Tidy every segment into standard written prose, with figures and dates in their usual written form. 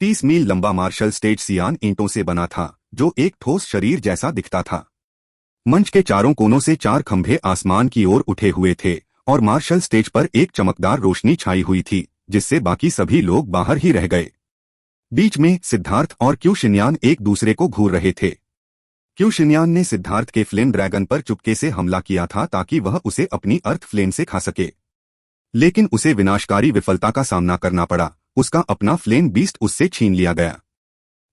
30 मील लंबा martial stage सियान ईंटों से बना था, जो एक ठोस शरीर जैसा दिखता था। मंच के चारों कोनों से 4 खंभे आसमान की ओर उठे हुए थे और मार्शल स्टेज पर एक चमकदार रोशनी छाई हुई थी, जिससे बाकी सभी लोग बाहर ही रह गए। बीच में सिद्धार्थ और क्यू शिन्यान एक दूसरे को घूर रहे थे। क्यू शिन्यान ने सिद्धार्थ के फ्लेम ड्रैगन पर चुपके से हमला किया था ताकि वह उसे अपनी अर्थ फ्लेम से खा सके, लेकिन उसे विनाशकारी विफलता का सामना करना पड़ा। उसका अपना फ्लेम बीस्ट उससे छीन लिया गया।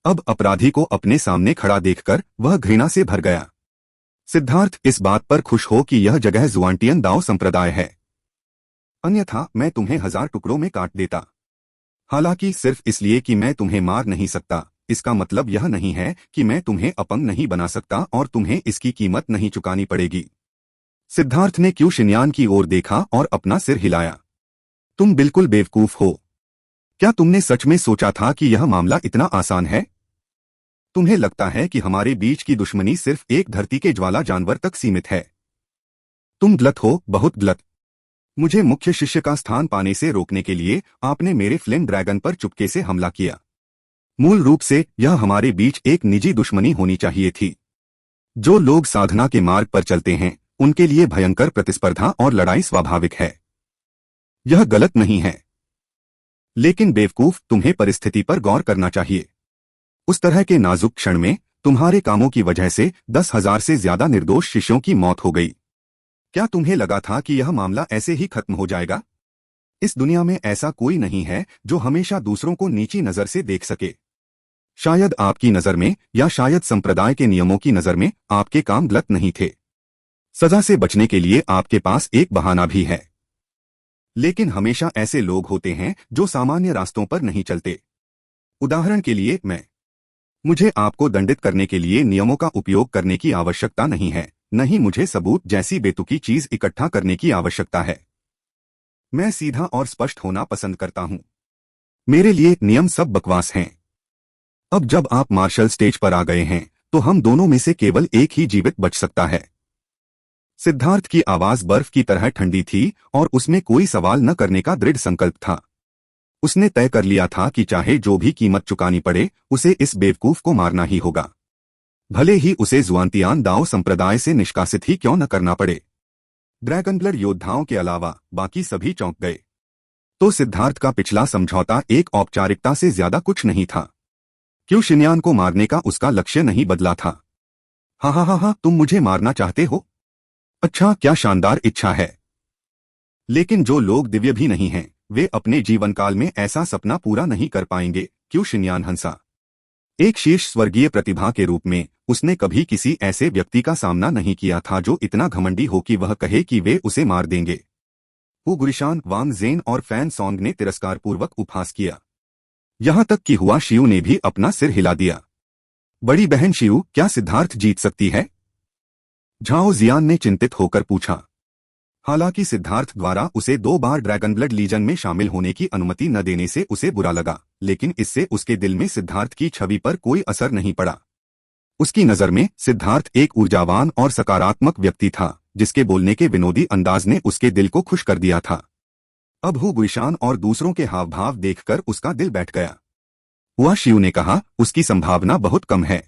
अब अपराधी को अपने सामने खड़ा देखकर वह घृणा से भर गया। सिद्धार्थ इस बात पर खुश हो कि यह जगह जुआंटियन दाओ संप्रदाय है, अन्यथा मैं तुम्हें 1000 टुकड़ों में काट देता। हालांकि सिर्फ इसलिए कि मैं तुम्हें मार नहीं सकता, इसका मतलब यह नहीं है कि मैं तुम्हें अपंग नहीं बना सकता और तुम्हें इसकी कीमत नहीं चुकानी पड़ेगी। सिद्धार्थ ने क्यू शिन्यान की ओर देखा और अपना सिर हिलाया। तुम बिल्कुल बेवकूफ हो। क्या तुमने सच में सोचा था कि यह मामला इतना आसान है? तुम्हें लगता है कि हमारे बीच की दुश्मनी सिर्फ एक धरती के ज्वाला जानवर तक सीमित है। तुम गलत हो, बहुत गलत। मुझे मुख्य शिष्य का स्थान पाने से रोकने के लिए आपने मेरे फ्लेम ड्रैगन पर चुपके से हमला किया। मूल रूप से यह हमारे बीच एक निजी दुश्मनी होनी चाहिए थी। जो लोग साधना के मार्ग पर चलते हैं, उनके लिए भयंकर प्रतिस्पर्धा और लड़ाई स्वाभाविक है। यह गलत नहीं है, लेकिन बेवकूफ, तुम्हें परिस्थिति पर गौर करना चाहिए। उस तरह के नाजुक क्षण में तुम्हारे कामों की वजह से 10,000 से ज्यादा निर्दोष शिष्यों की मौत हो गई। क्या तुम्हें लगा था कि यह मामला ऐसे ही खत्म हो जाएगा? इस दुनिया में ऐसा कोई नहीं है जो हमेशा दूसरों को नीची नजर से देख सके। शायद आपकी नजर में या शायद संप्रदाय के नियमों की नजर में आपके काम गलत नहीं थे। सजा से बचने के लिए आपके पास एक बहाना भी है, लेकिन हमेशा ऐसे लोग होते हैं जो सामान्य रास्तों पर नहीं चलते। उदाहरण के लिए मुझे आपको दंडित करने के लिए नियमों का उपयोग करने की आवश्यकता नहीं है, न ही मुझे सबूत जैसी बेतुकी चीज इकट्ठा करने की आवश्यकता है। मैं सीधा और स्पष्ट होना पसंद करता हूं। मेरे लिए नियम सब बकवास हैं। अब जब आप मार्शल स्टेज पर आ गए हैं, तो हम दोनों में से केवल एक ही जीवित बच सकता है। सिद्धार्थ की आवाज बर्फ की तरह ठंडी थी और उसमें कोई सवाल न करने का दृढ़ संकल्प था। उसने तय कर लिया था कि चाहे जो भी कीमत चुकानी पड़े, उसे इस बेवकूफ को मारना ही होगा, भले ही उसे जुआंतियान दाओ संप्रदाय से निष्कासित ही क्यों न करना पड़े। ड्रैगनब्लड योद्धाओं के अलावा बाकी सभी चौंक गए। तो सिद्धार्थ का पिछला समझौता एक औपचारिकता से ज्यादा कुछ नहीं था। क्यू शिन्यान को मारने का उसका लक्ष्य नहीं बदला था। हाँ, तुम मुझे मारना चाहते हो? अच्छा, क्या शानदार इच्छा है। लेकिन जो लोग दिव्य भी नहीं हैं, वे अपने जीवन काल में ऐसा सपना पूरा नहीं कर पाएंगे। क्यू शिन्यान हंसा। एक शीर्ष स्वर्गीय प्रतिभा के रूप में उसने कभी किसी ऐसे व्यक्ति का सामना नहीं किया था जो इतना घमंडी हो कि वह कहे कि वे उसे मार देंगे। हु गुरिशान, वांग जेन और फैन सॉन्ग ने तिरस्कारपूर्वक उपहास किया। यहां तक कि हुआ शियू ने भी अपना सिर हिला दिया। बड़ी बहन शियू, क्या सिद्धार्थ जीत सकती है? झाओ जियान ने चिंतित होकर पूछा। हालांकि सिद्धार्थ द्वारा उसे 2 बार ड्रैगनब्लड लीजन में शामिल होने की अनुमति न देने से उसे बुरा लगा, लेकिन इससे उसके दिल में सिद्धार्थ की छवि पर कोई असर नहीं पड़ा। उसकी नजर में सिद्धार्थ एक ऊर्जावान और सकारात्मक व्यक्ति था, जिसके बोलने के विनोदी अंदाज ने उसके दिल को खुश कर दिया था। अब हु गुइशान और दूसरों के हाव भाव देखकर उसका दिल बैठ गया। हुआ शियू ने कहा, उसकी संभावना बहुत कम है।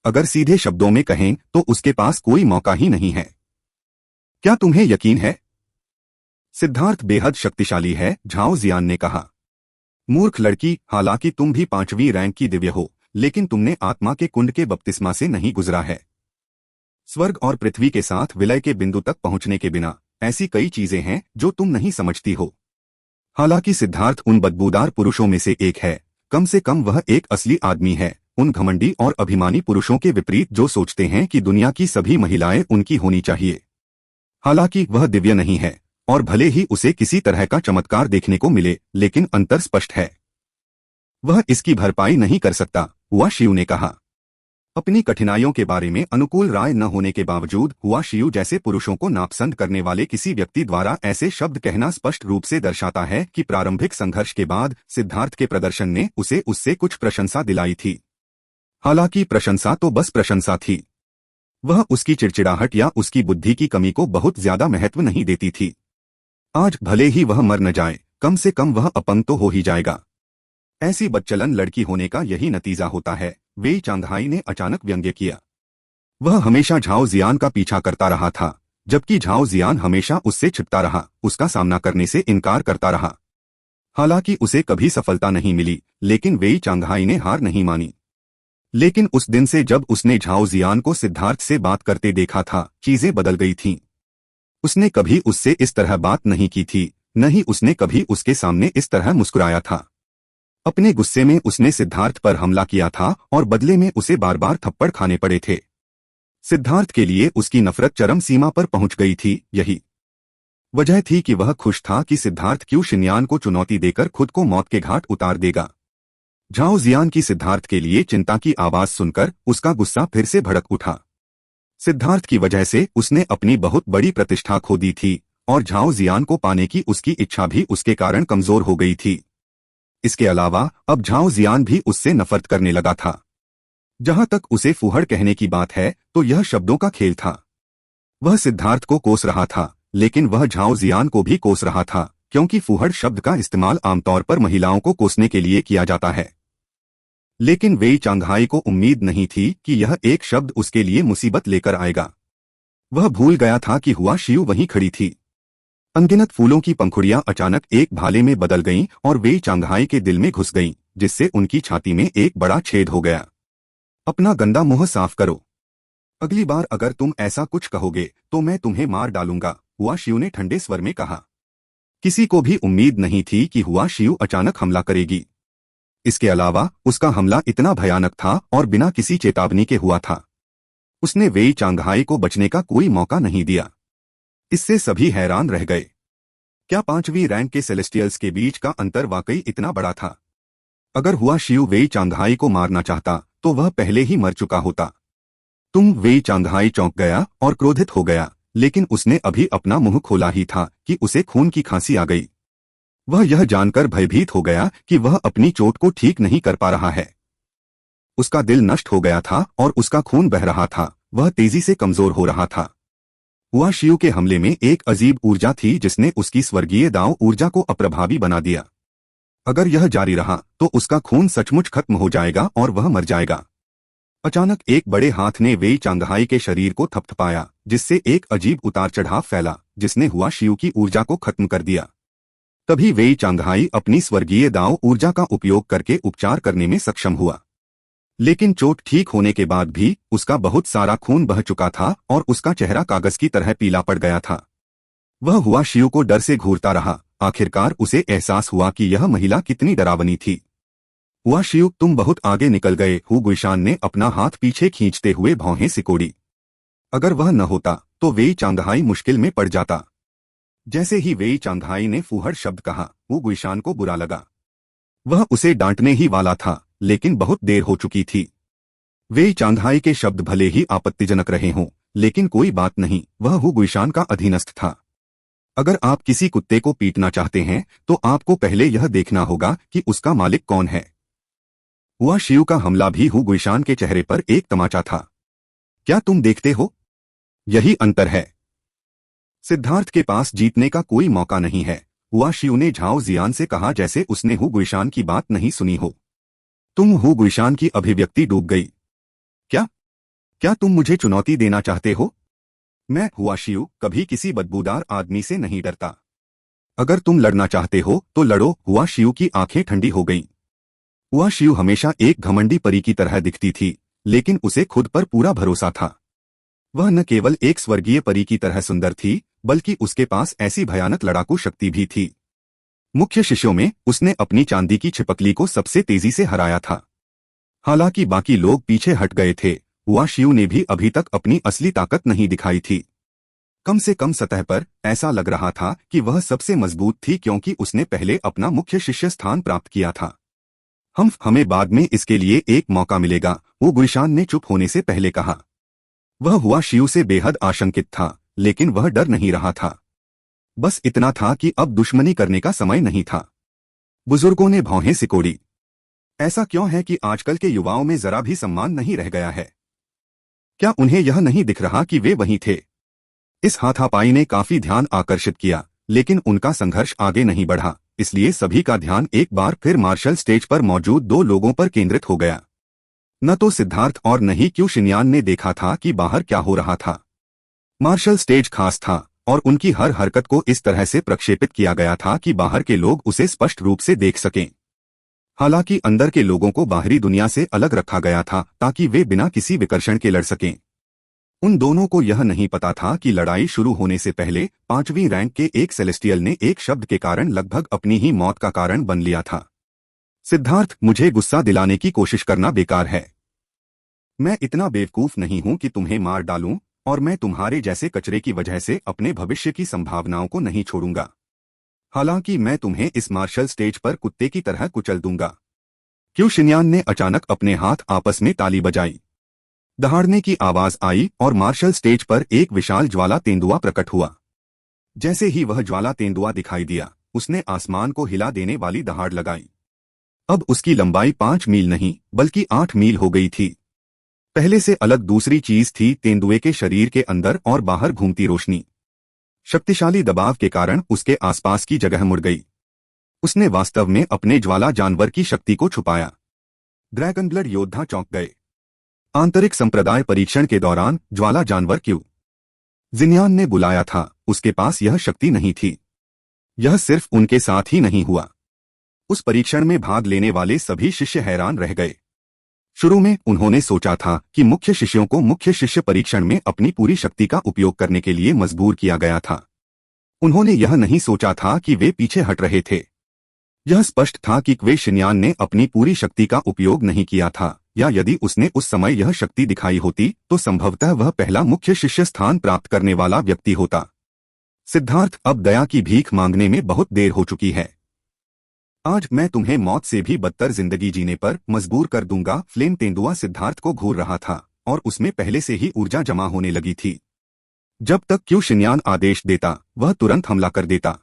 अगर सीधे शब्दों में कहें तो उसके पास कोई मौका ही नहीं है। क्या तुम्हें यकीन है? सिद्धार्थ बेहद शक्तिशाली है, झाओ जियान ने कहा। मूर्ख लड़की, हालांकि तुम भी 5वीं रैंक की दिव्य हो, लेकिन तुमने आत्मा के कुंड के बपतिस्मा से नहीं गुजरा है। स्वर्ग और पृथ्वी के साथ विलय के बिंदु तक पहुंचने के बिना ऐसी कई चीजें हैं जो तुम नहीं समझती हो। हालांकि सिद्धार्थ उन बदबूदार पुरुषों में से एक है, कम से कम वह एक असली आदमी है, उन घमंडी और अभिमानी पुरुषों के विपरीत जो सोचते हैं कि दुनिया की सभी महिलाएं उनकी होनी चाहिए। हालांकि वह दिव्य नहीं है, और भले ही उसे किसी तरह का चमत्कार देखने को मिले, लेकिन अंतर स्पष्ट है। वह इसकी भरपाई नहीं कर सकता, हुआ शियू ने कहा। अपनी कठिनाइयों के बारे में अनुकूल राय न होने के बावजूद हुआ शियू जैसे पुरुषों को नापसंद करने वाले किसी व्यक्ति द्वारा ऐसे शब्द कहना स्पष्ट रूप से दर्शाता है कि प्रारंभिक संघर्ष के बाद सिद्धार्थ के प्रदर्शन ने उसे उससे कुछ प्रशंसा दिलाई थी। हालांकि प्रशंसा तो बस प्रशंसा थी, वह उसकी चिड़चिड़ाहट या उसकी बुद्धि की कमी को बहुत ज्यादा महत्व नहीं देती थी। आज भले ही वह मर न जाए, कम से कम वह अपंग तो हो ही जाएगा। ऐसी बदचलन लड़की होने का यही नतीजा होता है, वेई चांगहाई ने अचानक व्यंग्य किया। वह हमेशा झाओ जियान का पीछा करता रहा था, जबकि झाओ जियान हमेशा उससे छिपता रहा, उसका सामना करने से इनकार करता रहा। हालांकि उसे कभी सफलता नहीं मिली, लेकिन वेई चांगहाई ने हार नहीं मानी। लेकिन उस दिन से जब उसने झाओ जियान को सिद्धार्थ से बात करते देखा था, चीजें बदल गई थीं। उसने कभी उससे इस तरह बात नहीं की थी, न ही उसने कभी उसके सामने इस तरह मुस्कुराया था। अपने गुस्से में उसने सिद्धार्थ पर हमला किया था और बदले में उसे बार बार थप्पड़ खाने पड़े थे। सिद्धार्थ के लिए उसकी नफरत चरम सीमा पर पहुंच गई थी। यही वजह थी कि वह खुश था कि सिद्धार्थ क्यू शिनयान को चुनौती देकर खुद को मौत के घाट उतार देगा। झाओ जियान की सिद्धार्थ के लिए चिंता की आवाज सुनकर उसका गुस्सा फिर से भड़क उठा। सिद्धार्थ की वजह से उसने अपनी बहुत बड़ी प्रतिष्ठा खो दी थी और झाओ जियान को पाने की उसकी इच्छा भी उसके कारण कमजोर हो गई थी। इसके अलावा अब झाओ जियान भी उससे नफरत करने लगा था। जहां तक उसे फूहड़ कहने की बात है तो यह शब्दों का खेल था। वह सिद्धार्थ को कोस रहा था, लेकिन वह झाओ जियान को भी कोस रहा था, क्योंकि फूहड़ शब्द का इस्तेमाल आमतौर पर महिलाओं को कोसने के लिए किया जाता है। लेकिन वेई चांगहाई को उम्मीद नहीं थी कि यह एक शब्द उसके लिए मुसीबत लेकर आएगा। वह भूल गया था कि हुआ शियू वहीं खड़ी थी। अनगिनत फूलों की पंखुड़ियां अचानक एक भाले में बदल गईं और वेई चांगहाई के दिल में घुस गईं, जिससे उनकी छाती में एक बड़ा छेद हो गया। अपना गंदा मुंह साफ करो। अगली बार अगर तुम ऐसा कुछ कहोगे तो मैं तुम्हें मार डालूंगा, हुआ शियू ने ठंडे स्वर में कहा। किसी को भी उम्मीद नहीं थी कि हुआ शियू अचानक हमला करेगी। इसके अलावा उसका हमला इतना भयानक था और बिना किसी चेतावनी के हुआ था। उसने वेई चांगहाई को बचने का कोई मौका नहीं दिया। इससे सभी हैरान रह गए। क्या 5वीं रैंक के सेलेस्टियल्स के बीच का अंतर वाकई इतना बड़ा था? अगर हुआ शियू वेई चांगहाई को मारना चाहता तो वह पहले ही मर चुका होता। वेई चांगहाई चौंक गया और क्रोधित हो गया, लेकिन उसने अभी अपना मुंह खोला ही था कि उसे खून की खांसी आ गई। वह यह जानकर भयभीत हो गया कि वह अपनी चोट को ठीक नहीं कर पा रहा है। उसका दिल नष्ट हो गया था और उसका खून बह रहा था, वह तेजी से कमजोर हो रहा था। हुआ शियू के हमले में एक अजीब ऊर्जा थी जिसने उसकी स्वर्गीय दाव ऊर्जा को अप्रभावी बना दिया। अगर यह जारी रहा तो उसका खून सचमुच खत्म हो जाएगा और वह मर जाएगा। अचानक एक बड़े हाथ ने वेई चांगहाई के शरीर को थपथपाया, जिससे एक अजीब उतार चढ़ाव फैला, जिसने हुआ शियू की ऊर्जा को खत्म कर दिया। तभी वेई चांगहाई अपनी स्वर्गीय दाव ऊर्जा का उपयोग करके उपचार करने में सक्षम हुआ। लेकिन चोट ठीक होने के बाद भी उसका बहुत सारा खून बह चुका था और उसका चेहरा कागज की तरह पीला पड़ गया था। वह हुआ शियू को डर से घूरता रहा। आखिरकार उसे एहसास हुआ कि यह महिला कितनी डरावनी थी। हुआ शियू, तुम बहुत आगे निकल गए, हु गुइशान ने अपना हाथ पीछे खींचते हुए भौहें सिकोड़ी। अगर वह न होता तो वेई चांगहाई मुश्किल में पड़ जाता। जैसे ही वेई चांगहाई ने फूहड़ शब्द कहा, हु गुइशान को बुरा लगा। वह उसे डांटने ही वाला था, लेकिन बहुत देर हो चुकी थी। वेई चांगहाई के शब्द भले ही आपत्तिजनक रहे हों, लेकिन कोई बात नहीं, वह हु गुइशान का अधीनस्थ था। अगर आप किसी कुत्ते को पीटना चाहते हैं तो आपको पहले यह देखना होगा कि उसका मालिक कौन है। हुआ शियू का हमला भी हु गुइशान के चेहरे पर एक तमाचा था। क्या तुम देखते हो? यही अंतर है। सिद्धार्थ के पास जीतने का कोई मौका नहीं है, हुआ शियू ने झाओ जियान से कहा जैसे उसने हु गुइशान की बात नहीं सुनी हो। हु गुइशान की अभिव्यक्ति डूब गई। क्या तुम मुझे चुनौती देना चाहते हो? मैं, हुआ शियू, कभी किसी बदबूदार आदमी से नहीं डरता। अगर तुम लड़ना चाहते हो तो लड़ो, हुआ शियू की आंखें ठंडी हो गईं। हुआ शियू हमेशा एक घमंडी परी की तरह दिखती थी, लेकिन उसे खुद पर पूरा भरोसा था। वह न केवल एक स्वर्गीय परी की तरह सुंदर थी, बल्कि उसके पास ऐसी भयानक लड़ाकू शक्ति भी थी। मुख्य शिष्यों में उसने अपनी चांदी की छिपकली को सबसे तेजी से हराया था। हालांकि बाकी लोग पीछे हट गए थे, हुआ शियू ने भी अभी तक अपनी असली ताकत नहीं दिखाई थी। कम से कम सतह पर ऐसा लग रहा था कि वह सबसे मजबूत थी, क्योंकि उसने पहले अपना मुख्य शिष्य स्थान प्राप्त किया था। हमें बाद में इसके लिए एक मौका मिलेगा, वो गुइशान ने चुप होने से पहले कहा। वह हुआ शियू से बेहद आशंकित था, लेकिन वह डर नहीं रहा था। बस इतना था कि अब दुश्मनी करने का समय नहीं था। बुजुर्गों ने भौहें सिकोड़ी। ऐसा क्यों है कि आजकल के युवाओं में जरा भी सम्मान नहीं रह गया है? क्या उन्हें यह नहीं दिख रहा कि वे वहीं थे? इस हाथापाई ने काफी ध्यान आकर्षित किया, लेकिन उनका संघर्ष आगे नहीं बढ़ा। इसलिए सभी का ध्यान एक बार फिर मार्शल स्टेज पर मौजूद दो लोगों पर केंद्रित हो गया। न तो सिद्धार्थ और न ही क्यू शिनयान ने देखा था कि बाहर क्या हो रहा था। मार्शल स्टेज खास था और उनकी हर हरकत को इस तरह से प्रक्षेपित किया गया था कि बाहर के लोग उसे स्पष्ट रूप से देख सकें। हालांकि अंदर के लोगों को बाहरी दुनिया से अलग रखा गया था ताकि वे बिना किसी विकर्षण के लड़ सकें। उन दोनों को यह नहीं पता था कि लड़ाई शुरू होने से पहले 5वीं रैंक के एक सेलेस्टियल ने एक शब्द के कारण लगभग अपनी ही मौत का कारण बन लिया था। सिद्धार्थ, मुझे गुस्सा दिलाने की कोशिश करना बेकार है। मैं इतना बेवकूफ नहीं हूं कि तुम्हें मार डालूं, और मैं तुम्हारे जैसे कचरे की वजह से अपने भविष्य की संभावनाओं को नहीं छोड़ूंगा। हालांकि मैं तुम्हें इस मार्शल स्टेज पर कुत्ते की तरह कुचल दूंगा। क्यू शिनयान ने अचानक अपने हाथ आपस में ताली बजाई। दहाड़ने की आवाज आई और मार्शल स्टेज पर एक विशाल ज्वाला तेंदुआ प्रकट हुआ। जैसे ही वह ज्वाला तेंदुआ दिखाई दिया, उसने आसमान को हिला देने वाली दहाड़ लगाई। अब उसकी लंबाई 5 मील नहीं बल्कि 8 मील हो गई थी। पहले से अलग दूसरी चीज थी तेंदुए के शरीर के अंदर और बाहर घूमती रोशनी। शक्तिशाली दबाव के कारण उसके आसपास की जगह मुड़ गई। उसने वास्तव में अपने ज्वाला जानवर की शक्ति को छुपाया। ड्रैगन ब्लड योद्धा चौंक गए। आंतरिक संप्रदाय परीक्षण के दौरान ज्वाला जानवर क्यू जिन्यान ने बुलाया था, उसके पास यह शक्ति नहीं थी। यह सिर्फ उनके साथ ही नहीं हुआ। उस परीक्षण में भाग लेने वाले सभी शिष्य हैरान रह गए। शुरू में उन्होंने सोचा था कि मुख्य शिष्यों को मुख्य शिष्य परीक्षण में अपनी पूरी शक्ति का उपयोग करने के लिए मजबूर किया गया था। उन्होंने यह नहीं सोचा था कि वे पीछे हट रहे थे। यह स्पष्ट था कि क्वे शिनयान ने अपनी पूरी शक्ति का उपयोग नहीं किया था, या यदि उसने उस समय यह शक्ति दिखाई होती तो संभवतः वह पहला मुख्य शिष्य स्थान प्राप्त करने वाला व्यक्ति होता। सिद्धार्थ, अब दया की भीख मांगने में बहुत देर हो चुकी है। आज मैं तुम्हें मौत से भी बदतर जिंदगी जीने पर मजबूर कर दूंगा। फ्लेम तेंदुआ सिद्धार्थ को घूर रहा था और उसमें पहले से ही ऊर्जा जमा होने लगी थी। जब तक क्यू शिनयान आदेश देता, वह तुरंत हमला कर देता।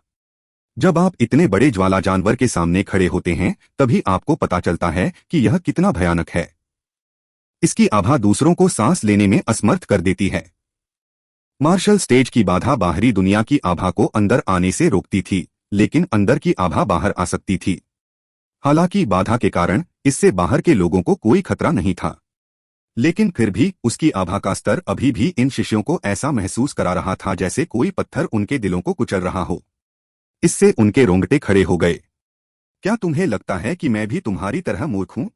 जब आप इतने बड़े ज्वाला जानवर के सामने खड़े होते हैं, तभी आपको पता चलता है कि यह कितना भयानक है। इसकी आभा दूसरों को सांस लेने में असमर्थ कर देती है। मार्शल स्टेज की बाधा बाहरी दुनिया की आभा को अंदर आने से रोकती थी, लेकिन अंदर की आभा बाहर आ सकती थी। हालांकि बाधा के कारण इससे बाहर के लोगों को कोई खतरा नहीं था, लेकिन फिर भी उसकी आभा का स्तर अभी भी इन शिष्यों को ऐसा महसूस करा रहा था जैसे कोई पत्थर उनके दिलों को कुचल रहा हो। इससे उनके रोंगटे खड़े हो गए। क्या तुम्हें लगता है कि मैं भी तुम्हारी तरह मूर्ख हूं?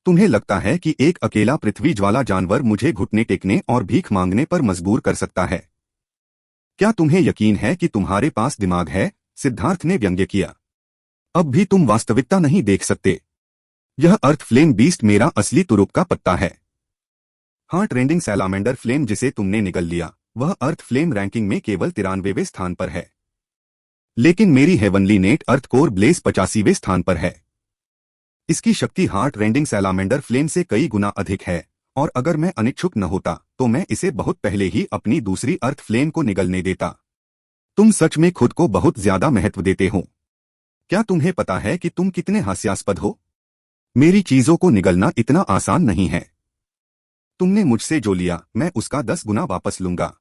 तुम्हें लगता है कि एक अकेला पृथ्वी ज्वाला जानवर मुझे घुटने टेकने और भीख मांगने पर मजबूर कर सकता है? क्या तुम्हें यकीन है कि तुम्हारे पास दिमाग है? सिद्धार्थ ने व्यंग्य किया। अब भी तुम वास्तविकता नहीं देख सकते। यह अर्थ फ्लेम बीस्ट मेरा असली तुरुप का पत्ता है। हार्ट रेंडिंग सैलामेंडर फ्लेम जिसे तुमने निगल लिया, वह अर्थ फ्लेम रैंकिंग में केवल 93वें स्थान पर है। लेकिन मेरी heavenly net earth core blaze 85वें स्थान पर है। इसकी शक्ति हार्ट रेंडिंग सैलामेंडर फ्लेम से कई गुना अधिक है, और अगर मैं अनिच्छुक न होता तो मैं इसे बहुत पहले ही अपनी दूसरी अर्थ फ्लेम को निगलने देता। तुम सच में खुद को बहुत ज्यादा महत्व देते हो। क्या तुम्हें पता है कि तुम कितने हास्यास्पद हो? मेरी चीजों को निगलना इतना आसान नहीं है। तुमने मुझसे जो लिया, मैं उसका 10 गुना वापस लूंगा।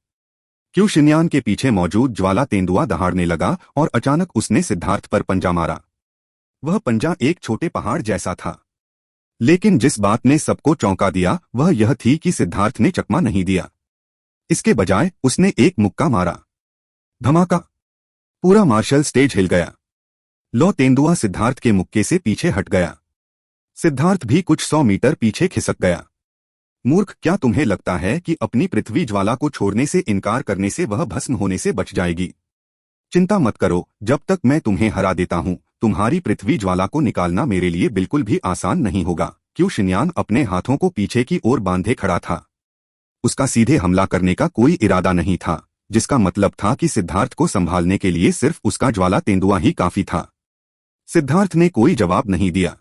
क्यू शिनयान के पीछे मौजूद ज्वाला तेंदुआ दहाड़ने लगा और अचानक उसने सिद्धार्थ पर पंजा मारा। वह पंजा एक छोटे पहाड़ जैसा था, लेकिन जिस बात ने सबको चौंका दिया वह यह थी कि सिद्धार्थ ने चकमा नहीं दिया। इसके बजाय उसने एक मुक्का मारा। धमाका! पूरा मार्शल स्टेज हिल गया। लो तेंदुआ सिद्धार्थ के मुक्के से पीछे हट गया। सिद्धार्थ भी कुछ 100 मीटर पीछे खिसक गया। मूर्ख, क्या तुम्हें लगता है कि अपनी पृथ्वी ज्वाला को छोड़ने से इनकार करने से वह भस्म होने से बच जाएगी? चिंता मत करो, जब तक मैं तुम्हें हरा देता हूं, तुम्हारी पृथ्वी ज्वाला को निकालना मेरे लिए बिल्कुल भी आसान नहीं होगा। क्यू शिनयान अपने हाथों को पीछे की ओर बांधे खड़ा था। उसका सीधे हमला करने का कोई इरादा नहीं था, जिसका मतलब था कि सिद्धार्थ को संभालने के लिए सिर्फ उसका ज्वाला तेंदुआ ही काफी था। सिद्धार्थ ने कोई जवाब नहीं दिया।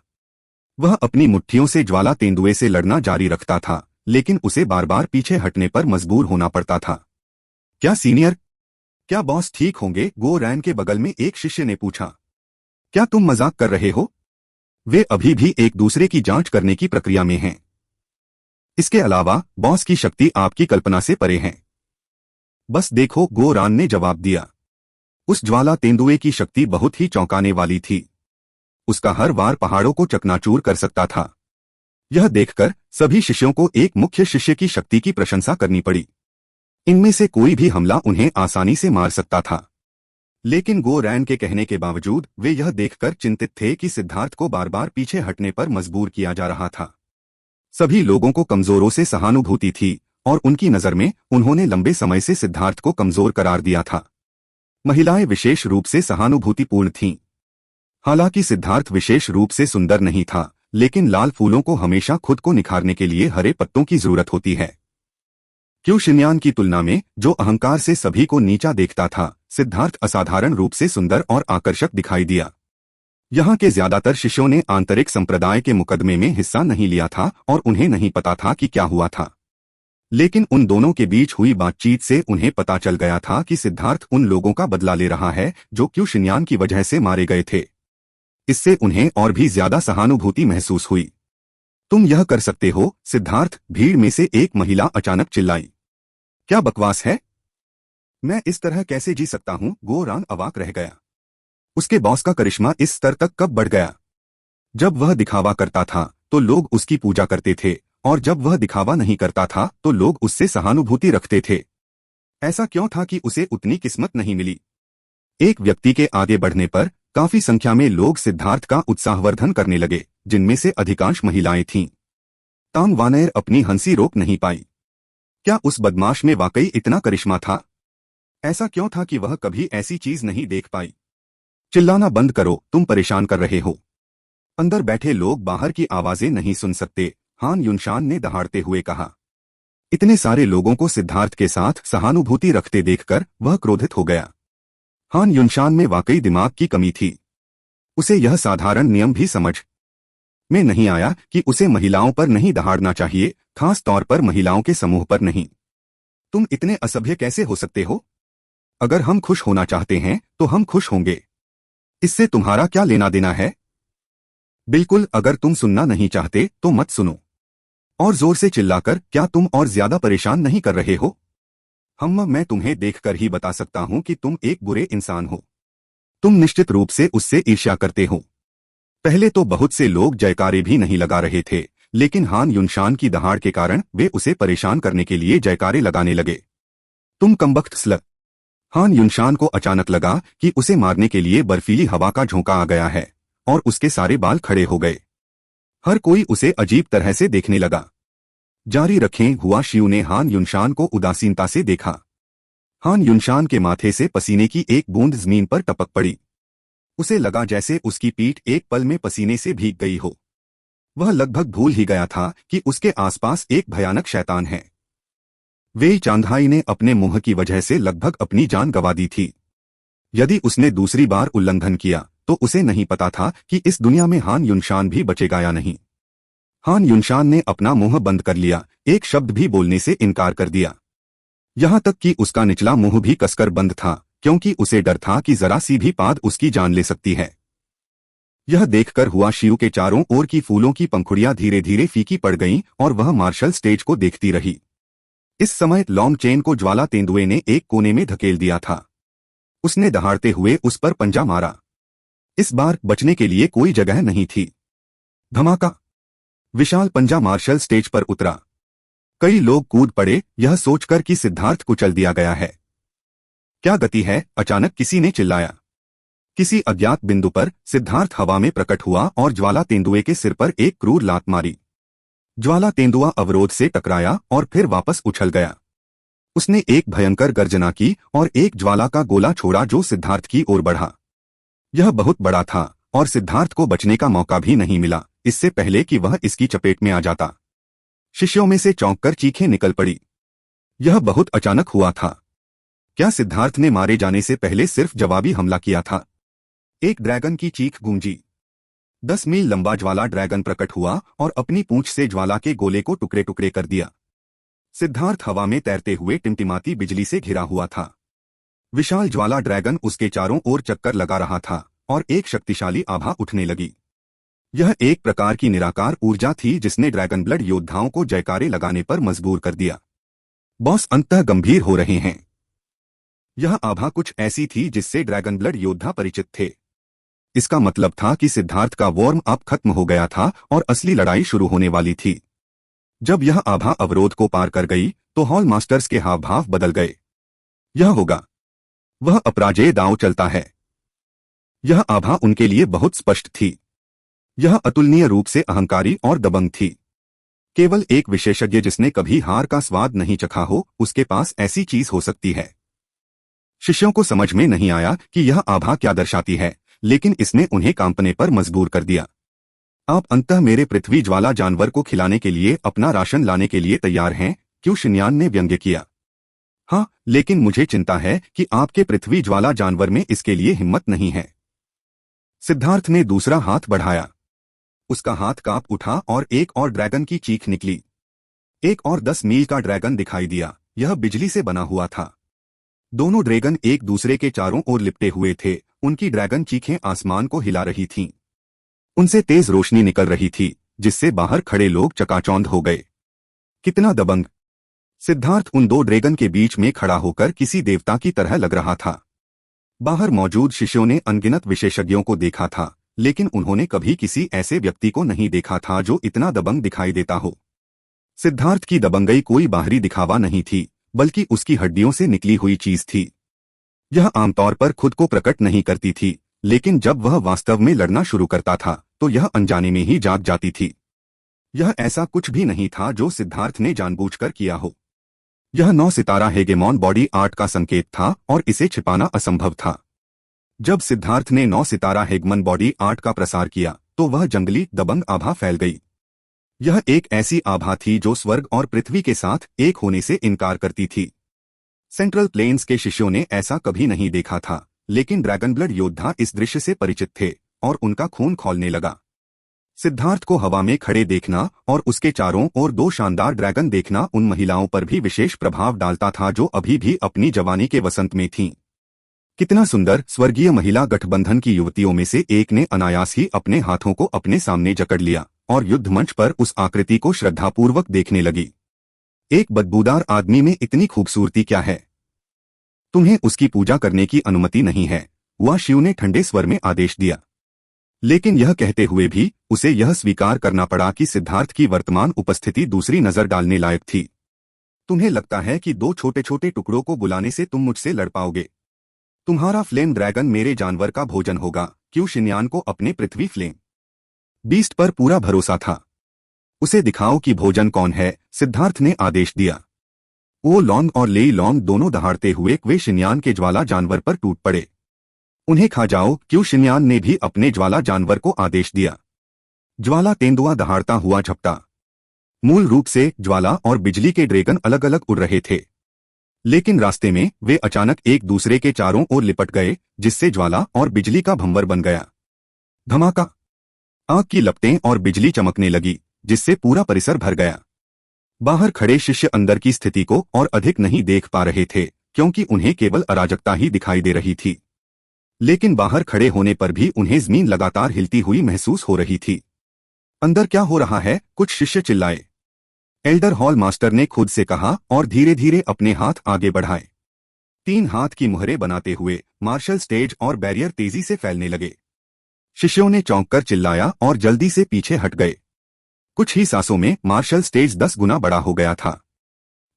वह अपनी मुट्ठियों से ज्वाला तेंदुए से लड़ना जारी रखता था, लेकिन उसे बार बार पीछे हटने पर मजबूर होना पड़ता था। क्या सीनियर? क्या बॉस ठीक होंगे? गो रैन के बगल में एक शिष्य ने पूछा। क्या तुम मजाक कर रहे हो? वे अभी भी एक दूसरे की जांच करने की प्रक्रिया में हैं। इसके अलावा बॉस की शक्ति आपकी कल्पना से परे है। बस देखो, गो रान ने जवाब दिया। उस ज्वाला तेंदुए की शक्ति बहुत ही चौंकाने वाली थी। उसका हर वार पहाड़ों को चकनाचूर कर सकता था। यह देखकर सभी शिष्यों को एक मुख्य शिष्य की शक्ति की प्रशंसा करनी पड़ी। इनमें से कोई भी हमला उन्हें आसानी से मार सकता था। लेकिन गो रैन के कहने के बावजूद वे यह देखकर चिंतित थे कि सिद्धार्थ को बार बार पीछे हटने पर मजबूर किया जा रहा था। सभी लोगों को कमजोरों से सहानुभूति थी और उनकी नजर में उन्होंने लंबे समय से सिद्धार्थ को कमजोर करार दिया था। महिलाएं विशेष रूप से सहानुभूतिपूर्ण थीं। हालांकि सिद्धार्थ विशेष रूप से सुंदर नहीं था, लेकिन लाल फूलों को हमेशा खुद को निखारने के लिए हरे पत्तों की जरूरत होती है। क्यू शिन्यान की तुलना में, जो अहंकार से सभी को नीचा देखता था, सिद्धार्थ असाधारण रूप से सुंदर और आकर्षक दिखाई दिया। यहाँ के ज्यादातर शिष्यों ने आंतरिक संप्रदाय के मुकदमे में हिस्सा नहीं लिया था और उन्हें नहीं पता था कि क्या हुआ था। लेकिन उन दोनों के बीच हुई बातचीत से उन्हें पता चल गया था कि सिद्धार्थ उन लोगों का बदला ले रहा है जो क्यू शिन्यान की वजह से मारे गए थे। इससे उन्हें और भी ज्यादा सहानुभूति महसूस हुई। तुम यह कर सकते हो, सिद्धार्थ, भीड़ में से एक महिला अचानक चिल्लाई। क्या बकवास है? मैं इस तरह कैसे जी सकता हूं? गो रांग अवाक रह गया। उसके बॉस का करिश्मा इस स्तर तक कब बढ़ गया? जब वह दिखावा करता था तो लोग उसकी पूजा करते थे, और जब वह दिखावा नहीं करता था तो लोग उससे सहानुभूति रखते थे। ऐसा क्यों था कि उसे उतनी किस्मत नहीं मिली? एक व्यक्ति के आगे बढ़ने पर काफी संख्या में लोग सिद्धार्थ का उत्साहवर्धन करने लगे, जिनमें से अधिकांश महिलाएं थीं। तांग वानर अपनी हंसी रोक नहीं पाई। क्या उस बदमाश में वाकई इतना करिश्मा था? ऐसा क्यों था कि वह कभी ऐसी चीज नहीं देख पाई? चिल्लाना बंद करो, तुम परेशान कर रहे हो। अंदर बैठे लोग बाहर की आवाजें नहीं सुन सकते, हान युनशान ने दहाड़ते हुए कहा। इतने सारे लोगों को सिद्धार्थ के साथ सहानुभूति रखते देखकर वह क्रोधित हो गया। हान युनशान में वाकई दिमाग की कमी थी। उसे यह साधारण नियम भी समझ में नहीं आया कि उसे महिलाओं पर नहीं दहाड़ना चाहिए, खास तौर पर महिलाओं के समूह पर नहीं। तुम इतने असभ्य कैसे हो सकते हो? अगर हम खुश होना चाहते हैं तो हम खुश होंगे। इससे तुम्हारा क्या लेना देना है? बिल्कुल, अगर तुम सुनना नहीं चाहते तो मत सुनो। और जोर से चिल्लाकर क्या तुम और ज्यादा परेशान नहीं कर रहे हो? मैं तुम्हें देखकर ही बता सकता हूं कि तुम एक बुरे इंसान हो। तुम निश्चित रूप से उससे ईर्ष्या करते हो। पहले तो बहुत से लोग जयकारे भी नहीं लगा रहे थे, लेकिन हान युनशान की दहाड़ के कारण वे उसे परेशान करने के लिए जयकारे लगाने लगे। तुम कमबख्त स्लग। हान युनशान को अचानक लगा कि उसे मारने के लिए बर्फीली हवा का झोंका आ गया है, और उसके सारे बाल खड़े हो गए। हर कोई उसे अजीब तरह से देखने लगा। जारी रखें, हुआ शियू ने हान युनशान को उदासीनता से देखा। हान युनशान के माथे से पसीने की एक बूंद जमीन पर टपक पड़ी। उसे लगा जैसे उसकी पीठ एक पल में पसीने से भीग गई हो। वह लगभग भूल ही गया था कि उसके आसपास एक भयानक शैतान है। वेई चांधाई ने अपने मुंह की वजह से लगभग अपनी जान गंवा दी थी। यदि उसने दूसरी बार उल्लंघन किया तो उसे नहीं पता था कि इस दुनिया में हान युनशान भी बचेगा या नहीं। हान युनशान ने अपना मुंह बंद कर लिया, एक शब्द भी बोलने से इनकार कर दिया। यहां तक कि उसका निचला मुंह भी कसकर बंद था, क्योंकि उसे डर था कि जरा सी भी पाद उसकी जान ले सकती है। यह देखकर हुआ शियू के चारों ओर की फूलों की पंखुड़ियां धीरे धीरे फीकी पड़ गईं और वह मार्शल स्टेज को देखती रही। इस समय लॉन्ग चेन को ज्वाला तेंदुए ने एक कोने में धकेल दिया था। उसने दहाड़ते हुए उस पर पंजा मारा। इस बार बचने के लिए कोई जगह नहीं थी। धमाका! विशाल पंजा मार्शल स्टेज पर उतरा। कई लोग कूद पड़े, यह सोचकर कि सिद्धार्थ को चल दिया गया है। क्या गति है? अचानक किसी ने चिल्लाया। किसी अज्ञात बिंदु पर सिद्धार्थ हवा में प्रकट हुआ और ज्वाला तेंदुए के सिर पर एक क्रूर लात मारी। ज्वाला तेंदुआ अवरोध से टकराया और फिर वापस उछल गया। उसने एक भयंकर गर्जना की और एक ज्वाला का गोला छोड़ा जो सिद्धार्थ की ओर बढ़ा। यह बहुत बड़ा था और सिद्धार्थ को बचने का मौका भी नहीं मिला, इससे पहले कि वह इसकी चपेट में आ जाता। शिष्यों में से चौंककर चीखें निकल पड़ी। यह बहुत अचानक हुआ था। क्या सिद्धार्थ ने मारे जाने से पहले सिर्फ जवाबी हमला किया था? एक ड्रैगन की चीख गूंजी। 10 मील लंबा ज्वाला ड्रैगन प्रकट हुआ और अपनी पूंछ से ज्वाला के गोले को टुकड़े टुकड़े कर दिया। सिद्धार्थ हवा में तैरते हुए टिमटिमाती बिजली से घिरा हुआ था। विशाल ज्वाला ड्रैगन उसके चारों ओर चक्कर लगा रहा था और एक शक्तिशाली आभा उठने लगी। यह एक प्रकार की निराकार ऊर्जा थी जिसने ड्रैगन ब्लड योद्धाओं को जयकारे लगाने पर मजबूर कर दिया। बॉस अंततः गंभीर हो रहे हैं। यह आभा कुछ ऐसी थी जिससे ड्रैगन ब्लड योद्धा परिचित थे। इसका मतलब था कि सिद्धार्थ का वार्म अप खत्म हो गया था और असली लड़ाई शुरू होने वाली थी। जब यह आभा अवरोध को पार कर गई तो हॉल मास्टर्स के हाव भाव बदल गए। यह होगा, वह अपराजेय दांव चलता है। यह आभा उनके लिए बहुत स्पष्ट थी। यह अतुलनीय रूप से अहंकारी और दबंग थी। केवल एक विशेषज्ञ जिसने कभी हार का स्वाद नहीं चखा हो, उसके पास ऐसी चीज हो सकती है। शिष्यों को समझ में नहीं आया कि यह आभा क्या दर्शाती है, लेकिन इसने उन्हें कांपने पर मजबूर कर दिया। आप अंततः मेरे पृथ्वी ज्वाला जानवर को खिलाने के लिए अपना राशन लाने के लिए तैयार हैं? क्यों शिन्यान ने व्यंग्य किया। हाँ, लेकिन मुझे चिंता है कि आपके पृथ्वी ज्वाला जानवर में इसके लिए हिम्मत नहीं है। सिद्धार्थ ने दूसरा हाथ बढ़ाया। उसका हाथ कांप उठा और एक और ड्रैगन की चीख निकली। एक और 10 मील का ड्रैगन दिखाई दिया। यह बिजली से बना हुआ था। दोनों ड्रैगन एक दूसरे के चारों ओर लिपटे हुए थे। उनकी ड्रैगन चीखें आसमान को हिला रही थीं। उनसे तेज रोशनी निकल रही थी, जिससे बाहर खड़े लोग चकाचौंध हो गए। कितना दबंग! सिद्धार्थ उन दो ड्रैगन के बीच में खड़ा होकर किसी देवता की तरह लग रहा था। बाहर मौजूद शिष्यों ने अनगिनत विशेषज्ञों को देखा था, लेकिन उन्होंने कभी किसी ऐसे व्यक्ति को नहीं देखा था जो इतना दबंग दिखाई देता हो। सिद्धार्थ की दबंगई कोई बाहरी दिखावा नहीं थी, बल्कि उसकी हड्डियों से निकली हुई चीज थी। यह आमतौर पर खुद को प्रकट नहीं करती थी, लेकिन जब वह वास्तव में लड़ना शुरू करता था तो यह अनजाने में ही जाग जाती थी। यह ऐसा कुछ भी नहीं था जो सिद्धार्थ ने जानबूझकर किया हो। यह 9 सितारा हेगेमॉन बॉडी आर्ट का संकेत था और इसे छिपाना असंभव था। जब सिद्धार्थ ने 9 सितारा हेगमन बॉडी आर्ट का प्रसार किया तो वह जंगली दबंग आभा फैल गई। यह एक ऐसी आभा थी जो स्वर्ग और पृथ्वी के साथ एक होने से इनकार करती थी। सेंट्रल प्लेन्स के शिष्यों ने ऐसा कभी नहीं देखा था, लेकिन ड्रैगन ब्लड योद्धा इस दृश्य से परिचित थे और उनका खून खौलने लगा। सिद्धार्थ को हवा में खड़े देखना और उसके चारों ओर 2 शानदार ड्रैगन देखना उन महिलाओं पर भी विशेष प्रभाव डालता था जो अभी भी अपनी जवानी के वसंत में थीं। कितना सुंदर! स्वर्गीय महिला गठबंधन की युवतियों में से एक ने अनायास ही अपने हाथों को अपने सामने जकड़ लिया और युद्ध मंच पर उस आकृति को श्रद्धापूर्वक देखने लगी। एक बदबूदार आदमी में इतनी खूबसूरती क्या है? तुम्हें उसकी पूजा करने की अनुमति नहीं है, वह शिव ने ठंडे स्वर में आदेश दिया। लेकिन यह कहते हुए भी उसे यह स्वीकार करना पड़ा कि सिद्धार्थ की वर्तमान उपस्थिति दूसरी नजर डालने लायक थी। तुम्हें लगता है कि 2 छोटे छोटे टुकड़ों को बुलाने से तुम मुझसे लड़ पाओगे? तुम्हारा फ्लेम ड्रैगन मेरे जानवर का भोजन होगा। क्यों शिन्यान को अपने पृथ्वी फ्लेम बीस्ट पर पूरा भरोसा था। उसे दिखाओ कि भोजन कौन है, सिद्धार्थ ने आदेश दिया। वो लॉन्ग और लेई लॉन्ग दोनों दहाड़ते हुए वे शिन्यान के ज्वाला जानवर पर टूट पड़े। उन्हें खा जाओ। क्यों शिन्यान ने भी अपने ज्वाला जानवर को आदेश दिया। ज्वाला तेंदुआ दहाड़ता हुआ झपटा। मूल रूप से ज्वाला और बिजली के ड्रैगन अलग अलग उड़ रहे थे, लेकिन रास्ते में वे अचानक एक दूसरे के चारों ओर लिपट गए, जिससे ज्वाला और बिजली का भंवर बन गया। धमाका! आग की लपटें और बिजली चमकने लगी, जिससे पूरा परिसर भर गया। बाहर खड़े शिष्य अंदर की स्थिति को और अधिक नहीं देख पा रहे थे, क्योंकि उन्हें केवल अराजकता ही दिखाई दे रही थी। लेकिन बाहर खड़े होने पर भी उन्हें जमीन लगातार हिलती हुई महसूस हो रही थी। अंदर क्या हो रहा है? कुछ शिष्य चिल्लाए। एल्डर हॉल मास्टर ने खुद से कहा और धीरे धीरे अपने हाथ आगे बढ़ाए। 3 हाथ की मुहरें बनाते हुए मार्शल स्टेज और बैरियर तेजी से फैलने लगे। शिष्यों ने चौंक कर चिल्लाया और जल्दी से पीछे हट गए। कुछ ही सांसों में मार्शल स्टेज 10 गुना बड़ा हो गया था।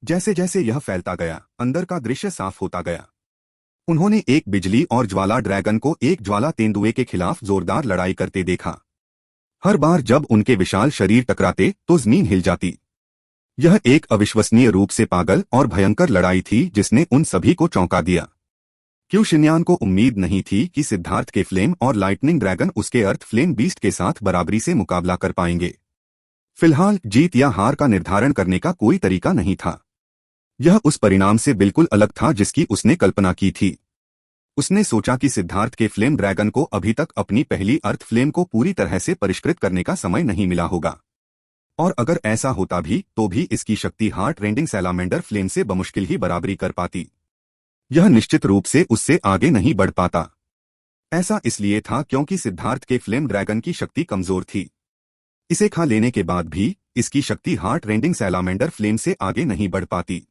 जैसे जैसे यह फैलता गया, अंदर का दृश्य साफ होता गया। उन्होंने एक बिजली और ज्वाला ड्रैगन को एक ज्वाला तेंदुए के खिलाफ जोरदार लड़ाई करते देखा। हर बार जब उनके विशाल शरीर टकराते तो जमीन हिल जाती। यह एक अविश्वसनीय रूप से पागल और भयंकर लड़ाई थी जिसने उन सभी को चौंका दिया। क्यों शिन्यान को उम्मीद नहीं थी कि सिद्धार्थ के फ्लेम और लाइटनिंग ड्रैगन उसके अर्थ फ्लेम बीस्ट के साथ बराबरी से मुकाबला कर पाएंगे। फिलहाल जीत या हार का निर्धारण करने का कोई तरीका नहीं था। यह उस परिणाम से बिल्कुल अलग था जिसकी उसने कल्पना की थी। उसने सोचा कि सिद्धार्थ के फ्लेम ड्रैगन को अभी तक अपनी पहली अर्थ फ्लेम को पूरी तरह से परिष्कृत करने का समय नहीं मिला होगा, और अगर ऐसा होता भी तो भी इसकी शक्ति हार्ट रेंडिंग सैलामेंडर फ्लेम से बमुश्किल ही बराबरी कर पाती। यह निश्चित रूप से उससे आगे नहीं बढ़ पाता। ऐसा इसलिए था क्योंकि सिद्धार्थ के फ्लेम ड्रैगन की शक्ति कमजोर थी। इसे खा लेने के बाद भी इसकी शक्ति हार्ट रेंडिंग सैलामेंडर फ्लेम से आगे नहीं बढ़ पाती।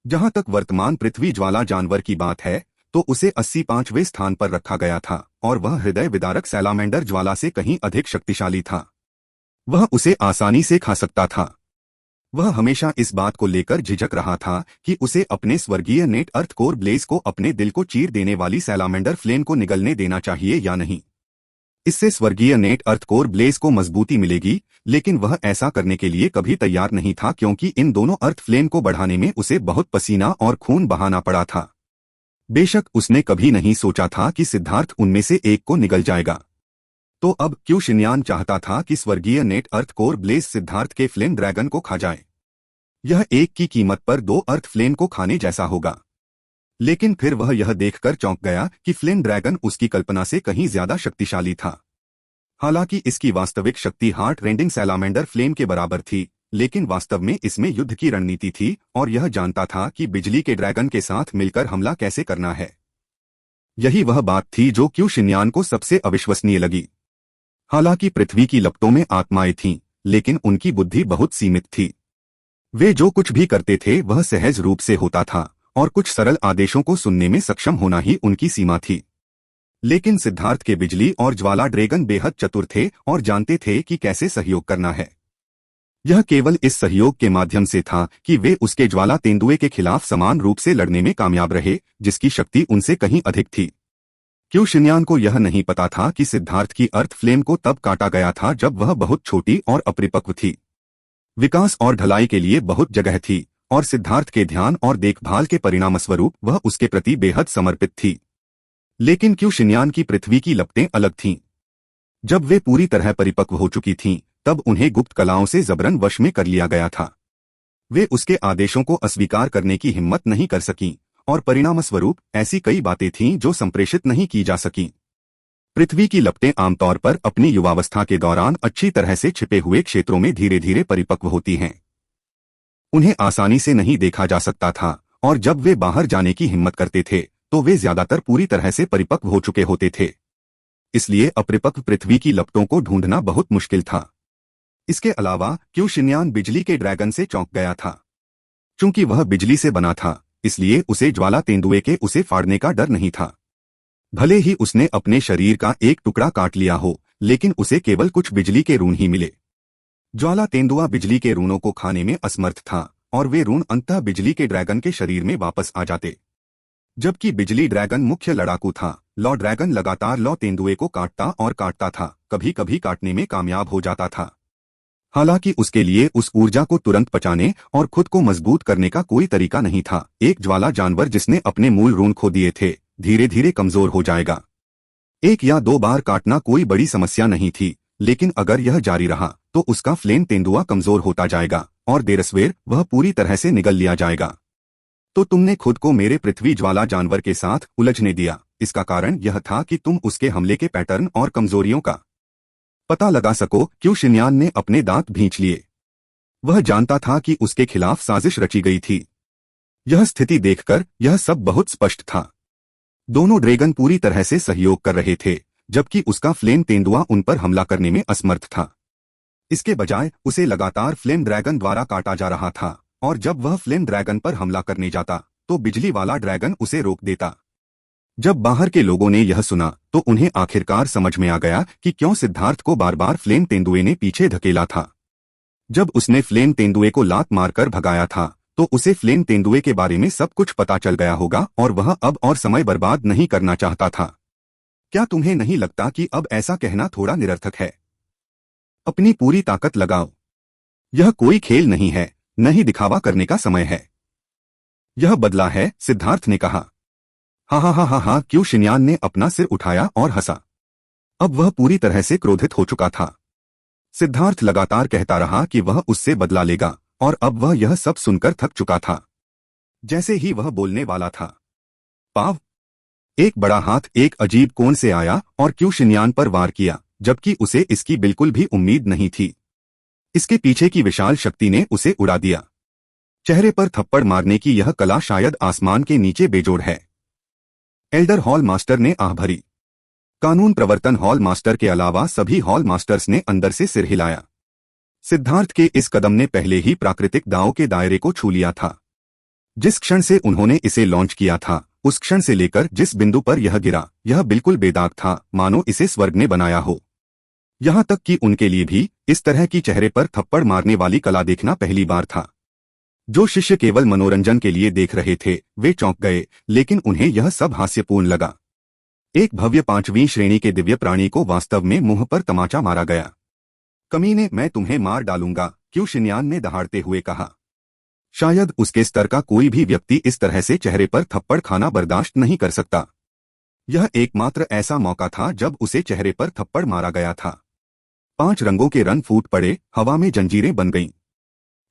जहां तक वर्तमान पृथ्वी ज्वाला जानवर की बात है तो उसे 85वें स्थान पर रखा गया था और वह हृदय विदारक सैलामेंडर ज्वाला से कहीं अधिक शक्तिशाली था। वह उसे आसानी से खा सकता था। वह हमेशा इस बात को लेकर झिझक रहा था कि उसे अपने स्वर्गीय नेट अर्थ कोर ब्लेज को अपने दिल को चीर देने वाली सैलामेंडर फ्लेम को निगलने देना चाहिए या नहीं। इससे स्वर्गीय नेट अर्थ कोर ब्लेज को मजबूती मिलेगी, लेकिन वह ऐसा करने के लिए कभी तैयार नहीं था क्योंकि इन दोनों अर्थ फ्लेम को बढ़ाने में उसे बहुत पसीना और खून बहाना पड़ा था। बेशक उसने कभी नहीं सोचा था कि सिद्धार्थ उनमें से एक को निगल जाएगा। तो अब क्यू शिनयान चाहता था कि स्वर्गीय net earth core blaze Siddharth के फ्लेम ड्रैगन को खा जाए। यह एक की कीमत पर दो अर्थ फ्लेम को खाने जैसा होगा। लेकिन फिर वह यह देखकर चौंक गया कि फ्लेम ड्रैगन उसकी कल्पना से कहीं ज्यादा शक्तिशाली था। हालांकि इसकी वास्तविक शक्ति हार्ट रेंडिंग सैलामेंडर फ्लेम के बराबर थी, लेकिन वास्तव में इसमें युद्ध की रणनीति थी और यह जानता था कि बिजली के ड्रैगन के साथ मिलकर हमला कैसे करना है। यही वह बात थी जो क्यू शिनयान को सबसे अविश्वसनीय लगी। हालांकि पृथ्वी की लपटों में आत्माएं थीं, लेकिन उनकी बुद्धि बहुत सीमित थी। वे जो कुछ भी करते थे वह सहज रूप से होता था और कुछ सरल आदेशों को सुनने में सक्षम होना ही उनकी सीमा थी। लेकिन सिद्धार्थ के बिजली और ज्वाला ड्रैगन बेहद चतुर थे और जानते थे कि कैसे सहयोग करना है। यह केवल इस सहयोग के माध्यम से था कि वे उसके ज्वाला तेंदुए के खिलाफ समान रूप से लड़ने में कामयाब रहे, जिसकी शक्ति उनसे कहीं अधिक थी। क्यू शिनयान को यह नहीं पता था कि सिद्धार्थ की अर्थ फ्लेम को तब काटा गया था जब वह बहुत छोटी और अपरिपक्व थी। विकास और ढलाई के लिए बहुत जगह थी और सिद्धार्थ के ध्यान और देखभाल के परिणामस्वरूप वह उसके प्रति बेहद समर्पित थी। लेकिन क्यू शिनयान की पृथ्वी की लपटें अलग थीं। जब वे पूरी तरह परिपक्व हो चुकी थीं, तब उन्हें गुप्त कलाओं से जबरन वश में कर लिया गया था। वे उसके आदेशों को अस्वीकार करने की हिम्मत नहीं कर सकीं और परिणामस्वरूप ऐसी कई बातें थीं जो संप्रेषित नहीं की जा सकीं। पृथ्वी की लपटें आमतौर पर अपनी युवावस्था के दौरान अच्छी तरह से छिपे हुए क्षेत्रों में धीरे धीरे परिपक्व होती हैं। उन्हें आसानी से नहीं देखा जा सकता था और जब वे बाहर जाने की हिम्मत करते थे तो वे ज्यादातर पूरी तरह से परिपक्व हो चुके होते थे। इसलिए अपरिपक्व पृथ्वी की लपटों को ढूंढना बहुत मुश्किल था। इसके अलावा क्यू शिनयान बिजली के ड्रैगन से चौंक गया था। चूंकि वह बिजली से बना था, इसलिए उसे ज्वाला तेंदुए के उसे फाड़ने का डर नहीं था। भले ही उसने अपने शरीर का एक टुकड़ा काट लिया हो, लेकिन उसे केवल कुछ बिजली के रून ही मिले। ज्वाला तेंदुआ बिजली के रूनों को खाने में असमर्थ था और वे रून अंततः बिजली के ड्रैगन के शरीर में वापस आ जाते। जबकि बिजली ड्रैगन मुख्य लड़ाकू था, लॉ ड्रैगन लगातार लॉ तेंदुए को काटता और काटता था, कभी कभी काटने में कामयाब हो जाता था। हालांकि उसके लिए उस ऊर्जा को तुरंत पचाने और खुद को मजबूत करने का कोई तरीका नहीं था। एक ज्वाला जानवर जिसने अपने मूल रून खो दिए थे धीरे धीरे कमजोर हो जाएगा। एक या दो बार काटना कोई बड़ी समस्या नहीं थी, लेकिन अगर यह जारी रहा तो उसका फ्लेम तेंदुआ कमजोर होता जाएगा और देरसवेर वह पूरी तरह से निगल लिया जाएगा। तो तुमने खुद को मेरे पृथ्वी ज्वाला जानवर के साथ उलझने दिया। इसका कारण यह था कि तुम उसके हमले के पैटर्न और कमजोरियों का पता लगा सको। क्यू शिनयान ने अपने दांत भींच लिए। वह जानता था कि उसके खिलाफ साजिश रची गई थी। यह स्थिति देखकर यह सब बहुत स्पष्ट था। दोनों ड्रैगन पूरी तरह से सहयोग कर रहे थे, जबकि उसका फ्लेम तेंदुआ उन पर हमला करने में असमर्थ था। इसके बजाय उसे लगातार फ्लेम ड्रैगन द्वारा काटा जा रहा था और जब वह फ्लेम ड्रैगन पर हमला करने जाता तो बिजली वाला ड्रैगन उसे रोक देता। जब बाहर के लोगों ने यह सुना तो उन्हें आखिरकार समझ में आ गया कि क्यों सिद्धार्थ को बार बार फ्लेम तेंदुए ने पीछे धकेला था। जब उसने फ्लेम तेंदुए को लात मारकर भगाया था तो उसे फ्लेम तेंदुए के बारे में सब कुछ पता चल गया होगा और वह अब और समय बर्बाद नहीं करना चाहता था। क्या तुम्हें नहीं लगता कि अब ऐसा कहना थोड़ा निरर्थक है? अपनी पूरी ताकत लगाओ। यह कोई खेल नहीं है, न ही दिखावा करने का समय है। यह बदला है, सिद्धार्थ ने कहा। हा हा हा हा हा, क्यू शिनयान ने अपना सिर उठाया और हंसा। अब वह पूरी तरह से क्रोधित हो चुका था। सिद्धार्थ लगातार कहता रहा कि वह उससे बदला लेगा और अब वह यह सब सुनकर थक चुका था। जैसे ही वह बोलने वाला था, पाव! एक बड़ा हाथ एक अजीब कोण से आया और क्यू शिनयान पर वार किया, जबकि उसे इसकी बिल्कुल भी उम्मीद नहीं थी। इसके पीछे की विशाल शक्ति ने उसे उड़ा दिया। चेहरे पर थप्पड़ मारने की यह कला शायद आसमान के नीचे बेजोड़ है। एल्डर हॉल मास्टर ने आह भरी। कानून प्रवर्तन हॉल मास्टर के अलावा सभी हॉल मास्टर्स ने अंदर से सिर हिलाया। सिद्धार्थ के इस कदम ने पहले ही प्राकृतिक दांव के दायरे को छू लिया था। जिस क्षण से उन्होंने इसे लॉन्च किया था, उस क्षण से लेकर जिस बिंदु पर यह गिरा, यह बिल्कुल बेदाग था, मानो इसे स्वर्ग ने बनाया हो। यहाँ तक कि उनके लिए भी इस तरह की चेहरे पर थप्पड़ मारने वाली कला देखना पहली बार था। जो शिष्य केवल मनोरंजन के लिए देख रहे थे, वे चौंक गए, लेकिन उन्हें यह सब हास्यपूर्ण लगा। एक भव्य 5वीं श्रेणी के दिव्य प्राणी को वास्तव में मुंह पर तमाचा मारा गया। कमीने, मैं तुम्हें मार डालूंगा, क्यू शिन्यान ने दहाड़ते हुए कहा। शायद उसके स्तर का कोई भी व्यक्ति इस तरह से चेहरे पर थप्पड़ खाना बर्दाश्त नहीं कर सकता। यह एकमात्र ऐसा मौका था जब उसे चेहरे पर थप्पड़ मारा गया था। 5 रंगों के रन फूट पड़े, हवा में जंजीरें बन गईं।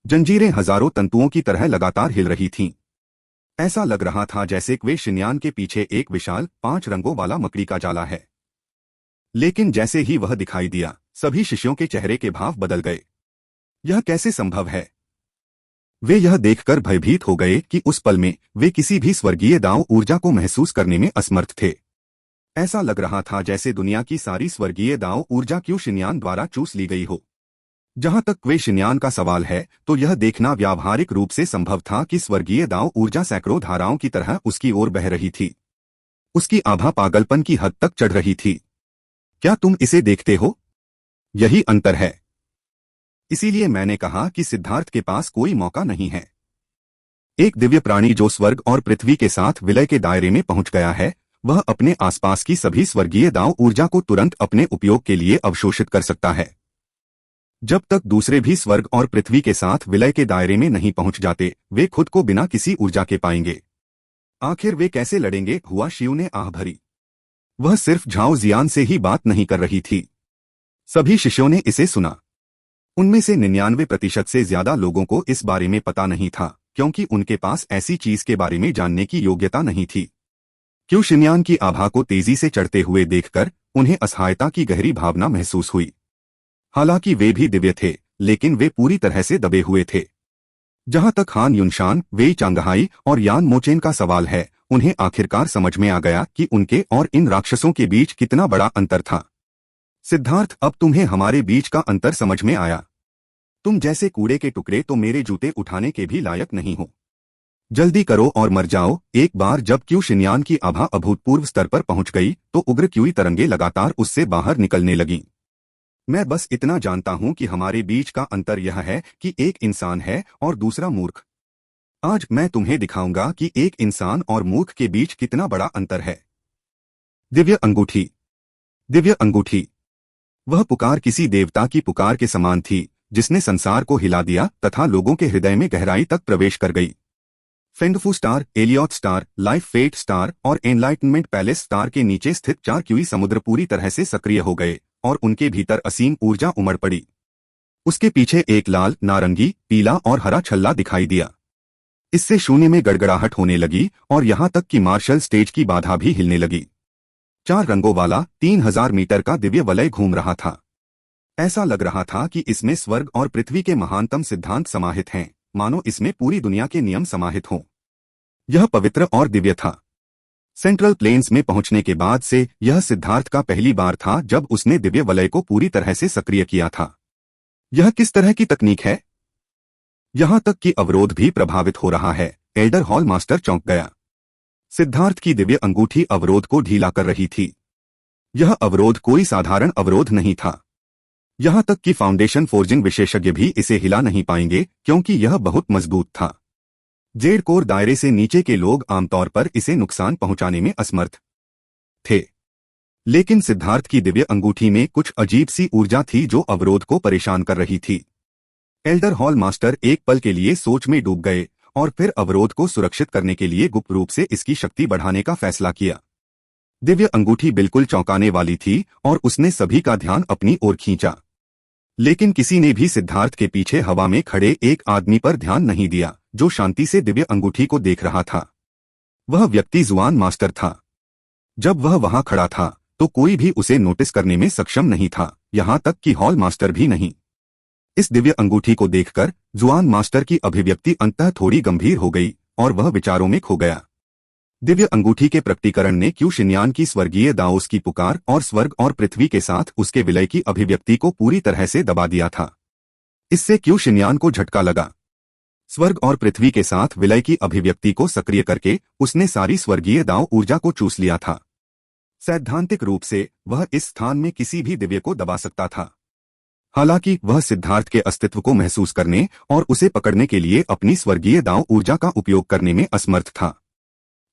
जंजीरें हजारों तंतुओं की तरह लगातार हिल रही थीं। ऐसा लग रहा था जैसे क्वे शिन्यान के पीछे एक विशाल 5 रंगों वाला मकड़ी का जाला है। लेकिन जैसे ही वह दिखाई दिया, सभी शिष्यों के चेहरे के भाव बदल गए। यह कैसे संभव है? वे यह देखकर भयभीत हो गए कि उस पल में वे किसी भी स्वर्गीय दांव ऊर्जा को महसूस करने में असमर्थ थे। ऐसा लग रहा था जैसे दुनिया की सारी स्वर्गीय दांव ऊर्जा क्यू शिन्यान द्वारा चूस ली गई हो। जहां तक क्वे शिन्यान का सवाल है, तो यह देखना व्यावहारिक रूप से संभव था कि स्वर्गीय दांव ऊर्जा सैकड़ों धाराओं की तरह उसकी ओर बह रही थी। उसकी आभा पागलपन की हद तक चढ़ रही थी। क्या तुम इसे देखते हो? यही अंतर है। इसीलिए मैंने कहा कि सिद्धार्थ के पास कोई मौका नहीं है। एक दिव्य प्राणी जो स्वर्ग और पृथ्वी के साथ विलय के दायरे में पहुंच गया है, वह अपने आसपास की सभी स्वर्गीय दांव ऊर्जा को तुरंत अपने उपयोग के लिए अवशोषित कर सकता है। जब तक दूसरे भी स्वर्ग और पृथ्वी के साथ विलय के दायरे में नहीं पहुंच जाते, वे खुद को बिना किसी ऊर्जा के पाएंगे। आखिर वे कैसे लड़ेंगे? हुआ शिव ने आह भरी। वह सिर्फ झाओ जियान से ही बात नहीं कर रही थी। सभी शिष्यों ने इसे सुना। उनमें से 99% से ज्यादा लोगों को इस बारे में पता नहीं था, क्योंकि उनके पास ऐसी चीज के बारे में जानने की योग्यता नहीं थी। क्यू शिन्यान की आभा को तेजी से चढ़ते हुए देखकर उन्हें असहायता की गहरी भावना महसूस हुई। हालांकि वे भी दिव्य थे, लेकिन वे पूरी तरह से दबे हुए थे। जहां तक हान युनशान, वेई चांगहाई और यान मोचेन का सवाल है, उन्हें आखिरकार समझ में आ गया कि उनके और इन राक्षसों के बीच कितना बड़ा अंतर था। सिद्धार्थ, अब तुम्हें हमारे बीच का अंतर समझ में आया। तुम जैसे कूड़े के टुकड़े तो मेरे जूते उठाने के भी लायक नहीं हो। जल्दी करो और मर जाओ। एक बार जब क्यू शिन्यान की आभा अभूतपूर्व स्तर पर पहुंच गई, तो उग्र क्यूई तरंगे लगातार उससे बाहर निकलने लगीं। मैं बस इतना जानता हूं कि हमारे बीच का अंतर यह है कि एक इंसान है और दूसरा मूर्ख। आज मैं तुम्हें दिखाऊंगा कि एक इंसान और मूर्ख के बीच कितना बड़ा अंतर है। दिव्य अंगूठी। दिव्य अंगूठी। वह पुकार किसी देवता की पुकार के समान थी, जिसने संसार को हिला दिया तथा लोगों के हृदय में गहराई तक प्रवेश कर गई। Fengfu star, Elliot star, life fate star और एनलाइटनमेंट पैलेस स्टार के नीचे स्थित 4 क्यूई समुद्र पूरी तरह से सक्रिय हो गए और उनके भीतर असीम ऊर्जा उमड़ पड़ी। उसके पीछे एक लाल, नारंगी, पीला और हरा छल्ला दिखाई दिया। इससे शून्य में गड़गड़ाहट होने लगी और यहां तक कि मार्शल स्टेज की बाधा भी हिलने लगी। 4 रंगों वाला 3000 मीटर का दिव्य वलय घूम रहा था। ऐसा लग रहा था कि इसमें स्वर्ग और पृथ्वी के महानतम सिद्धांत समाहित हैं, मानो इसमें पूरी दुनिया के नियम समाहित हों। यह पवित्र और दिव्य था। सेंट्रल प्लेन्स में पहुंचने के बाद से यह सिद्धार्थ का पहली बार था जब उसने दिव्य वलय को पूरी तरह से सक्रिय किया था। यह किस तरह की तकनीक है? यहां तक कि अवरोध भी प्रभावित हो रहा है। एल्डर हॉल मास्टर चौंक गया। सिद्धार्थ की दिव्य अंगूठी अवरोध को ढीला कर रही थी। यह अवरोध कोई साधारण अवरोध नहीं था। यहां तक कि फाउंडेशन फोर्जिंग विशेषज्ञ भी इसे हिला नहीं पाएंगे, क्योंकि यह बहुत मजबूत था। जेड कोर दायरे से नीचे के लोग आमतौर पर इसे नुकसान पहुंचाने में असमर्थ थे, लेकिन सिद्धार्थ की दिव्य अंगूठी में कुछ अजीब सी ऊर्जा थी जो अवरोध को परेशान कर रही थी। एल्डर हॉल मास्टर एक पल के लिए सोच में डूब गए और फिर अवरोध को सुरक्षित करने के लिए गुप्त रूप से इसकी शक्ति बढ़ाने का फैसला किया। दिव्य अंगूठी बिल्कुल चौंकाने वाली थी और उसने सभी का ध्यान अपनी ओर खींचा, लेकिन किसी ने भी सिद्धार्थ के पीछे हवा में खड़े एक आदमी पर ध्यान नहीं दिया, जो शांति से दिव्य अंगूठी को देख रहा था। वह व्यक्ति जुआन मास्टर था। जब वह वहां खड़ा था, तो कोई भी उसे नोटिस करने में सक्षम नहीं था, यहां तक कि हॉल मास्टर भी नहीं। इस दिव्य अंगूठी को देखकर जुआन मास्टर की अभिव्यक्ति अंततः थोड़ी गंभीर हो गई और वह विचारों में खो गया। दिव्य अंगूठी के प्रकटीकरण ने क्यू शिन्यान की स्वर्गीय दाओस की पुकार और स्वर्ग और पृथ्वी के साथ उसके विलय की अभिव्यक्ति को पूरी तरह से दबा दिया था। इससे क्यू शिन्यान को झटका लगा। स्वर्ग और पृथ्वी के साथ विलय की अभिव्यक्ति को सक्रिय करके उसने सारी स्वर्गीय दाव ऊर्जा को चूस लिया था। सैद्धांतिक रूप से वह इस स्थान में किसी भी दिव्य को दबा सकता था। हालांकि वह सिद्धार्थ के अस्तित्व को महसूस करने और उसे पकड़ने के लिए अपनी स्वर्गीय दाव ऊर्जा का उपयोग करने में असमर्थ था।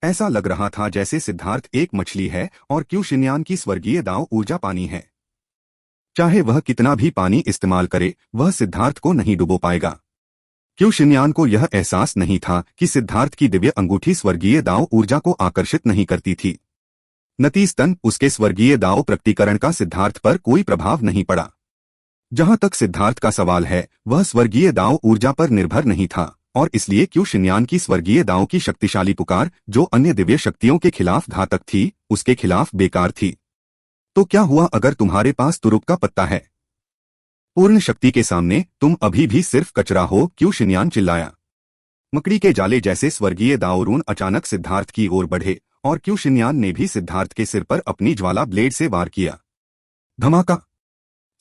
ऐसा लग रहा था जैसे सिद्धार्थ एक मछली है और क्यू शिन्यान की स्वर्गीय दाव ऊर्जा पानी है। चाहे वह कितना भी पानी इस्तेमाल करे, वह सिद्धार्थ को नहीं डुबो पाएगा। क्यू शिन्यान को यह एहसास नहीं था कि सिद्धार्थ की दिव्य अंगूठी स्वर्गीय दाव ऊर्जा को आकर्षित नहीं करती थी। नतीजतन उसके स्वर्गीय दाव प्रकटीकरण का सिद्धार्थ पर कोई प्रभाव नहीं पड़ा। जहां तक सिद्धार्थ का सवाल है, वह स्वर्गीय दाव ऊर्जा पर निर्भर नहीं था और इसलिए क्यू शिन्यान की स्वर्गीय दाव की शक्तिशाली पुकार, जो अन्य दिव्य शक्तियों के खिलाफ घातक थी, उसके खिलाफ बेकार थी। तो क्या हुआ अगर तुम्हारे पास तुरुप का पत्ता है? पूर्ण शक्ति के सामने तुम अभी भी सिर्फ कचरा हो, क्यू शिन्यान चिल्लाया। मकड़ी के जाले जैसे स्वर्गीय दावरून अचानक सिद्धार्थ की ओर बढ़े और क्यू शिन्यान ने भी सिद्धार्थ के सिर पर अपनी ज्वाला ब्लेड से वार किया। धमाका!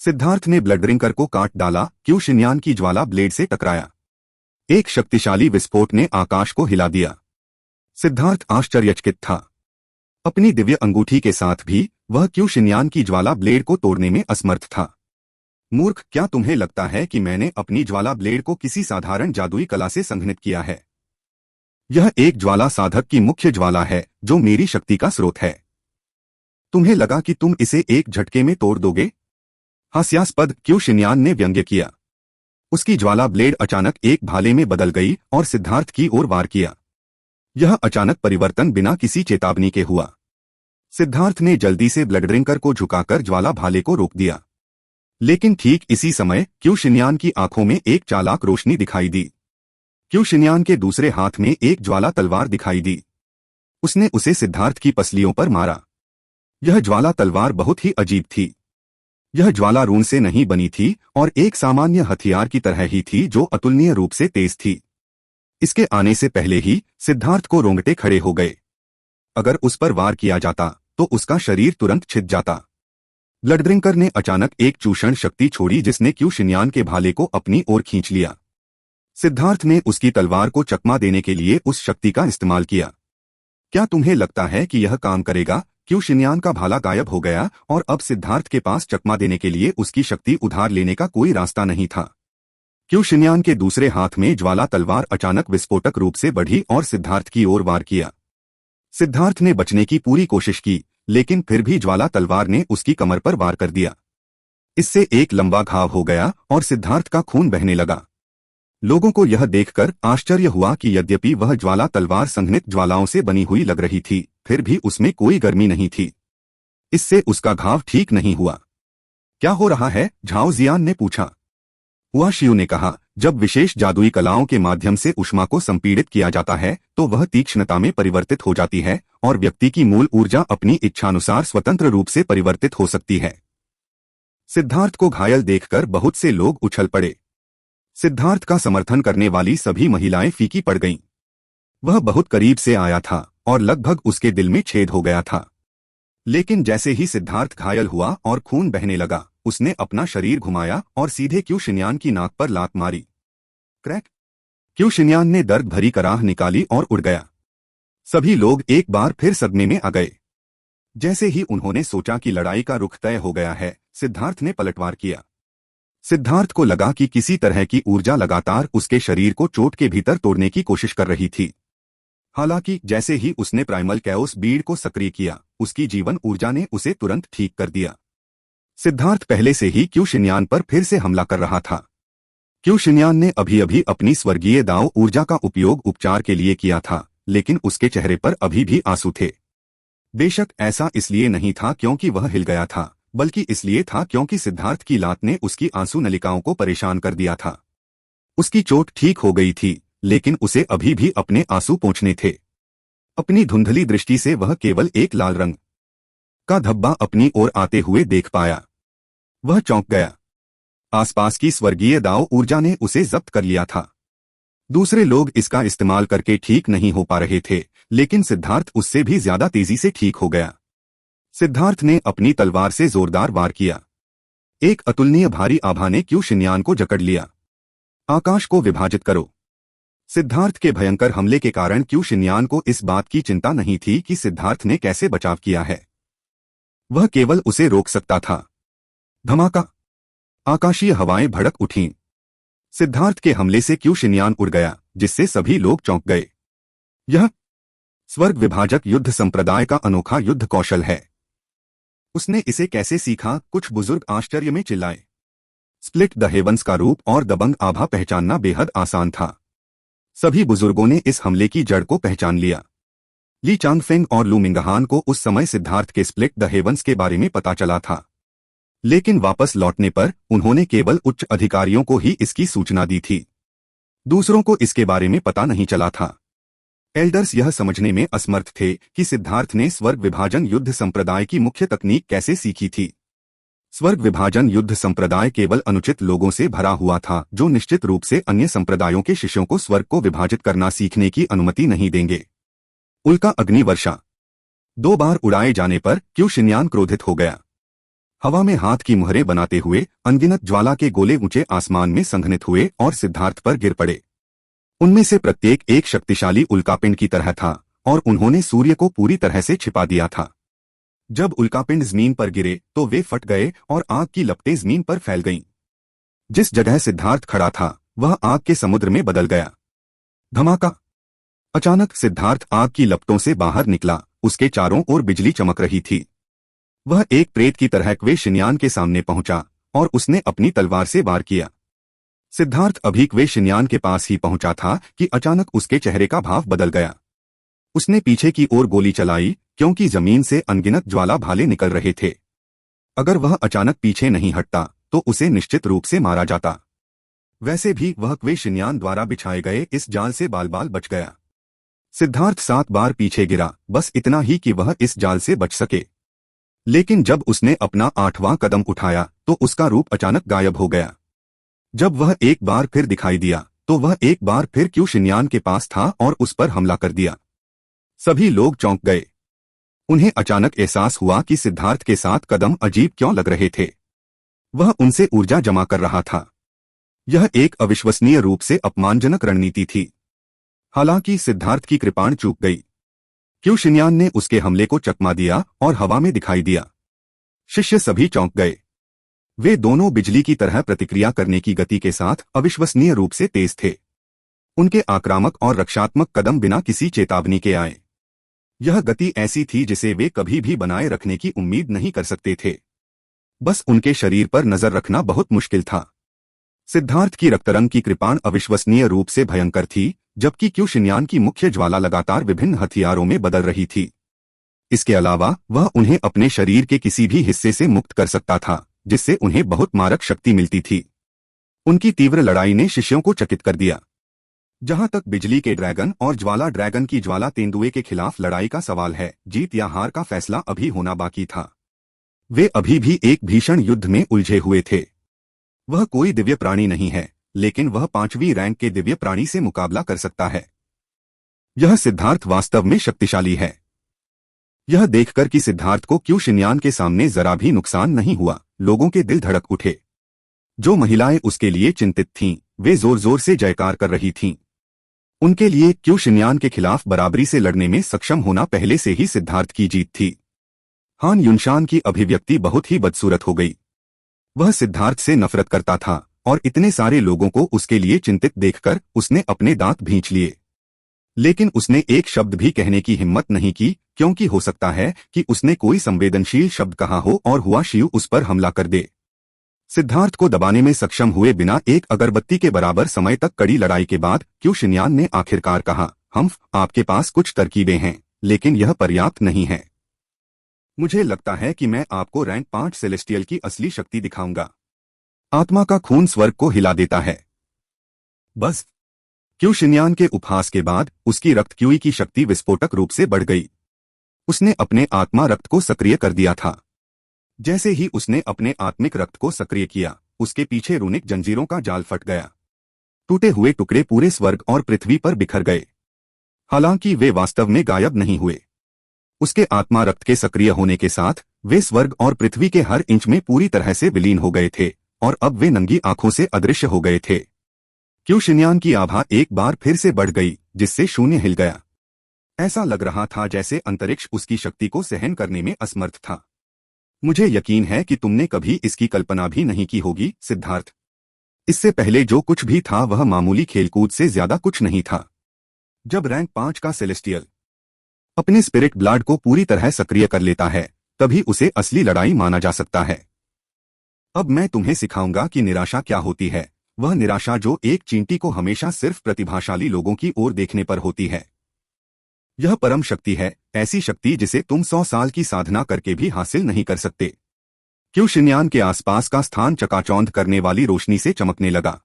सिद्धार्थ ने ब्लड रिंकर को काट डाला। क्यू शिन्यान की ज्वाला ब्लेड से टकराया। एक शक्तिशाली विस्फोट ने आकाश को हिला दिया। सिद्धार्थ आश्चर्यचकित था। अपनी दिव्य अंगूठी के साथ भी वह क्यू शिन्यान की ज्वाला ब्लेड को तोड़ने में असमर्थ था। मूर्ख, क्या तुम्हें लगता है कि मैंने अपनी ज्वाला ब्लेड को किसी साधारण जादुई कला से संघनित किया है? यह एक ज्वाला साधक की मुख्य ज्वाला है जो मेरी शक्ति का स्रोत है। तुम्हें लगा कि तुम इसे एक झटके में तोड़ दोगे? हास्यास्पद, क्यू शिन्यान ने व्यंग्य किया। उसकी ज्वाला ब्लेड अचानक एक भाले में बदल गई और सिद्धार्थ की ओर वार किया। यह अचानक परिवर्तन बिना किसी चेतावनी के हुआ। सिद्धार्थ ने जल्दी से ब्लड ड्रिंकर को झुकाकर ज्वाला भाले को रोक दिया। लेकिन ठीक इसी समय क्यू शिन्यान की आंखों में एक चालाक रोशनी दिखाई दी। क्यू शिन्यान के दूसरे हाथ में एक ज्वाला तलवार दिखाई दी। उसने उसे सिद्धार्थ की पसलियों पर मारा। यह ज्वाला तलवार बहुत ही अजीब थी। यह ज्वाला रून से नहीं बनी थी और एक सामान्य हथियार की तरह ही थी जो अतुलनीय रूप से तेज थी। इसके आने से पहले ही सिद्धार्थ को रोंगटे खड़े हो गए। अगर उस पर वार किया जाता तो उसका शरीर तुरंत छिद जाता। ब्लड ड्रिंकर ने अचानक एक चूषण शक्ति छोड़ी जिसने क्यू शिन्यान के भाले को अपनी ओर खींच लिया। सिद्धार्थ ने उसकी तलवार को चकमा देने के लिए उस शक्ति का इस्तेमाल किया। क्या तुम्हें लगता है कि यह काम करेगा? क्यू शिन्यान का भाला गायब हो गया और अब सिद्धार्थ के पास चकमा देने के लिए उसकी शक्ति उधार लेने का कोई रास्ता नहीं था। क्यू शिन्यान के दूसरे हाथ में ज्वाला तलवार अचानक विस्फोटक रूप से बढ़ी और सिद्धार्थ की ओर वार किया। सिद्धार्थ ने बचने की पूरी कोशिश की, लेकिन फिर भी ज्वाला तलवार ने उसकी कमर पर वार कर दिया। इससे एक लंबा घाव हो गया और सिद्धार्थ का खून बहने लगा। लोगों को यह देखकर आश्चर्य हुआ कि यद्यपि वह ज्वाला तलवार संघनित ज्वालाओं से बनी हुई लग रही थी, फिर भी उसमें कोई गर्मी नहीं थी। इससे उसका घाव ठीक नहीं हुआ। क्या हो रहा है? झाओ जियान ने पूछा। हुआ शियू ने कहा, जब विशेष जादुई कलाओं के माध्यम से ऊष्मा को संपीड़ित किया जाता है तो वह तीक्ष्णता में परिवर्तित हो जाती है और व्यक्ति की मूल ऊर्जा अपनी इच्छानुसार स्वतंत्र रूप से परिवर्तित हो सकती है। सिद्धार्थ को घायल देखकर बहुत से लोग उछल पड़े। सिद्धार्थ का समर्थन करने वाली सभी महिलाएं फीकी पड़ गईं। वह बहुत करीब से आया था और लगभग उसके दिल में छेद हो गया था। लेकिन जैसे ही सिद्धार्थ घायल हुआ और खून बहने लगा, उसने अपना शरीर घुमाया और सीधे क्यू शिन्यान की नाक पर लात मारी। क्रैक! क्यू शिन्यान ने दर्द भरी कराह निकाली और उड़ गया। सभी लोग एक बार फिर सदमे में आ गए। जैसे ही उन्होंने सोचा कि लड़ाई का रुख तय हो गया है, सिद्धार्थ ने पलटवार किया। सिद्धार्थ को लगा कि किसी तरह की ऊर्जा लगातार उसके शरीर को चोट के भीतर तोड़ने की कोशिश कर रही थी। हालांकि जैसे ही उसने प्राइमल कैओस बीड को सक्रिय किया, उसकी जीवन ऊर्जा ने उसे तुरंत ठीक कर दिया। सिद्धार्थ पहले से ही क्यू शिन्यान पर फिर से हमला कर रहा था। क्यू शिन्यान ने अभी अभी अपनी स्वर्गीय दाव ऊर्जा का उपयोग उपचार के लिए किया था, लेकिन उसके चेहरे पर अभी भी आंसू थे। बेशक ऐसा इसलिए नहीं था क्योंकि वह हिल गया था, बल्कि इसलिए था क्योंकि सिद्धार्थ की लात ने उसकी आंसू नलिकाओं को परेशान कर दिया था। उसकी चोट ठीक हो गई थी, लेकिन उसे अभी भी अपने आंसू पोंछने थे। अपनी धुंधली दृष्टि से वह केवल एक लाल रंग का धब्बा अपनी ओर आते हुए देख पाया। वह चौंक गया। आसपास की स्वर्गीय दाव ऊर्जा ने उसे जब्त कर लिया था। दूसरे लोग इसका इस्तेमाल करके ठीक नहीं हो पा रहे थे, लेकिन सिद्धार्थ उससे भी ज्यादा तेजी से ठीक हो गया। सिद्धार्थ ने अपनी तलवार से जोरदार वार किया। एक अतुलनीय भारी आभा ने क्यू शिन्यान को जकड़ लिया। आकाश को विभाजित करो। सिद्धार्थ के भयंकर हमले के कारण क्यू शिन्यान को इस बात की चिंता नहीं थी कि सिद्धार्थ ने कैसे बचाव किया है। वह केवल उसे रोक सकता था। धमाका! आकाशीय हवाएं भड़क उठीं। सिद्धार्थ के हमले से क्यू शिन्यान उड़ गया, जिससे सभी लोग चौंक गए। यह स्वर्ग विभाजक युद्ध संप्रदाय का अनोखा युद्ध कौशल है। उसने इसे कैसे सीखा? कुछ बुजुर्ग आश्चर्य में चिल्लाए। स्प्लिट द हेवंस का रूप और दबंग आभा पहचानना बेहद आसान था। सभी बुजुर्गों ने इस हमले की जड़ को पहचान लिया। ली चांगफेंग और लू मिंगहान को उस समय सिद्धार्थ के स्प्लिट द हेवंस के बारे में पता चला था, लेकिन वापस लौटने पर उन्होंने केवल उच्च अधिकारियों को ही इसकी सूचना दी थी। दूसरों को इसके बारे में पता नहीं चला था। एल्डर्स यह समझने में असमर्थ थे कि सिद्धार्थ ने स्वर्ग विभाजन युद्ध संप्रदाय की मुख्य तकनीक कैसे सीखी थी। स्वर्ग विभाजन युद्ध संप्रदाय केवल अनुचित लोगों से भरा हुआ था, जो निश्चित रूप से अन्य संप्रदायों के शिष्यों को स्वर्ग को विभाजित करना सीखने की अनुमति नहीं देंगे। उल्का अग्नि वर्षा 2 बार उड़ाए जाने पर क्यू शिन्यान क्रोधित हो गया। हवा में हाथ की मुहरें बनाते हुए अनगिनत ज्वाला के गोले ऊंचे आसमान में संघनित हुए और सिद्धार्थ पर गिर पड़े। उनमें से प्रत्येक एक शक्तिशाली उल्कापिंड की तरह था और उन्होंने सूर्य को पूरी तरह से छिपा दिया था। जब उल्कापिंड जमीन पर गिरे तो वे फट गए और आग की लपटें जमीन पर फैल गईं। जिस जगह सिद्धार्थ खड़ा था वह आग के समुद्र में बदल गया। धमाका! अचानक सिद्धार्थ आग की लपटों से बाहर निकला। उसके चारों ओर बिजली चमक रही थी। वह एक प्रेत की तरह क्वे शिन्यान के सामने पहुंचा और उसने अपनी तलवार से वार किया। सिद्धार्थ अभी क्वे शिन्यान के पास ही पहुंचा था कि अचानक उसके चेहरे का भाव बदल गया। उसने पीछे की ओर गोली चलाई, क्योंकि जमीन से अनगिनत ज्वाला भाले निकल रहे थे। अगर वह अचानक पीछे नहीं हटता तो उसे निश्चित रूप से मारा जाता। वैसे भी वह क्वे शिन्यान द्वारा बिछाए गए इस जाल से बाल बाल बच गया। सिद्धार्थ 7 बार पीछे गिरा, बस इतना ही कि वह इस जाल से बच सके। लेकिन जब उसने अपना 8वां कदम उठाया तो उसका रूप अचानक गायब हो गया। जब वह एक बार फिर दिखाई दिया तो वह एक बार फिर क्यू शिन्यान के पास था और उस पर हमला कर दिया। सभी लोग चौंक गए। उन्हें अचानक एहसास हुआ कि सिद्धार्थ के साथ कदम अजीब क्यों लग रहे थे। वह उनसे ऊर्जा जमा कर रहा था। यह एक अविश्वसनीय रूप से अपमानजनक रणनीति थी। हालांकि सिद्धार्थ की कृपाण चूक गई। क्यू शिन्यान ने उसके हमले को चकमा दिया और हवा में दिखाई दिया। शिष्य सभी चौंक गए। वे दोनों बिजली की तरह प्रतिक्रिया करने की गति के साथ अविश्वसनीय रूप से तेज थे। उनके आक्रामक और रक्षात्मक कदम बिना किसी चेतावनी के आए। यह गति ऐसी थी जिसे वे कभी भी बनाए रखने की उम्मीद नहीं कर सकते थे। बस उनके शरीर पर नजर रखना बहुत मुश्किल था। सिद्धार्थ की रक्तरंग की कृपाण अविश्वसनीय रूप से भयंकर थी, जबकि क्यू शिन्यान की मुख्य ज्वाला लगातार विभिन्न हथियारों में बदल रही थी। इसके अलावा वह उन्हें अपने शरीर के किसी भी हिस्से से मुक्त कर सकता था, जिससे उन्हें बहुत मारक शक्ति मिलती थी। उनकी तीव्र लड़ाई ने शिष्यों को चकित कर दिया। जहां तक बिजली के ड्रैगन और ज्वाला ड्रैगन की ज्वाला तेंदुए के खिलाफ लड़ाई का सवाल है, जीत या हार का फैसला अभी होना बाकी था। वे अभी भी एक भीषण युद्ध में उलझे हुए थे। वह कोई दिव्य प्राणी नहीं है, लेकिन वह 5वीं रैंक के दिव्य प्राणी से मुकाबला कर सकता है। यह सिद्धार्थ वास्तव में शक्तिशाली है। यह देखकर कि सिद्धार्थ को क्यू शिन्यान के सामने जरा भी नुकसान नहीं हुआ, लोगों के दिल धड़क उठे। जो महिलाएं उसके लिए चिंतित थीं, वे जोर जोर से जयकार कर रही थीं। उनके लिए क्यू शिन्यान के खिलाफ बराबरी से लड़ने में सक्षम होना पहले से ही सिद्धार्थ की जीत थी। हान युनशान की अभिव्यक्ति बहुत ही बदसूरत हो गई। वह सिद्धार्थ से नफरत करता था और इतने सारे लोगों को उसके लिए चिंतित देखकर उसने अपने दांत भींच लिए। लेकिन उसने एक शब्द भी कहने की हिम्मत नहीं की, क्योंकि हो सकता है कि उसने कोई संवेदनशील शब्द कहा हो और हुआ शिव उस पर हमला कर दे। सिद्धार्थ को दबाने में सक्षम हुए बिना एक अगरबत्ती के बराबर समय तक कड़ी लड़ाई के बाद क्यू शिन्यान ने आखिरकार कहा, आपके पास कुछ तरकीबें हैं, लेकिन यह पर्याप्त नहीं है। मुझे लगता है कि मैं आपको रैंक 5 सेलेस्टियल की असली शक्ति दिखाऊंगा। आत्मा का खून स्वर्ग को हिला देता है। बस क्यू शिन्यान के उपहास के बाद उसकी रक्त क्यूई की शक्ति विस्फोटक रूप से बढ़ गई। उसने अपने आत्मा रक्त को सक्रिय कर दिया था। जैसे ही उसने अपने आत्मिक रक्त को सक्रिय किया, उसके पीछे रूनिक जंजीरों का जाल फट गया। टूटे हुए टुकड़े पूरे स्वर्ग और पृथ्वी पर बिखर गए। हालांकि वे वास्तव में गायब नहीं हुए। उसके आत्मा रक्त के सक्रिय होने के साथ वे स्वर्ग और पृथ्वी के हर इंच में पूरी तरह से विलीन हो गए थे और अब वे नंगी आंखों से अदृश्य हो गए थे। क्यू शिन्यान की आभा एक बार फिर से बढ़ गई, जिससे शून्य हिल गया। ऐसा लग रहा था जैसे अंतरिक्ष उसकी शक्ति को सहन करने में असमर्थ था। मुझे यकीन है कि तुमने कभी इसकी कल्पना भी नहीं की होगी, सिद्धार्थ। इससे पहले जो कुछ भी था वह मामूली खेलकूद से ज्यादा कुछ नहीं था। जब रैंक 5 का सेलेस्टियल अपने स्पिरिट ब्लड को पूरी तरह सक्रिय कर लेता है, तभी उसे असली लड़ाई माना जा सकता है। अब मैं तुम्हें सिखाऊंगा कि निराशा क्या होती है, वह निराशा जो एक चींटी को हमेशा सिर्फ प्रतिभाशाली लोगों की ओर देखने पर होती है। यह परम शक्ति है, ऐसी शक्ति जिसे तुम 100 साल की साधना करके भी हासिल नहीं कर सकते। क्यू शिन्यान के आसपास का स्थान चकाचौंध करने वाली रोशनी से चमकने लगा।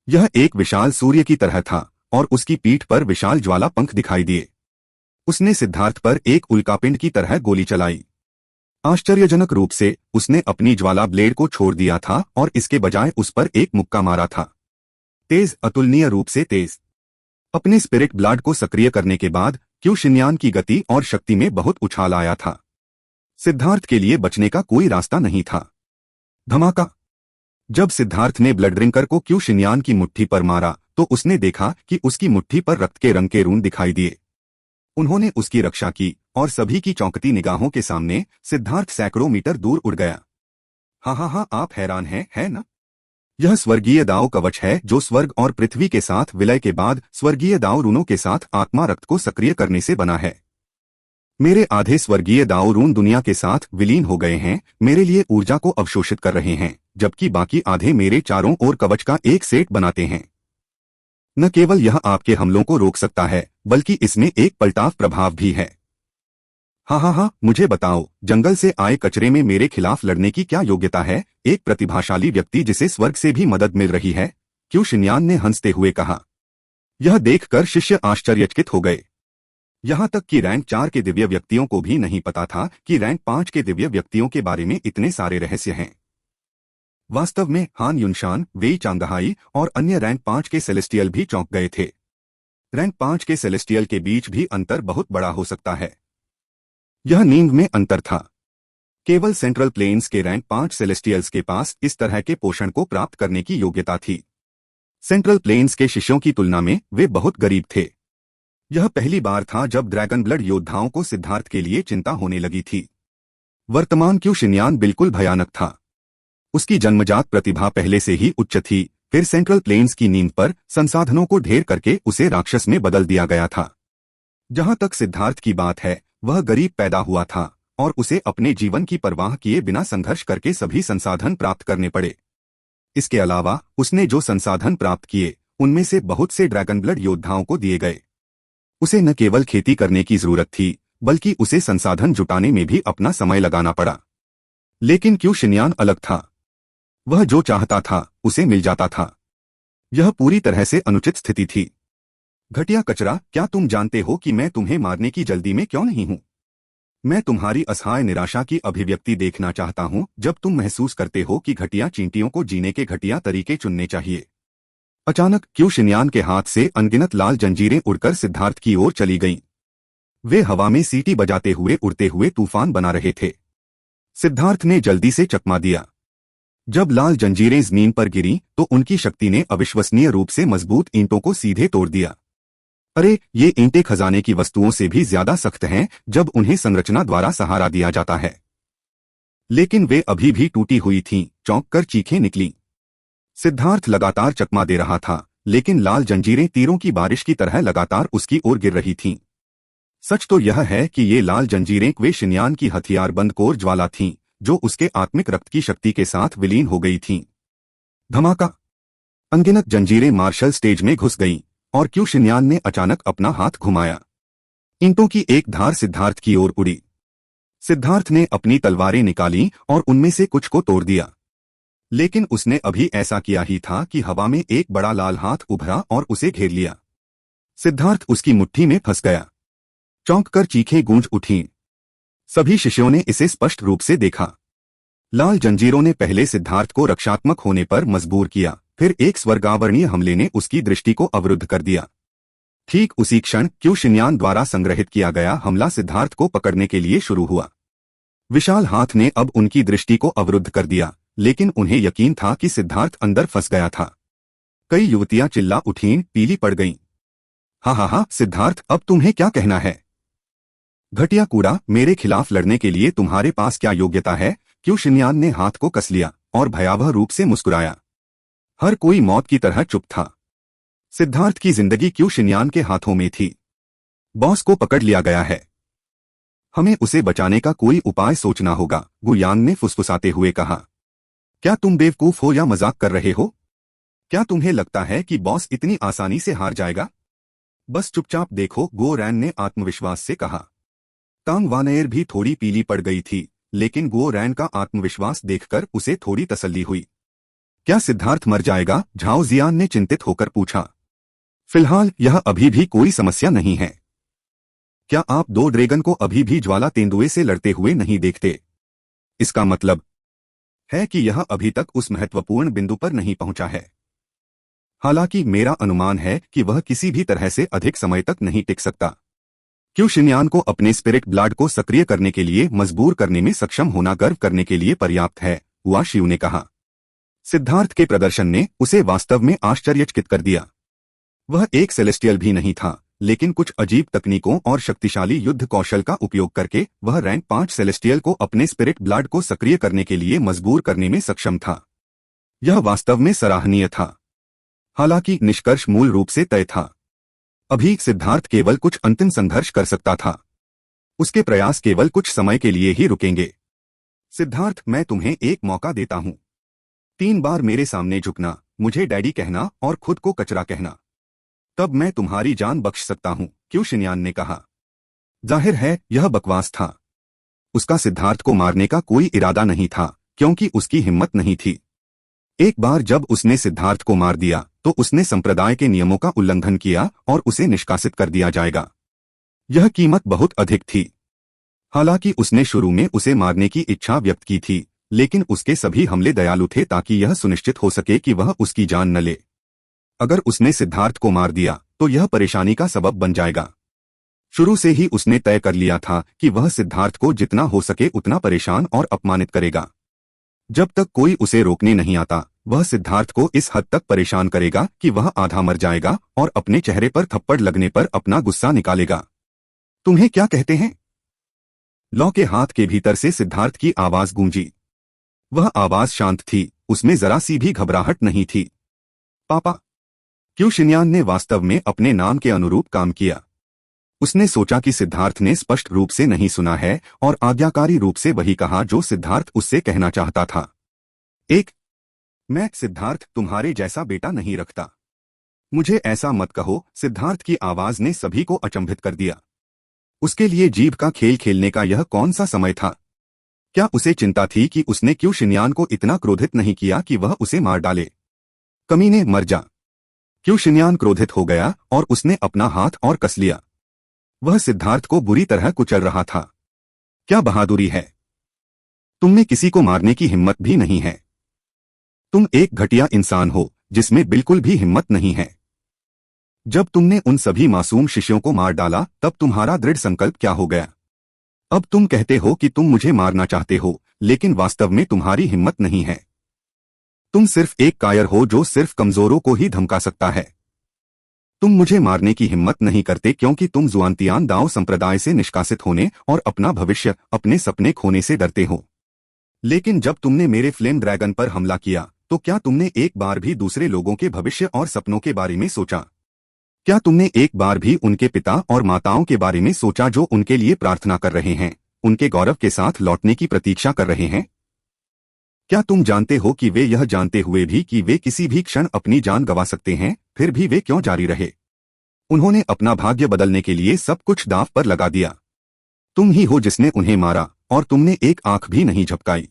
यह एक विशाल सूर्य की तरह था और उसकी पीठ पर विशाल ज्वाला पंख दिखाई दिए। उसने सिद्धार्थ पर एक उल्कापिंड की तरह गोली चलाई। आश्चर्यजनक रूप से उसने अपनी ज्वाला ब्लेड को छोड़ दिया था और इसके बजाय उस पर एक मुक्का मारा था। तेज, अतुलनीय रूप से तेज। अपने स्पिरिट ब्लड को सक्रिय करने के बाद क्यू शिन्यान की गति और शक्ति में बहुत उछाल आया था। सिद्धार्थ के लिए बचने का कोई रास्ता नहीं था। धमाका! जब सिद्धार्थ ने ब्लड ड्रिंकर को क्यू शिन्यान की मुट्ठी पर मारा तो उसने देखा कि उसकी मुट्ठी पर रक्त के रंग के रून दिखाई दिए। उन्होंने उसकी रक्षा की और सभी की चौंकती निगाहों के सामने सिद्धार्थ सैकड़ों मीटर दूर उड़ गया। हाँ, आप हैरान हैं, है ना? यह स्वर्गीय दाव कवच है जो स्वर्ग और पृथ्वी के साथ विलय के बाद स्वर्गीय दाव रूनों के साथ आत्मा रक्त को सक्रिय करने से बना है। मेरे आधे स्वर्गीय दाव रून दुनिया के साथ विलीन हो गए हैं, मेरे लिए ऊर्जा को अवशोषित कर रहे हैं, जबकि बाकी आधे मेरे चारों ओर कवच का एक सेट बनाते हैं। न केवल यह आपके हमलों को रोक सकता है, बल्कि इसमें एक पलटाव प्रभाव भी है। हाँ, मुझे बताओ, जंगल से आए कचरे में मेरे खिलाफ लड़ने की क्या योग्यता है? एक प्रतिभाशाली व्यक्ति जिसे स्वर्ग से भी मदद मिल रही है, क्यू शिन्यान ने हंसते हुए कहा। यह देखकर शिष्य आश्चर्यचकित हो गए। यहाँ तक कि रैंक 4 के दिव्य व्यक्तियों को भी नहीं पता था कि रैंक 5 के दिव्य व्यक्तियों के बारे में इतने सारे रहस्य हैं। वास्तव में हान युनशान, वेई चांगहाई और अन्य रैंक 5 के सेलेस्टियल भी चौंक गए थे। रैंक 5 के सेलेस्टियल के बीच भी अंतर बहुत बड़ा हो सकता है। यह नींद में अंतर था। केवल सेंट्रल प्लेन्स के रैंक 5 सेलेस्टियल्स के पास इस तरह के पोषण को प्राप्त करने की योग्यता थी। सेंट्रल प्लेन्स के शिष्यों की तुलना में वे बहुत गरीब थे। यह पहली बार था जब ड्रैगन ब्लड योद्धाओं को सिद्धार्थ के लिए चिंता होने लगी थी। वर्तमान क्यू शिन्यान बिल्कुल भयानक था। उसकी जन्मजात प्रतिभा पहले से ही उच्च थी, फिर सेंट्रल प्लेन्स की नींद पर संसाधनों को ढेर करके उसे राक्षस में बदल दिया गया था। जहां तक सिद्धार्थ की बात है, वह गरीब पैदा हुआ था और उसे अपने जीवन की परवाह किए बिना संघर्ष करके सभी संसाधन प्राप्त करने पड़े। इसके अलावा उसने जो संसाधन प्राप्त किए, उनमें से बहुत से ड्रैगन ब्लड योद्धाओं को दिए गए। उसे न केवल खेती करने की जरूरत थी, बल्कि उसे संसाधन जुटाने में भी अपना समय लगाना पड़ा। लेकिन क्यू शिन्यान अलग था। वह जो चाहता था उसे मिल जाता था। यह पूरी तरह से अनुचित स्थिति थी। घटिया कचरा, क्या तुम जानते हो कि मैं तुम्हें मारने की जल्दी में क्यों नहीं हूं? मैं तुम्हारी असहाय निराशा की अभिव्यक्ति देखना चाहता हूं जब तुम महसूस करते हो कि घटिया चींटियों को जीने के घटिया तरीके चुनने चाहिए। अचानक क्यू शिन्यान के हाथ से अनगिनत लाल जंजीरें उड़कर सिद्धार्थ की ओर चली गईं। वे हवा में सीटी बजाते हुए उड़ते हुए तूफान बना रहे थे। सिद्धार्थ ने जल्दी से चकमा दिया। जब लाल जंजीरें जमीन पर गिरीं तो उनकी शक्ति ने अविश्वसनीय रूप से मजबूत ईंटों को सीधे तोड़ दिया। अरे, ये ईंटें खजाने की वस्तुओं से भी ज्यादा सख्त हैं जब उन्हें संरचना द्वारा सहारा दिया जाता है। लेकिन वे अभी भी टूटी हुई थीं, चौंककर चीखें निकलीं। सिद्धार्थ लगातार चकमा दे रहा था, लेकिन लाल जंजीरें तीरों की बारिश की तरह लगातार उसकी ओर गिर रही थीं। सच तो यह है कि ये लाल जंजीरें क्वे शिन्यान की हथियारबंद कोर ज्वाला थीं, जो उसके आत्मिक रक्त की शक्ति के साथ विलीन हो गई थीं। धमाका! अनगिनत जंजीरें मार्शल स्टेज में घुस गईं और क्यू शिन्यान ने अचानक अपना हाथ घुमाया। ईंटों की एक धार सिद्धार्थ की ओर उड़ी। सिद्धार्थ ने अपनी तलवारें निकाली और उनमें से कुछ को तोड़ दिया। लेकिन उसने अभी ऐसा किया ही था कि हवा में एक बड़ा लाल हाथ उभरा और उसे घेर लिया। सिद्धार्थ उसकी मुट्ठी में फंस गया। चौंककर चीखें गूंज उठीं। सभी शिष्यों ने इसे स्पष्ट रूप से देखा। लाल जंजीरों ने पहले सिद्धार्थ को रक्षात्मक होने पर मजबूर किया, फिर एक स्वर्गावरणीय हमले ने उसकी दृष्टि को अवरुद्ध कर दिया। ठीक उसी क्षण क्यू शिन्यान द्वारा संग्रहित किया गया हमला सिद्धार्थ को पकड़ने के लिए शुरू हुआ। विशाल हाथ ने अब उनकी दृष्टि को अवरुद्ध कर दिया, लेकिन उन्हें यकीन था कि सिद्धार्थ अंदर फंस गया था। कई युवतियां चिल्ला उठीं, पीली पड़ गईं। हा, सिद्धार्थ, अब तुम्हें क्या कहना है? घटिया कूड़ा, मेरे खिलाफ लड़ने के लिए तुम्हारे पास क्या योग्यता है? क्यू शिनयान ने हाथ को कस लिया और भयावह रूप से मुस्कुराया। हर कोई मौत की तरह चुप था। सिद्धार्थ की जिंदगी क्यू शिनयान के हाथों में थी। बॉस को पकड़ लिया गया है। हमें उसे बचाने का कोई उपाय सोचना होगा, गुयांग ने फुसफुसाते हुए कहा। क्या तुम बेवकूफ हो या मजाक कर रहे हो? क्या तुम्हें लगता है कि बॉस इतनी आसानी से हार जाएगा? बस चुपचाप देखो, गो रैन ने आत्मविश्वास से कहा। तांग वानएर भी थोड़ी पीली पड़ गई थी, लेकिन गो रैन का आत्मविश्वास देखकर उसे थोड़ी तसल्ली हुई। क्या सिद्धार्थ मर जाएगा? झाओ जियान ने चिंतित होकर पूछा। फिलहाल यह अभी भी कोई समस्या नहीं है। क्या आप दो ड्रैगन को अभी भी ज्वाला तेंदुए से लड़ते हुए नहीं देखते? इसका मतलब है कि यह अभी तक उस महत्वपूर्ण बिंदु पर नहीं पहुंचा है। हालांकि मेरा अनुमान है कि वह किसी भी तरह से अधिक समय तक नहीं टिक सकता। क्यू शिनयान को अपने स्पिरिट ब्लड को सक्रिय करने के लिए मजबूर करने में सक्षम होना गर्व करने के लिए पर्याप्त है, हुआ शिव ने कहा। सिद्धार्थ के प्रदर्शन ने उसे वास्तव में आश्चर्यचकित कर दिया। वह एक सेलेस्टियल भी नहीं था, लेकिन कुछ अजीब तकनीकों और शक्तिशाली युद्ध कौशल का उपयोग करके वह रैंक 5 सेलेस्टियल को अपने स्पिरिट ब्लड को सक्रिय करने के लिए मजबूर करने में सक्षम था। यह वास्तव में सराहनीय था। हालांकि निष्कर्ष मूल रूप से तय था। अभी सिद्धार्थ केवल कुछ अंतिम संघर्ष कर सकता था। उसके प्रयास केवल कुछ समय के लिए ही रुकेंगे। सिद्धार्थ, मैं तुम्हें एक मौका देता हूं। 3 बार मेरे सामने झुकना, मुझे डैडी कहना और खुद को कचरा कहना। तब मैं तुम्हारी जान बख्श सकता हूं, क्यू शिनयान ने कहा। जाहिर है यह बकवास था। उसका सिद्धार्थ को मारने का कोई इरादा नहीं था, क्योंकि उसकी हिम्मत नहीं थी। एक बार जब उसने सिद्धार्थ को मार दिया तो उसने संप्रदाय के नियमों का उल्लंघन किया और उसे निष्कासित कर दिया जाएगा। यह कीमत बहुत अधिक थी। हालांकि उसने शुरू में उसे मारने की इच्छा व्यक्त की थी, लेकिन उसके सभी हमले दयालु थे ताकि यह सुनिश्चित हो सके कि वह उसकी जान न ले। अगर उसने सिद्धार्थ को मार दिया तो यह परेशानी का सबब बन जाएगा। शुरू से ही उसने तय कर लिया था कि वह सिद्धार्थ को जितना हो सके उतना परेशान और अपमानित करेगा। जब तक कोई उसे रोकने नहीं आता, वह सिद्धार्थ को इस हद तक परेशान करेगा कि वह आधा मर जाएगा और अपने चेहरे पर थप्पड़ लगने पर अपना गुस्सा निकालेगा। तुम्हें क्या कहते हैं? लॉ के हाथ के भीतर से सिद्धार्थ की आवाज गूंजी। वह आवाज शांत थी, उसमें जरा सी भी घबराहट नहीं थी। पापा। क्यू शिनयान ने वास्तव में अपने नाम के अनुरूप काम किया। उसने सोचा कि सिद्धार्थ ने स्पष्ट रूप से नहीं सुना है और आज्ञाकारी रूप से वही कहा जो सिद्धार्थ उससे कहना चाहता था। मैं सिद्धार्थ तुम्हारे जैसा बेटा नहीं रखता। मुझे ऐसा मत कहो। सिद्धार्थ की आवाज ने सभी को अचंभित कर दिया। उसके लिए जीभ का खेल खेलने का यह कौन सा समय था? क्या उसे चिंता थी कि उसने क्यू शिनयान को इतना क्रोधित नहीं किया कि वह उसे मार डाले? कमीने, मर जा। क्यू शिनयान क्रोधित हो गया और उसने अपना हाथ और कस लिया। वह सिद्धार्थ को बुरी तरह कुचल रहा था। क्या बहादुरी है! तुमने किसी को मारने की हिम्मत भी नहीं है। तुम एक घटिया इंसान हो जिसमें बिल्कुल भी हिम्मत नहीं है। जब तुमने उन सभी मासूम शिष्यों को मार डाला तब तुम्हारा दृढ़ संकल्प क्या हो गया? अब तुम कहते हो कि तुम मुझे मारना चाहते हो, लेकिन वास्तव में तुम्हारी हिम्मत नहीं है। तुम सिर्फ एक कायर हो जो सिर्फ कमजोरों को ही धमका सकता है। तुम मुझे मारने की हिम्मत नहीं करते क्योंकि तुम जुआनतियान दाओ संप्रदाय से निष्कासित होने और अपना भविष्य, अपने सपने खोने से डरते हो। लेकिन जब तुमने मेरे फ्लेम ड्रैगन पर हमला किया तो क्या तुमने एक बार भी दूसरे लोगों के भविष्य और सपनों के बारे में सोचा? क्या तुमने एक बार भी उनके पिता और माताओं के बारे में सोचा जो उनके लिए प्रार्थना कर रहे हैं, उनके गौरव के साथ लौटने की प्रतीक्षा कर रहे हैं? क्या तुम जानते हो कि वे यह जानते हुए भी कि वे किसी भी क्षण अपनी जान गंवा सकते हैं, फिर भी वे क्यों जारी रहे? उन्होंने अपना भाग्य बदलने के लिए सब कुछ दांव पर लगा दिया। तुम ही हो जिसने उन्हें मारा और तुमने एक आंख भी नहीं झपकाई।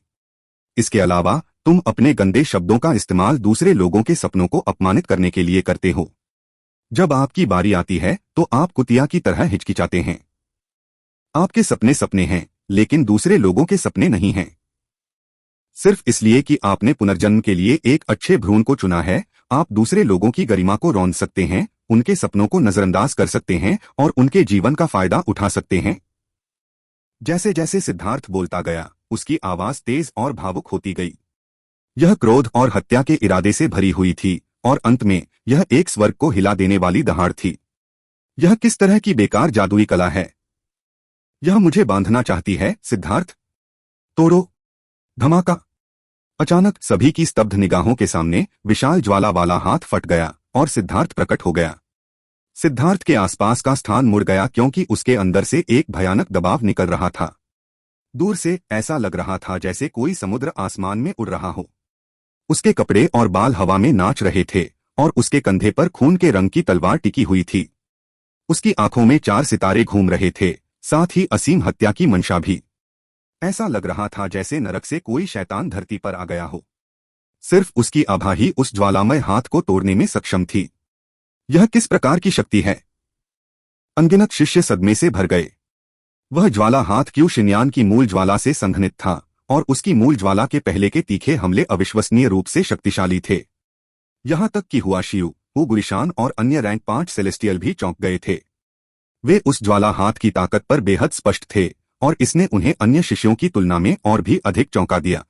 इसके अलावा तुम अपने गंदे शब्दों का इस्तेमाल दूसरे लोगों के सपनों को अपमानित करने के लिए करते हो। जब आपकी बारी आती है तो आप कुतिया की तरह हिचकिचाते हैं। आपके सपने सपने हैं, लेकिन दूसरे लोगों के सपने नहीं हैं। सिर्फ इसलिए कि आपने पुनर्जन्म के लिए एक अच्छे भ्रूण को चुना है, आप दूसरे लोगों की गरिमा को रौंद सकते हैं, उनके सपनों को नजरअंदाज कर सकते हैं और उनके जीवन का फायदा उठा सकते हैं। जैसे जैसे सिद्धार्थ बोलता गया, उसकी आवाज तेज और भावुक होती गई। यह क्रोध और हत्या के इरादे से भरी हुई थी और अंत में यह एक स्वर्ग को हिला देने वाली दहाड़ थी। यह किस तरह की बेकार जादुई कला है? यह मुझे बांधना चाहती है, सिद्धार्थ। तोड़ो। धमाका। अचानक सभी की स्तब्ध निगाहों के सामने विशाल ज्वाला वाला हाथ फट गया और सिद्धार्थ प्रकट हो गया। सिद्धार्थ के आसपास का स्थान मुड़ गया क्योंकि उसके अंदर से एक भयानक दबाव निकल रहा था। दूर से ऐसा लग रहा था जैसे कोई समुद्र आसमान में उड़ रहा हो। उसके कपड़े और बाल हवा में नाच रहे थे और उसके कंधे पर खून के रंग की तलवार टिकी हुई थी। उसकी आंखों में 4 सितारे घूम रहे थे, साथ ही असीम हत्या की मंशा भी। ऐसा लग रहा था जैसे नरक से कोई शैतान धरती पर आ गया हो। सिर्फ उसकी आभा ही उस ज्वालामय हाथ को तोड़ने में सक्षम थी। यह किस प्रकार की शक्ति है? अनगिनत शिष्य सदमे से भर गए। वह ज्वाला हाथ क्यू शिन्यान की मूल ज्वाला से संघनित था और उसकी मूल ज्वाला के पहले के तीखे हमले अविश्वसनीय रूप से शक्तिशाली थे। यहां तक कि हुआ शियू, गुलिशान और अन्य रैंक 5 सेलेस्टियल भी चौंक गए थे। वे उस ज्वाला हाथ की ताकत पर बेहद स्पष्ट थे और इसने उन्हें अन्य शिष्यों की तुलना में और भी अधिक चौंका दिया।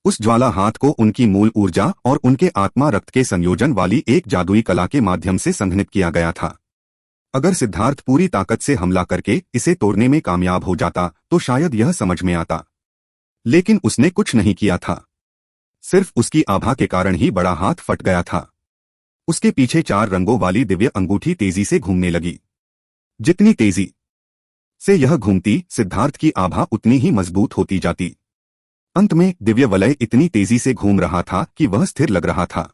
उस ज्वाला हाथ को उनकी मूल ऊर्जा और उनके आत्मा रक्त के संयोजन वाली एक जादुई कला के माध्यम से संघनित किया गया था। अगर सिद्धार्थ पूरी ताकत से हमला करके इसे तोड़ने में कामयाब हो जाता तो शायद यह समझ में आता, लेकिन उसने कुछ नहीं किया था। सिर्फ उसकी आभा के कारण ही बड़ा हाथ फट गया था। उसके पीछे 4 रंगों वाली दिव्य अंगूठी तेजी से घूमने लगी। जितनी तेजी से यह घूमती, सिद्धार्थ की आभा उतनी ही मजबूत होती जाती। अंत में दिव्य वलय इतनी तेजी से घूम रहा था कि वह स्थिर लग रहा था।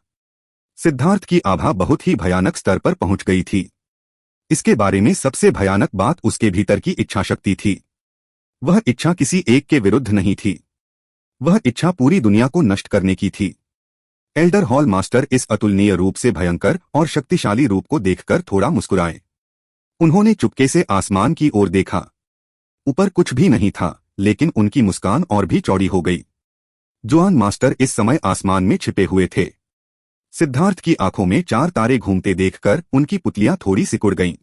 सिद्धार्थ की आभा बहुत ही भयानक स्तर पर पहुंच गई थी। इसके बारे में सबसे भयानक बात उसके भीतर की इच्छा शक्ति थी। वह इच्छा किसी एक के विरुद्ध नहीं थी, वह इच्छा पूरी दुनिया को नष्ट करने की थी। एल्डर हॉल मास्टर इस अतुलनीय रूप से भयंकर और शक्तिशाली रूप को देखकर थोड़ा मुस्कुराए। उन्होंने चुपके से आसमान की ओर देखा। ऊपर कुछ भी नहीं था, लेकिन उनकी मुस्कान और भी चौड़ी हो गई। जुआन मास्टर इस समय आसमान में छिपे हुए थे। सिद्धार्थ की आंखों में 4 तारे घूमते देखकर उनकी पुतलियां थोड़ी सिकुड़ गईं।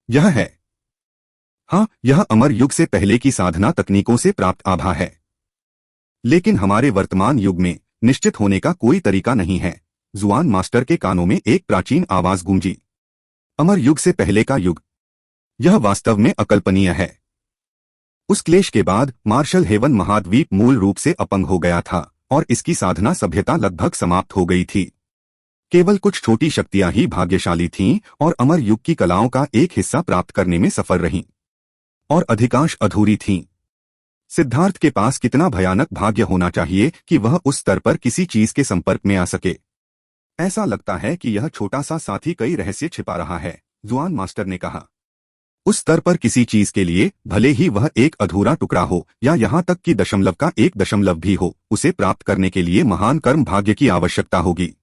यह है, हाँ, यह अमर युग से पहले की साधना तकनीकों से प्राप्त आभा है। लेकिन हमारे वर्तमान युग में निश्चित होने का कोई तरीका नहीं है। जुआन मास्टर के कानों में एक प्राचीन आवाज गूंजी। अमर युग से पहले का युग, यह वास्तव में अकल्पनीय है। उस क्लेश के बाद मार्शल हेवन महाद्वीप मूल रूप से अपंग हो गया था और इसकी साधना सभ्यता लगभग समाप्त हो गई थी। केवल कुछ छोटी शक्तियां ही भाग्यशाली थीं और अमर युग की कलाओं का एक हिस्सा प्राप्त करने में सफल रहीं, और अधिकांश अधूरी थीं। सिद्धार्थ के पास कितना भयानक भाग्य होना चाहिए कि वह उस स्तर पर किसी चीज के संपर्क में आ सके। ऐसा लगता है कि यह छोटा सा साथी कई रहस्य छिपा रहा है, जुआन मास्टर ने कहा। उस स्तर पर किसी चीज के लिए, भले ही वह एक अधूरा टुकड़ा हो या यहाँ तक कि दशमलव का 1 दशमलव भी हो, उसे प्राप्त करने के लिए महान कर्म भाग्य की आवश्यकता होगी।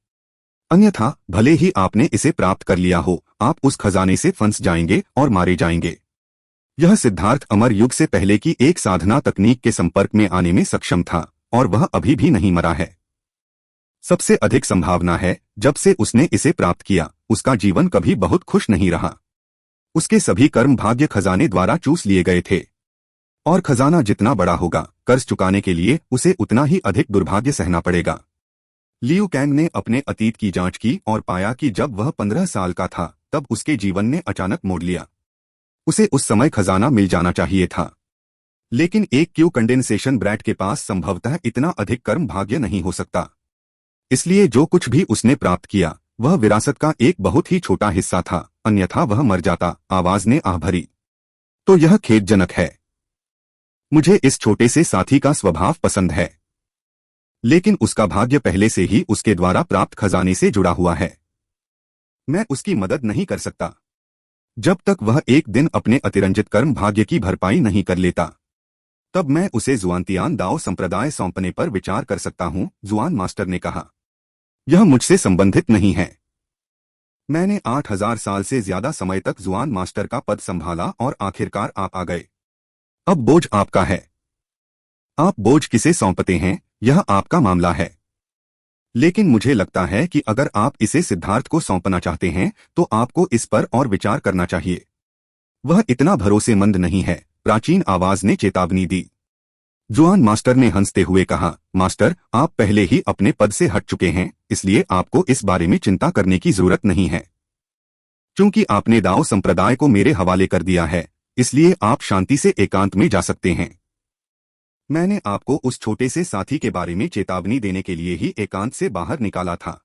अन्यथा भले ही आपने इसे प्राप्त कर लिया हो, आप उस खजाने से फंस जाएंगे और मारे जाएंगे। यह सिद्धार्थ अमर युग से पहले की एक साधना तकनीक के संपर्क में आने में सक्षम था और वह अभी भी नहीं मरा है। सबसे अधिक संभावना है, जब से उसने इसे प्राप्त किया, उसका जीवन कभी बहुत खुश नहीं रहा। उसके सभी कर्म भाग्य खजाने द्वारा चूस लिए गए थे, और खजाना जितना बड़ा होगा, कर्ज चुकाने के लिए उसे उतना ही अधिक दुर्भाग्य सहना पड़ेगा। लियू कैंग ने अपने अतीत की जांच की और पाया कि जब वह 15 साल का था, तब उसके जीवन ने अचानक मोड़ लिया। उसे उस समय खजाना मिल जाना चाहिए था, लेकिन एक क्यू कंडेंसेशन ब्रैट के पास संभवतः इतना अधिक कर्म भाग्य नहीं हो सकता। इसलिए जो कुछ भी उसने प्राप्त किया, वह विरासत का एक बहुत ही छोटा हिस्सा था, अन्यथा वह मर जाता। आवाज ने आह भरी। तो यह खेदजनक है। मुझे इस छोटे से साथी का स्वभाव पसंद है, लेकिन उसका भाग्य पहले से ही उसके द्वारा प्राप्त खजाने से जुड़ा हुआ है। मैं उसकी मदद नहीं कर सकता जब तक वह एक दिन अपने अतिरंजित कर्म भाग्य की भरपाई नहीं कर लेता। तब मैं उसे जुआनतियान दाओ संप्रदाय सौंपने पर विचार कर सकता हूं, जुआन मास्टर ने कहा। यह मुझसे संबंधित नहीं है। मैंने 8000 साल से ज्यादा समय तक जुआन मास्टर का पद संभाला और आखिरकार आप आ गए। अब बोझ आपका है। आप बोझ किसे सौंपते हैं, यह आपका मामला है। लेकिन मुझे लगता है कि अगर आप इसे सिद्धार्थ को सौंपना चाहते हैं, तो आपको इस पर और विचार करना चाहिए। वह इतना भरोसेमंद नहीं है, प्राचीन आवाज ने चेतावनी दी। जुआन मास्टर ने हंसते हुए कहा, मास्टर, आप पहले ही अपने पद से हट चुके हैं, इसलिए आपको इस बारे में चिंता करने की जरूरत नहीं है। क्योंकि आपने दाओ संप्रदाय को मेरे हवाले कर दिया है, इसलिए आप शांति से एकांत में जा सकते हैं। मैंने आपको उस छोटे से साथी के बारे में चेतावनी देने के लिए ही एकांत से बाहर निकाला था।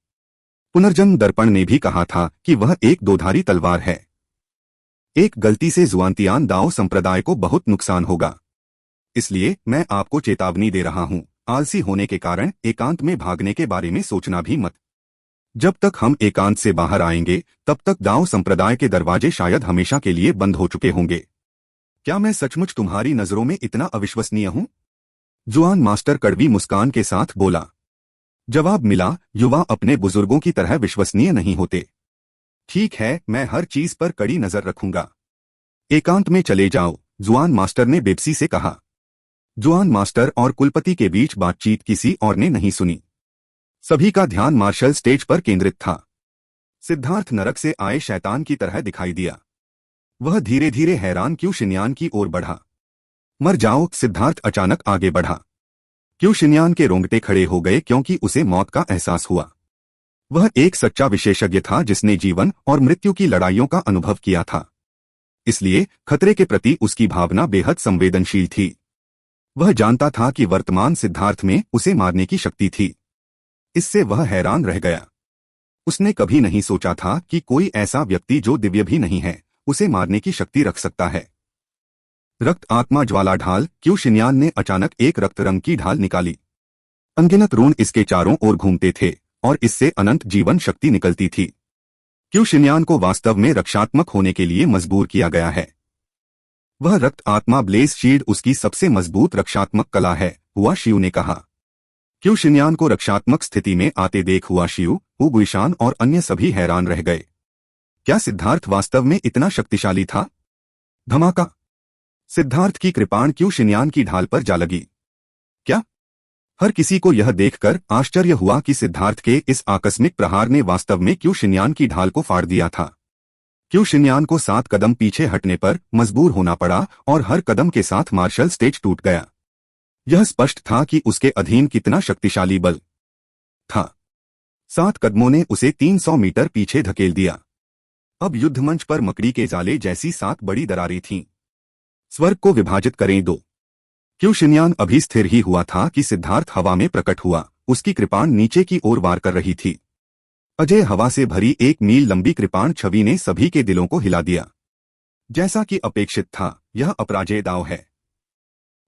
पुनर्जन्म दर्पण ने भी कहा था कि वह एक दोधारी तलवार है। एक गलती से जुआनतियान दाओ संप्रदाय को बहुत नुकसान होगा। इसलिए मैं आपको चेतावनी दे रहा हूं, आलसी होने के कारण एकांत में भागने के बारे में सोचना भी मत। जब तक हम एकांत से बाहर आएंगे तब तक दाओ संप्रदाय के दरवाजे शायद हमेशा के लिए बंद हो चुके होंगे। क्या मैं सचमुच तुम्हारी नजरों में इतना अविश्वसनीय हूं? जुआन मास्टर कड़वी मुस्कान के साथ बोला। जवाब मिला, युवा अपने बुजुर्गों की तरह विश्वसनीय नहीं होते। ठीक है, मैं हर चीज पर कड़ी नजर रखूंगा। एकांत में चले जाओ, जुआन मास्टर ने बेबसी से कहा। जुआन मास्टर और कुलपति के बीच बातचीत किसी और ने नहीं सुनी। सभी का ध्यान मार्शल स्टेज पर केंद्रित था। सिद्धार्थ नरक से आए शैतान की तरह दिखाई दिया। वह धीरे धीरे हैरान क्यू शिन्यान की ओर बढ़ा। मर जाओ, सिद्धार्थ अचानक आगे बढ़ा। क्यू शिन्यान के रोंगटे खड़े हो गए क्योंकि उसे मौत का एहसास हुआ। वह एक सच्चा विशेषज्ञ था जिसने जीवन और मृत्यु की लड़ाइयों का अनुभव किया था। इसलिए खतरे के प्रति उसकी भावना बेहद संवेदनशील थी। वह जानता था कि वर्तमान सिद्धार्थ में उसे मारने की शक्ति थी। इससे वह हैरान रह गया। उसने कभी नहीं सोचा था कि कोई ऐसा व्यक्ति जो दिव्य भी नहीं है उसे मारने की शक्ति रख सकता है। रक्त आत्मा ज्वाला ढाल, क्यू शिन्यान ने अचानक एक रक्त रंग की ढाल निकाली। अनगिनत रून इसके चारों ओर घूमते थे और इससे अनंत जीवन शक्ति निकलती थी। क्यू शिन्यान को वास्तव में रक्षात्मक होने के लिए मजबूर किया गया है। वह रक्त आत्मा ब्लेज शील्ड उसकी सबसे मजबूत रक्षात्मक कला है, हुआ शिव ने कहा। क्यू शिन्यान को रक्षात्मक स्थिति में आते देख हुआ शिव, गुईशान और अन्य सभी हैरान रह गए। क्या सिद्धार्थ वास्तव में इतना शक्तिशाली था? धमाका! सिद्धार्थ की कृपाण क्यू शिन्यान की ढाल पर जा लगी। क्या? हर किसी को यह देखकर आश्चर्य हुआ कि सिद्धार्थ के इस आकस्मिक प्रहार ने वास्तव में क्यू शिन्यान की ढाल को फाड़ दिया था। क्यू शिन्यान को 7 कदम पीछे हटने पर मजबूर होना पड़ा और हर कदम के साथ मार्शल स्टेज टूट गया। यह स्पष्ट था कि उसके अधीन कितना शक्तिशाली बल था। 7 कदमों ने उसे 300 मीटर पीछे धकेल दिया। अब युद्धमंच पर मकड़ी के जाले जैसी 7 बड़ी दरारें थीं। स्वर्ग को विभाजित करें 2। क्यू शिन्यान अभी स्थिर ही हुआ था कि सिद्धार्थ हवा में प्रकट हुआ। उसकी कृपाण नीचे की ओर वार कर रही थी। अजय हवा से भरी 1 मील लंबी कृपाण छवि ने सभी के दिलों को हिला दिया। जैसा कि अपेक्षित था, यह अपराजेय दाव है।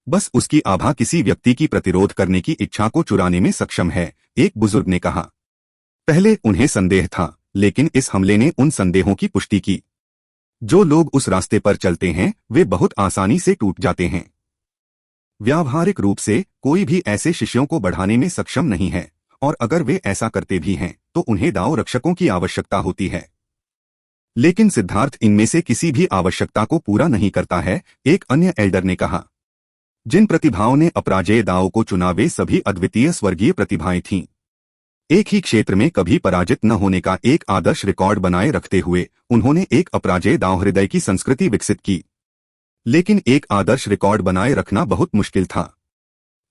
बस उसकी आभा किसी व्यक्ति की प्रतिरोध करने की इच्छा को चुराने में सक्षम है, एक बुजुर्ग ने कहा। पहले उन्हें संदेह था, लेकिन इस हमले ने उन संदेहों की पुष्टि की। जो लोग उस रास्ते पर चलते हैं वे बहुत आसानी से टूट जाते हैं। व्यावहारिक रूप से कोई भी ऐसे शिष्यों को बढ़ाने में सक्षम नहीं है, और अगर वे ऐसा करते भी हैं तो उन्हें दाव रक्षकों की आवश्यकता होती है। लेकिन सिद्धार्थ इनमें से किसी भी आवश्यकता को पूरा नहीं करता है, एक अन्य एल्डर ने कहा। जिन प्रतिभाओं ने अपराजेय दाव को चुना वे सभी अद्वितीय स्वर्गीय प्रतिभाएं थीं। एक ही क्षेत्र में कभी पराजित न होने का एक आदर्श रिकॉर्ड बनाए रखते हुए उन्होंने एक अपराजेय दाव हृदय की संस्कृति विकसित की। लेकिन एक आदर्श रिकॉर्ड बनाए रखना बहुत मुश्किल था।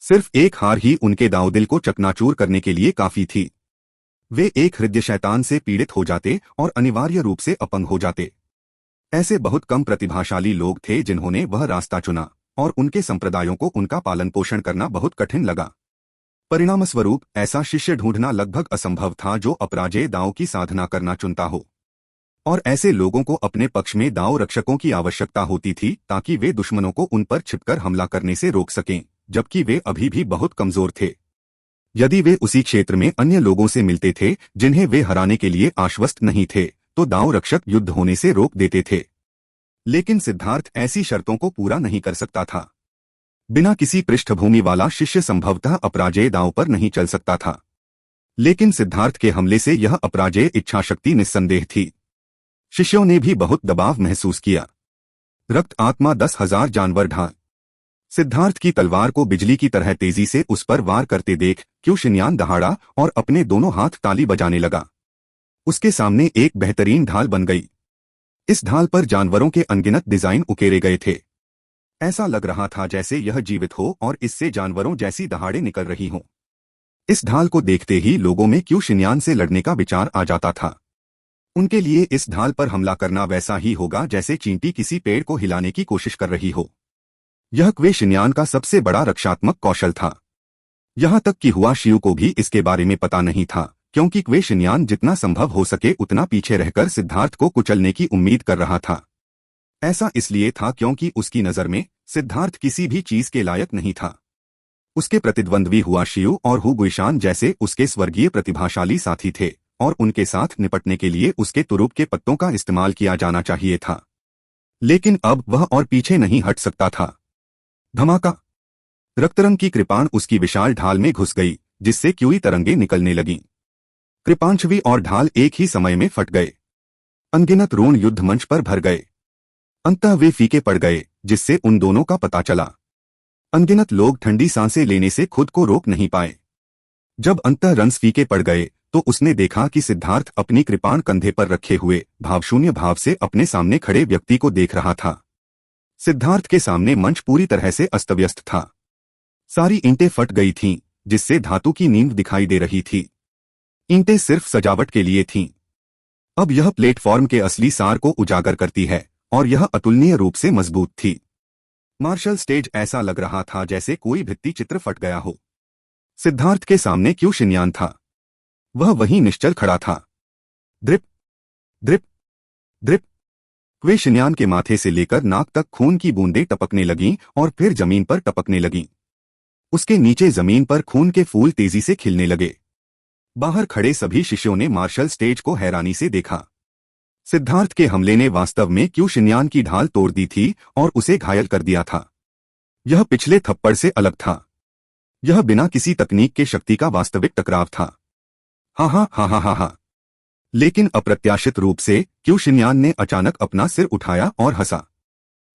सिर्फ एक हार ही उनके दाव दिल को चकनाचूर करने के लिए काफी थी। वे एक हृदय शैतान से पीड़ित हो जाते और अनिवार्य रूप से अपंग हो जाते। ऐसे बहुत कम प्रतिभाशाली लोग थे जिन्होंने वह रास्ता चुना, और उनके संप्रदायों को उनका पालन पोषण करना बहुत कठिन लगा। परिणामस्वरूप ऐसा शिष्य ढूंढना लगभग असंभव था जो अपराजेय दाव की साधना करना चुनता हो। और ऐसे लोगों को अपने पक्ष में दाव रक्षकों की आवश्यकता होती थी ताकि वे दुश्मनों को उन पर छिपकर हमला करने से रोक सकें, जबकि वे अभी भी बहुत कमजोर थे। यदि वे उसी क्षेत्र में अन्य लोगों से मिलते थे जिन्हें वे हराने के लिए आश्वस्त नहीं थे, तो दाव रक्षक युद्ध होने से रोक देते थे। लेकिन सिद्धार्थ ऐसी शर्तों को पूरा नहीं कर सकता था। बिना किसी पृष्ठभूमि वाला शिष्य संभवतः अपराजेय दांव पर नहीं चल सकता था। लेकिन सिद्धार्थ के हमले से यह अपराजेय इच्छाशक्ति निस्संदेह थी। शिष्यों ने भी बहुत दबाव महसूस किया। रक्त आत्मा 10,000 जानवर ढाल। सिद्धार्थ की तलवार को बिजली की तरह तेजी से उस पर वार करते देख क्यू शिन्यान दहाड़ा और अपने दोनों हाथ ताली बजाने लगा। उसके सामने एक बेहतरीन ढाल बन गई। इस ढाल पर जानवरों के अनगिनत डिजाइन उकेरे गए थे। ऐसा लग रहा था जैसे यह जीवित हो और इससे जानवरों जैसी दहाड़े निकल रही हों। इस ढाल को देखते ही लोगों में क्यू शिनयान से लड़ने का विचार आ जाता था। उनके लिए इस ढाल पर हमला करना वैसा ही होगा जैसे चींटी किसी पेड़ को हिलाने की कोशिश कर रही हो। यह क्वे शिनयान का सबसे बड़ा रक्षात्मक कौशल था। यहाँ तक कि हुआ शियू को भी इसके बारे में पता नहीं था, क्योंकि क्वे शिनयान जितना संभव हो सके उतना पीछे रहकर सिद्धार्थ को कुचलने की उम्मीद कर रहा था। ऐसा इसलिए था क्योंकि उसकी नज़र में सिद्धार्थ किसी भी चीज के लायक नहीं था। उसके प्रतिद्वंद्वी हुआ शियू और हु गुइशान जैसे उसके स्वर्गीय प्रतिभाशाली साथी थे, और उनके साथ निपटने के लिए उसके तुरुप के पत्तों का इस्तेमाल किया जाना चाहिए था। लेकिन अब वह और पीछे नहीं हट सकता था। धमाका! रक्तरंग की कृपाण उसकी विशाल ढाल में घुस गई, जिससे क्यूई तरंगे निकलने लगीं। कृपांशवी और ढाल एक ही समय में फट गए। अनगिनत रून युद्ध मंच पर भर गए। अंततः वे फीके पड़ गए, जिससे उन दोनों का पता चला। अनगिनत लोग ठंडी सांसें लेने से खुद को रोक नहीं पाए। जब अंततः रंस फीके पड़ गए तो उसने देखा कि सिद्धार्थ अपनी कृपाण कंधे पर रखे हुए भावशून्य भाव से अपने सामने खड़े व्यक्ति को देख रहा था। सिद्धार्थ के सामने मंच पूरी तरह से अस्तव्यस्त था। सारी ईंटें फट गई थीं, जिससे धातु की नींव दिखाई दे रही थी। ईंटें सिर्फ सजावट के लिए थीं। अब यह प्लेटफॉर्म के असली सार को उजागर करती है, और यह अतुलनीय रूप से मजबूत थी। मार्शल स्टेज ऐसा लग रहा था जैसे कोई भित्ति चित्र फट गया हो। सिद्धार्थ के सामने क्यू शिनयान था। वह वहीं निश्चल खड़ा था। Drip drip drip. क्वे शिनयान के माथे से लेकर नाक तक खून की बूंदें टपकने लगीं और फिर जमीन पर टपकने लगीं। उसके नीचे जमीन पर खून के फूल तेजी से खिलने लगे। बाहर खड़े सभी शिष्यों ने मार्शल स्टेज को हैरानी से देखा। सिद्धार्थ के हमले ने वास्तव में क्यू शिनयान की ढाल तोड़ दी थी और उसे घायल कर दिया था। यह पिछले थप्पड़ से अलग था। यह बिना किसी तकनीक के शक्ति का वास्तविक टकराव था। हा हा हा हा हा हा। लेकिन अप्रत्याशित रूप से क्यू शिनयान ने अचानक अपना सिर उठाया और हंसा।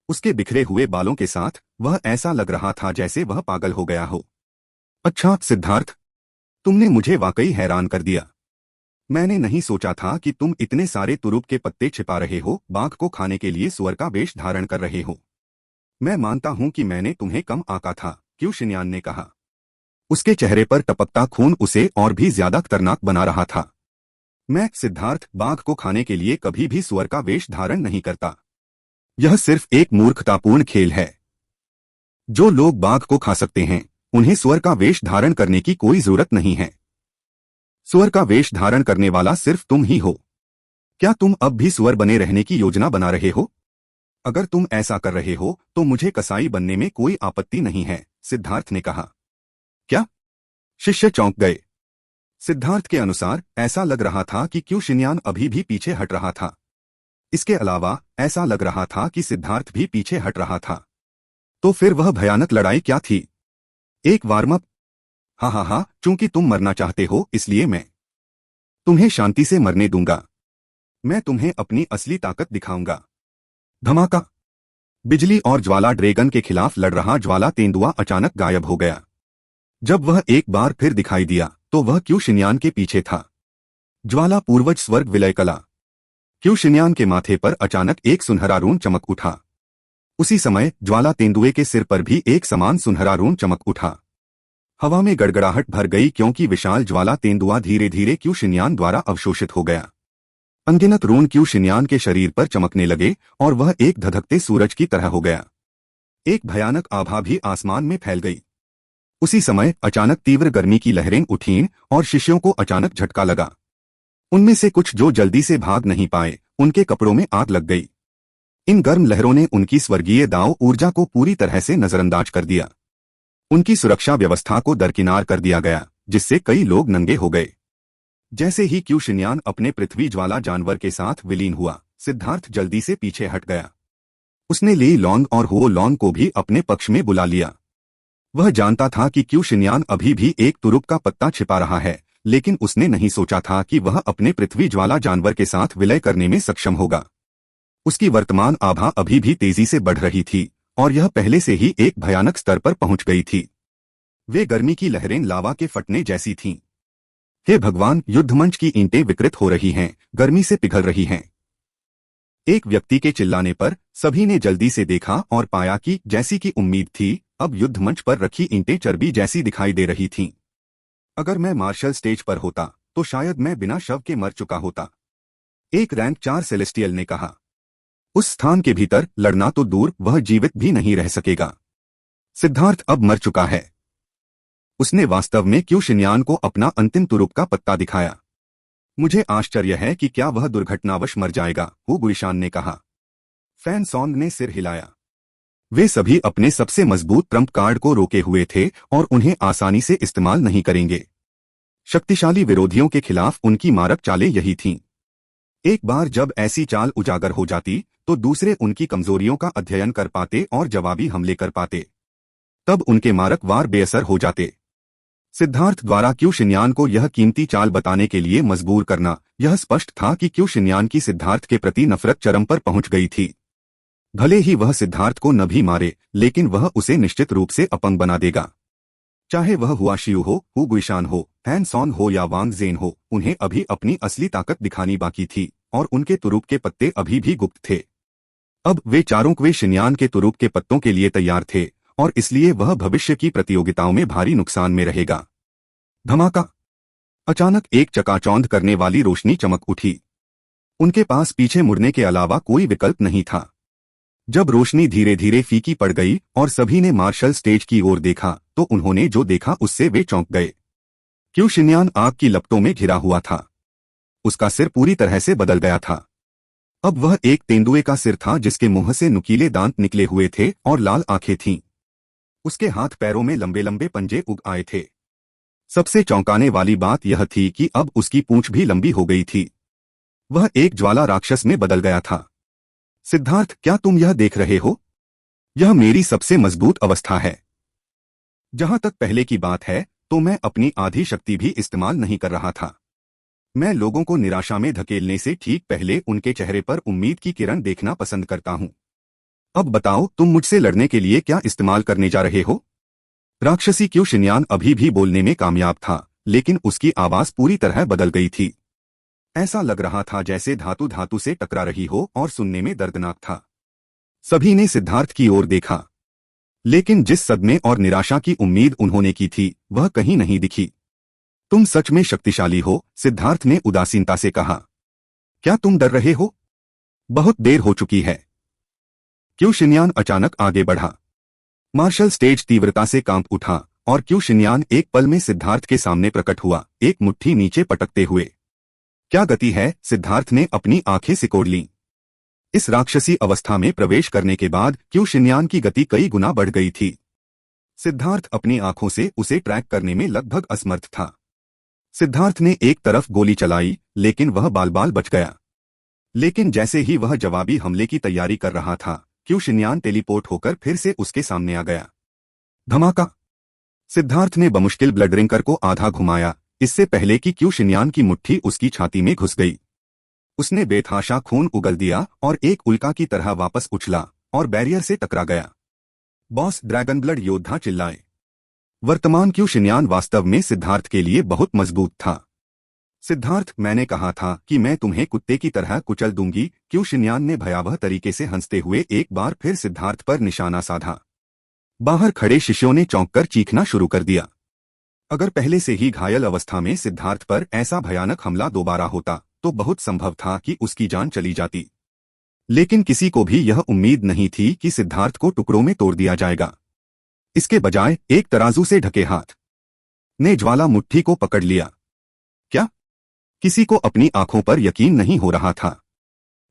उसके बिखरे हुए बालों के साथ वह ऐसा लग रहा था जैसे वह पागल हो गया हो। अच्छा सिद्धार्थ, तुमने मुझे वाकई हैरान कर दिया। मैंने नहीं सोचा था कि तुम इतने सारे तुरुप के पत्ते छिपा रहे हो, बाघ को खाने के लिए सुअर का वेश धारण कर रहे हो। मैं मानता हूं कि मैंने तुम्हें कम आंका था, क्यू शिनयान ने कहा। उसके चेहरे पर टपकता खून उसे और भी ज्यादा खतरनाक बना रहा था। मैं सिद्धार्थ बाघ को खाने के लिए कभी भी सुअर का वेश धारण नहीं करता। यह सिर्फ एक मूर्खतापूर्ण खेल है। जो लोग बाघ को खा सकते हैं, उन्हें सुअर का वेश धारण करने की कोई जरूरत नहीं है। सुअर का वेश धारण करने वाला सिर्फ तुम ही हो। क्या तुम अब भी सुअर बने रहने की योजना बना रहे हो? अगर तुम ऐसा कर रहे हो तो मुझे कसाई बनने में कोई आपत्ति नहीं है, सिद्धार्थ ने कहा। क्या? शिष्य चौंक गए। सिद्धार्थ के अनुसार ऐसा लग रहा था कि क्यू शिनयान अभी भी पीछे हट रहा था। इसके अलावा ऐसा लग रहा था कि सिद्धार्थ भी पीछे हट रहा था। तो फिर वह भयानक लड़ाई क्या थी? एक वार्म अप? हाँ हाँ हाँ, चूंकि तुम मरना चाहते हो इसलिए मैं तुम्हें शांति से मरने दूंगा। मैं तुम्हें अपनी असली ताकत दिखाऊंगा। धमाका! बिजली और ज्वाला ड्रैगन के खिलाफ लड़ रहा ज्वाला तेंदुआ अचानक गायब हो गया। जब वह एक बार फिर दिखाई दिया तो वह क्यू शिनयान के पीछे था। ज्वाला पूर्वज स्वर्ग विलय कला। क्यू शिनयान के माथे पर अचानक एक सुनहरा रून चमक उठा। उसी समय ज्वाला तेंदुए के सिर पर भी एक समान सुनहरा रून चमक उठा। हवा में गड़गड़ाहट भर गई क्योंकि विशाल ज्वाला तेंदुआ धीरे धीरे क्यू शिनयान द्वारा अवशोषित हो गया। अनगिनत रून क्यू शिनयान के शरीर पर चमकने लगे और वह एक धधकते सूरज की तरह हो गया। एक भयानक आभा भी आसमान में फैल गई। उसी समय अचानक तीव्र गर्मी की लहरें उठीं और शिष्यों को अचानक झटका लगा। उनमें से कुछ जो जल्दी से भाग नहीं पाए, उनके कपड़ों में आग लग गई। इन गर्म लहरों ने उनकी स्वर्गीय दाव ऊर्जा को पूरी तरह से नजरअंदाज कर दिया। उनकी सुरक्षा व्यवस्था को दरकिनार कर दिया गया, जिससे कई लोग नंगे हो गए। जैसे ही क्यू शिनयान अपने पृथ्वी ज्वाला जानवर के साथ विलीन हुआ, सिद्धार्थ जल्दी से पीछे हट गया। उसने ली लॉन्ग और हुओ लॉन्ग को भी अपने पक्ष में बुला लिया। वह जानता था कि क्यू शिनयान अभी भी एक तुरुप का पत्ता छिपा रहा है, लेकिन उसने नहीं सोचा था कि वह अपने पृथ्वी ज्वाला जानवर के साथ विलय करने में सक्षम होगा। उसकी वर्तमान आभा अभी भी तेजी से बढ़ रही थी और यह पहले से ही एक भयानक स्तर पर पहुंच गई थी। वे गर्मी की लहरें लावा के फटने जैसी थीं। हे भगवान, युद्धमंच की ईंटें विकृत हो रही हैं, गर्मी से पिघल रही हैं। एक व्यक्ति के चिल्लाने पर सभी ने जल्दी से देखा और पाया कि जैसी की उम्मीद थी, अब युद्ध मंच पर रखी ईंटें चर्बी जैसी दिखाई दे रही थीं। अगर मैं मार्शल स्टेज पर होता तो शायद मैं बिना शव के मर चुका होता, एक रैंक 4 सेलेस्टियल ने कहा। उस स्थान के भीतर लड़ना तो दूर, वह जीवित भी नहीं रह सकेगा। सिद्धार्थ अब मर चुका है। उसने वास्तव में क्यू शिन्यान को अपना अंतिम तुरुप का पत्ता दिखाया। मुझे आश्चर्य है कि क्या वह दुर्घटनावश मर जाएगा, हु गुइशान ने कहा। फैन सॉन्ग ने सिर हिलाया। वे सभी अपने सबसे मजबूत ट्रम्प कार्ड को रोके हुए थे और उन्हें आसानी से इस्तेमाल नहीं करेंगे। शक्तिशाली विरोधियों के खिलाफ उनकी मारक चालें यही थीं। एक बार जब ऐसी चाल उजागर हो जाती तो दूसरे उनकी कमजोरियों का अध्ययन कर पाते और जवाबी हमले कर पाते। तब उनके मारक वार बेअसर हो जाते। सिद्धार्थ द्वारा क्यू शिन्यान को यह कीमती चाल बताने के लिए मजबूर करना, यह स्पष्ट था कि क्यू शिन्यान की सिद्धार्थ के प्रति नफरत चरम पर पहुंच गई थी। भले ही वह सिद्धार्थ को न भी मारे, लेकिन वह उसे निश्चित रूप से अपंग बना देगा। चाहे वह हुआ शियू हो, हु गुइशान हो, फैन सॉन्ग हो या वांग जेन हो, उन्हें अभी अपनी असली ताकत दिखानी बाकी थी और उनके तुरुप के पत्ते अभी भी गुप्त थे। अब वे चारों क्वे शिन्यान के तुरुप के पत्तों के लिए तैयार थे और इसलिए वह भविष्य की प्रतियोगिताओं में भारी नुकसान में रहेगा। धमाका! अचानक एक चकाचौंध करने वाली रोशनी चमक उठी। उनके पास पीछे मुड़ने के अलावा कोई विकल्प नहीं था। जब रोशनी धीरे धीरे फीकी पड़ गई और सभी ने मार्शल स्टेज की ओर देखा तो उन्होंने जो देखा उससे वे चौंक गए। क्यू शिन्यान आग की लपटों में घिरा हुआ था। उसका सिर पूरी तरह से बदल गया था। अब वह एक तेंदुए का सिर था जिसके मुंह से नुकीले दांत निकले हुए थे और लाल आंखें थीं। उसके हाथ पैरों में लंबे लंबे पंजे उग आए थे। सबसे चौंकाने वाली बात यह थी कि अब उसकी पूंछ भी लंबी हो गई थी। वह एक ज्वाला राक्षस में बदल गया था। सिद्धार्थ, क्या तुम यह देख रहे हो? यह मेरी सबसे मजबूत अवस्था है। जहां तक पहले की बात है तो मैं अपनी आधी शक्ति भी इस्तेमाल नहीं कर रहा था। मैं लोगों को निराशा में धकेलने से ठीक पहले उनके चेहरे पर उम्मीद की किरण देखना पसंद करता हूं। अब बताओ, तुम मुझसे लड़ने के लिए क्या इस्तेमाल करने जा रहे हो? राक्षसी क्यू शिन्यान अभी भी बोलने में कामयाब था, लेकिन उसकी आवाज पूरी तरह बदल गई थी। ऐसा लग रहा था जैसे धातु धातु से टकरा रही हो और सुनने में दर्दनाक था। सभी ने सिद्धार्थ की ओर देखा, लेकिन जिस सदमे और निराशा की उम्मीद उन्होंने की थी वह कहीं नहीं दिखी। तुम सच में शक्तिशाली हो, सिद्धार्थ ने उदासीनता से कहा। क्या तुम डर रहे हो? बहुत देर हो चुकी है। क्यू शिन्यान अचानक आगे बढ़ा। मार्शल स्टेज तीव्रता से कांप उठा और क्यू शिन्यान एक पल में सिद्धार्थ के सामने प्रकट हुआ, एक मुट्ठी नीचे पटकते हुए। क्या गति है? सिद्धार्थ ने अपनी आंखें सिकोड़ लीं। इस राक्षसी अवस्था में प्रवेश करने के बाद क्यू शिन्यान की गति कई गुना बढ़ गई थी। सिद्धार्थ अपनी आंखों से उसे ट्रैक करने में लगभग असमर्थ था। सिद्धार्थ ने एक तरफ गोली चलाई, लेकिन वह बाल बाल बच गया। लेकिन जैसे ही वह जवाबी हमले की तैयारी कर रहा था, क्यू शिन्यान टेलीपोर्ट होकर फिर से उसके सामने आ गया। धमाका! सिद्धार्थ ने बमुश्किल ब्लड रिंकर को आधा घुमाया, इससे पहले कि क्यू शिन्यान की मुट्ठी उसकी छाती में घुस गई। उसने बेतहाशा खून उगल दिया और एक उल्का की तरह वापस उछला और बैरियर से टकरा गया। बॉस, ड्रैगन ब्लड योद्धा चिल्लाए। वर्तमान क्यू शिन्यान वास्तव में सिद्धार्थ के लिए बहुत मजबूत था। सिद्धार्थ, मैंने कहा था कि मैं तुम्हें कुत्ते की तरह कुचल दूंगी। क्यू शिन्यान ने भयावह तरीके से हंसते हुए एक बार फिर सिद्धार्थ पर निशाना साधा। बाहर खड़े शिष्यों ने चौंककर चीखना शुरू कर दिया। अगर पहले से ही घायल अवस्था में सिद्धार्थ पर ऐसा भयानक हमला दोबारा होता तो बहुत संभव था कि उसकी जान चली जाती। लेकिन किसी को भी यह उम्मीद नहीं थी कि सिद्धार्थ को टुकड़ों में तोड़ दिया जाएगा। इसके बजाय एक तराजू से ढके हाथ ने ज्वाला मुट्ठी को पकड़ लिया। क्या? किसी को अपनी आंखों पर यकीन नहीं हो रहा था।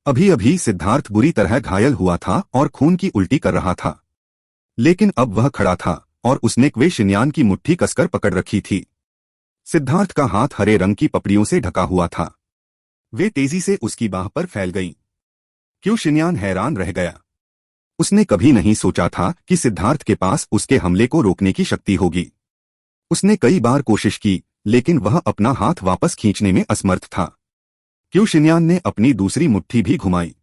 अभी अभी सिद्धार्थ बुरी तरह घायल हुआ था और खून की उल्टी कर रहा था, लेकिन अब वह खड़ा था और उसने क्वे शिन्यान की मुट्ठी कसकर पकड़ रखी थी। सिद्धार्थ का हाथ हरे रंग की पपड़ियों से ढका हुआ था। वे तेजी से उसकी बाह पर फैल गईं। क्यू शिन्यान हैरान रह गया। उसने कभी नहीं सोचा था कि सिद्धार्थ के पास उसके हमले को रोकने की शक्ति होगी। उसने कई बार कोशिश की, लेकिन वह अपना हाथ वापस खींचने में असमर्थ था। क्यू शिन्यान ने अपनी दूसरी मुट्ठी भी घुमाई।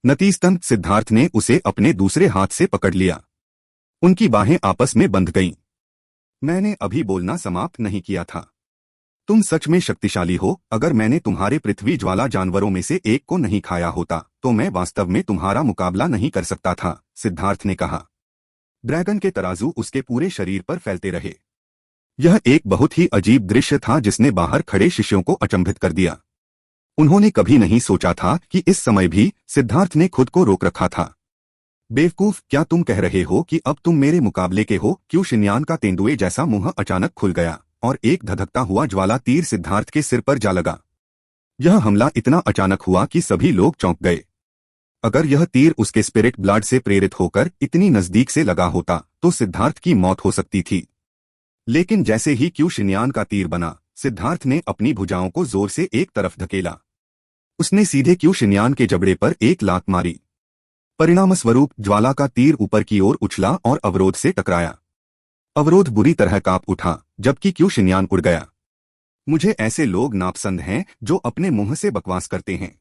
नतीजतन सिद्धार्थ ने उसे अपने दूसरे हाथ से पकड़ लिया। उनकी बाहें आपस में बंध गईं। मैंने अभी बोलना समाप्त नहीं किया था। तुम सच में शक्तिशाली हो। अगर मैंने तुम्हारे पृथ्वी ज्वाला जानवरों में से एक को नहीं खाया होता तो मैं वास्तव में तुम्हारा मुकाबला नहीं कर सकता था, सिद्धार्थ ने कहा। ड्रैगन के तराजू उसके पूरे शरीर पर फैलते रहे। यह एक बहुत ही अजीब दृश्य था जिसने बाहर खड़े शिष्यों को अचंभित कर दिया। उन्होंने कभी नहीं सोचा था कि इस समय भी सिद्धार्थ ने खुद को रोक रखा था। बेवकूफ, क्या तुम कह रहे हो कि अब तुम मेरे मुकाबले के हो? क्यों शिन्यान का तेंदुए जैसा मुंह अचानक खुल गया और एक धधकता हुआ ज्वाला तीर सिद्धार्थ के सिर पर जा लगा। यह हमला इतना अचानक हुआ कि सभी लोग चौंक गए। अगर यह तीर उसके स्पिरिट ब्लड से प्रेरित होकर इतनी नजदीक से लगा होता तो सिद्धार्थ की मौत हो सकती थी। लेकिन जैसे ही क्यू शिन्यान का तीर बना, सिद्धार्थ ने अपनी भुजाओं को जोर से एक तरफ धकेला। उसने सीधे क्यू शिन्यान के जबड़े पर एक लात मारी। परिणामस्वरूप ज्वाला का तीर ऊपर की ओर उछला और अवरोध से टकराया। अवरोध बुरी तरह कांप उठा जबकि क्यू शिन्यान उड़ गया। मुझे ऐसे लोग नापसंद हैं जो अपने मुंह से बकवास करते हैं।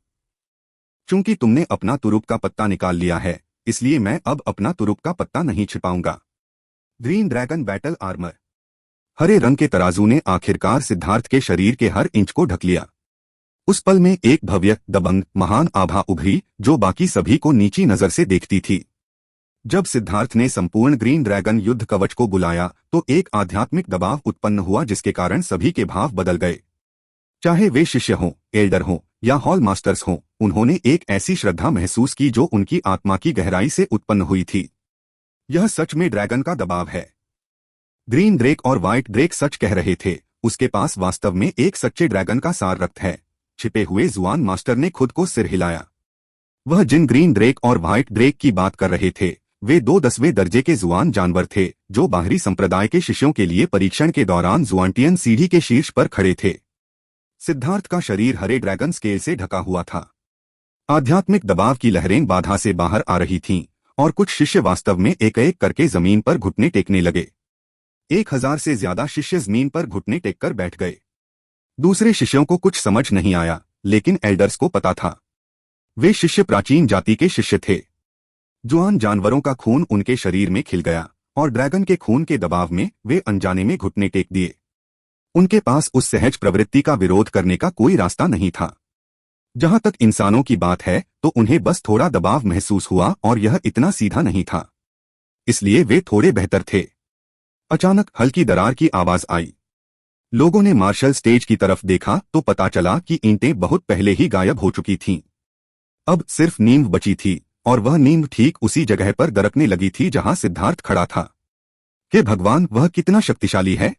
चूंकि तुमने अपना तुरुप का पत्ता निकाल लिया है, इसलिए मैं अब अपना तुरुप का पत्ता नहीं छिपाऊंगा। Green dragon battle armour. हरे रंग के तराजू ने आखिरकार सिद्धार्थ के शरीर के हर इंच को ढक लिया। उस पल में एक भव्य, दबंग, महान आभा उभरी जो बाकी सभी को नीची नजर से देखती थी। जब सिद्धार्थ ने संपूर्ण ग्रीन ड्रैगन युद्ध कवच को बुलाया तो एक आध्यात्मिक दबाव उत्पन्न हुआ जिसके कारण सभी के भाव बदल गए। चाहे वे शिष्य हों, एल्डर हों या हॉल मास्टर्स हों, उन्होंने एक ऐसी श्रद्धा महसूस की जो उनकी आत्मा की गहराई से उत्पन्न हुई थी। यह सच में ड्रैगन का दबाव है। ग्रीन ड्रेक और व्हाइट ड्रेक सच कह रहे थे। उसके पास वास्तव में एक सच्चे ड्रैगन का सार रक्त है। छिपे हुए जुआन मास्टर ने खुद को सिर हिलाया। वह जिन ग्रीन ड्रेक और व्हाइट ड्रेक की बात कर रहे थे वे 2 10वें दर्जे के जुआन जानवर थे जो बाहरी संप्रदाय के शिष्यों के लिए परीक्षण के दौरान जुआंटियन सीढ़ी के शीर्ष पर खड़े थे। सिद्धार्थ का शरीर हरे ड्रैगन स्केल से ढका हुआ था। आध्यात्मिक दबाव की लहरें बाधा से बाहर आ रही थीं और कुछ शिष्य वास्तव में एक-एक करके जमीन पर घुटने टेकने लगे। 1000 से ज्यादा शिष्य जमीन पर घुटने टेककर बैठ गए। दूसरे शिष्यों को कुछ समझ नहीं आया, लेकिन एल्डर्स को पता था। वे शिष्य प्राचीन जाति के शिष्य थे। जुआन जानवरों का खून उनके शरीर में खिल गया और ड्रैगन के खून के दबाव में वे अनजाने में घुटने टेक दिए। उनके पास उस सहज प्रवृत्ति का विरोध करने का कोई रास्ता नहीं था। जहां तक इंसानों की बात है तो उन्हें बस थोड़ा दबाव महसूस हुआ और यह इतना सीधा नहीं था, इसलिए वे थोड़े बेहतर थे। अचानक हल्की दरार की आवाज आई। लोगों ने मार्शल स्टेज की तरफ देखा तो पता चला कि ईंटें बहुत पहले ही गायब हो चुकी थीं। अब सिर्फ नींव बची थी और वह नींव ठीक उसी जगह पर दरकने लगी थी जहां सिद्धार्थ खड़ा था। कि भगवान, वह कितना शक्तिशाली है!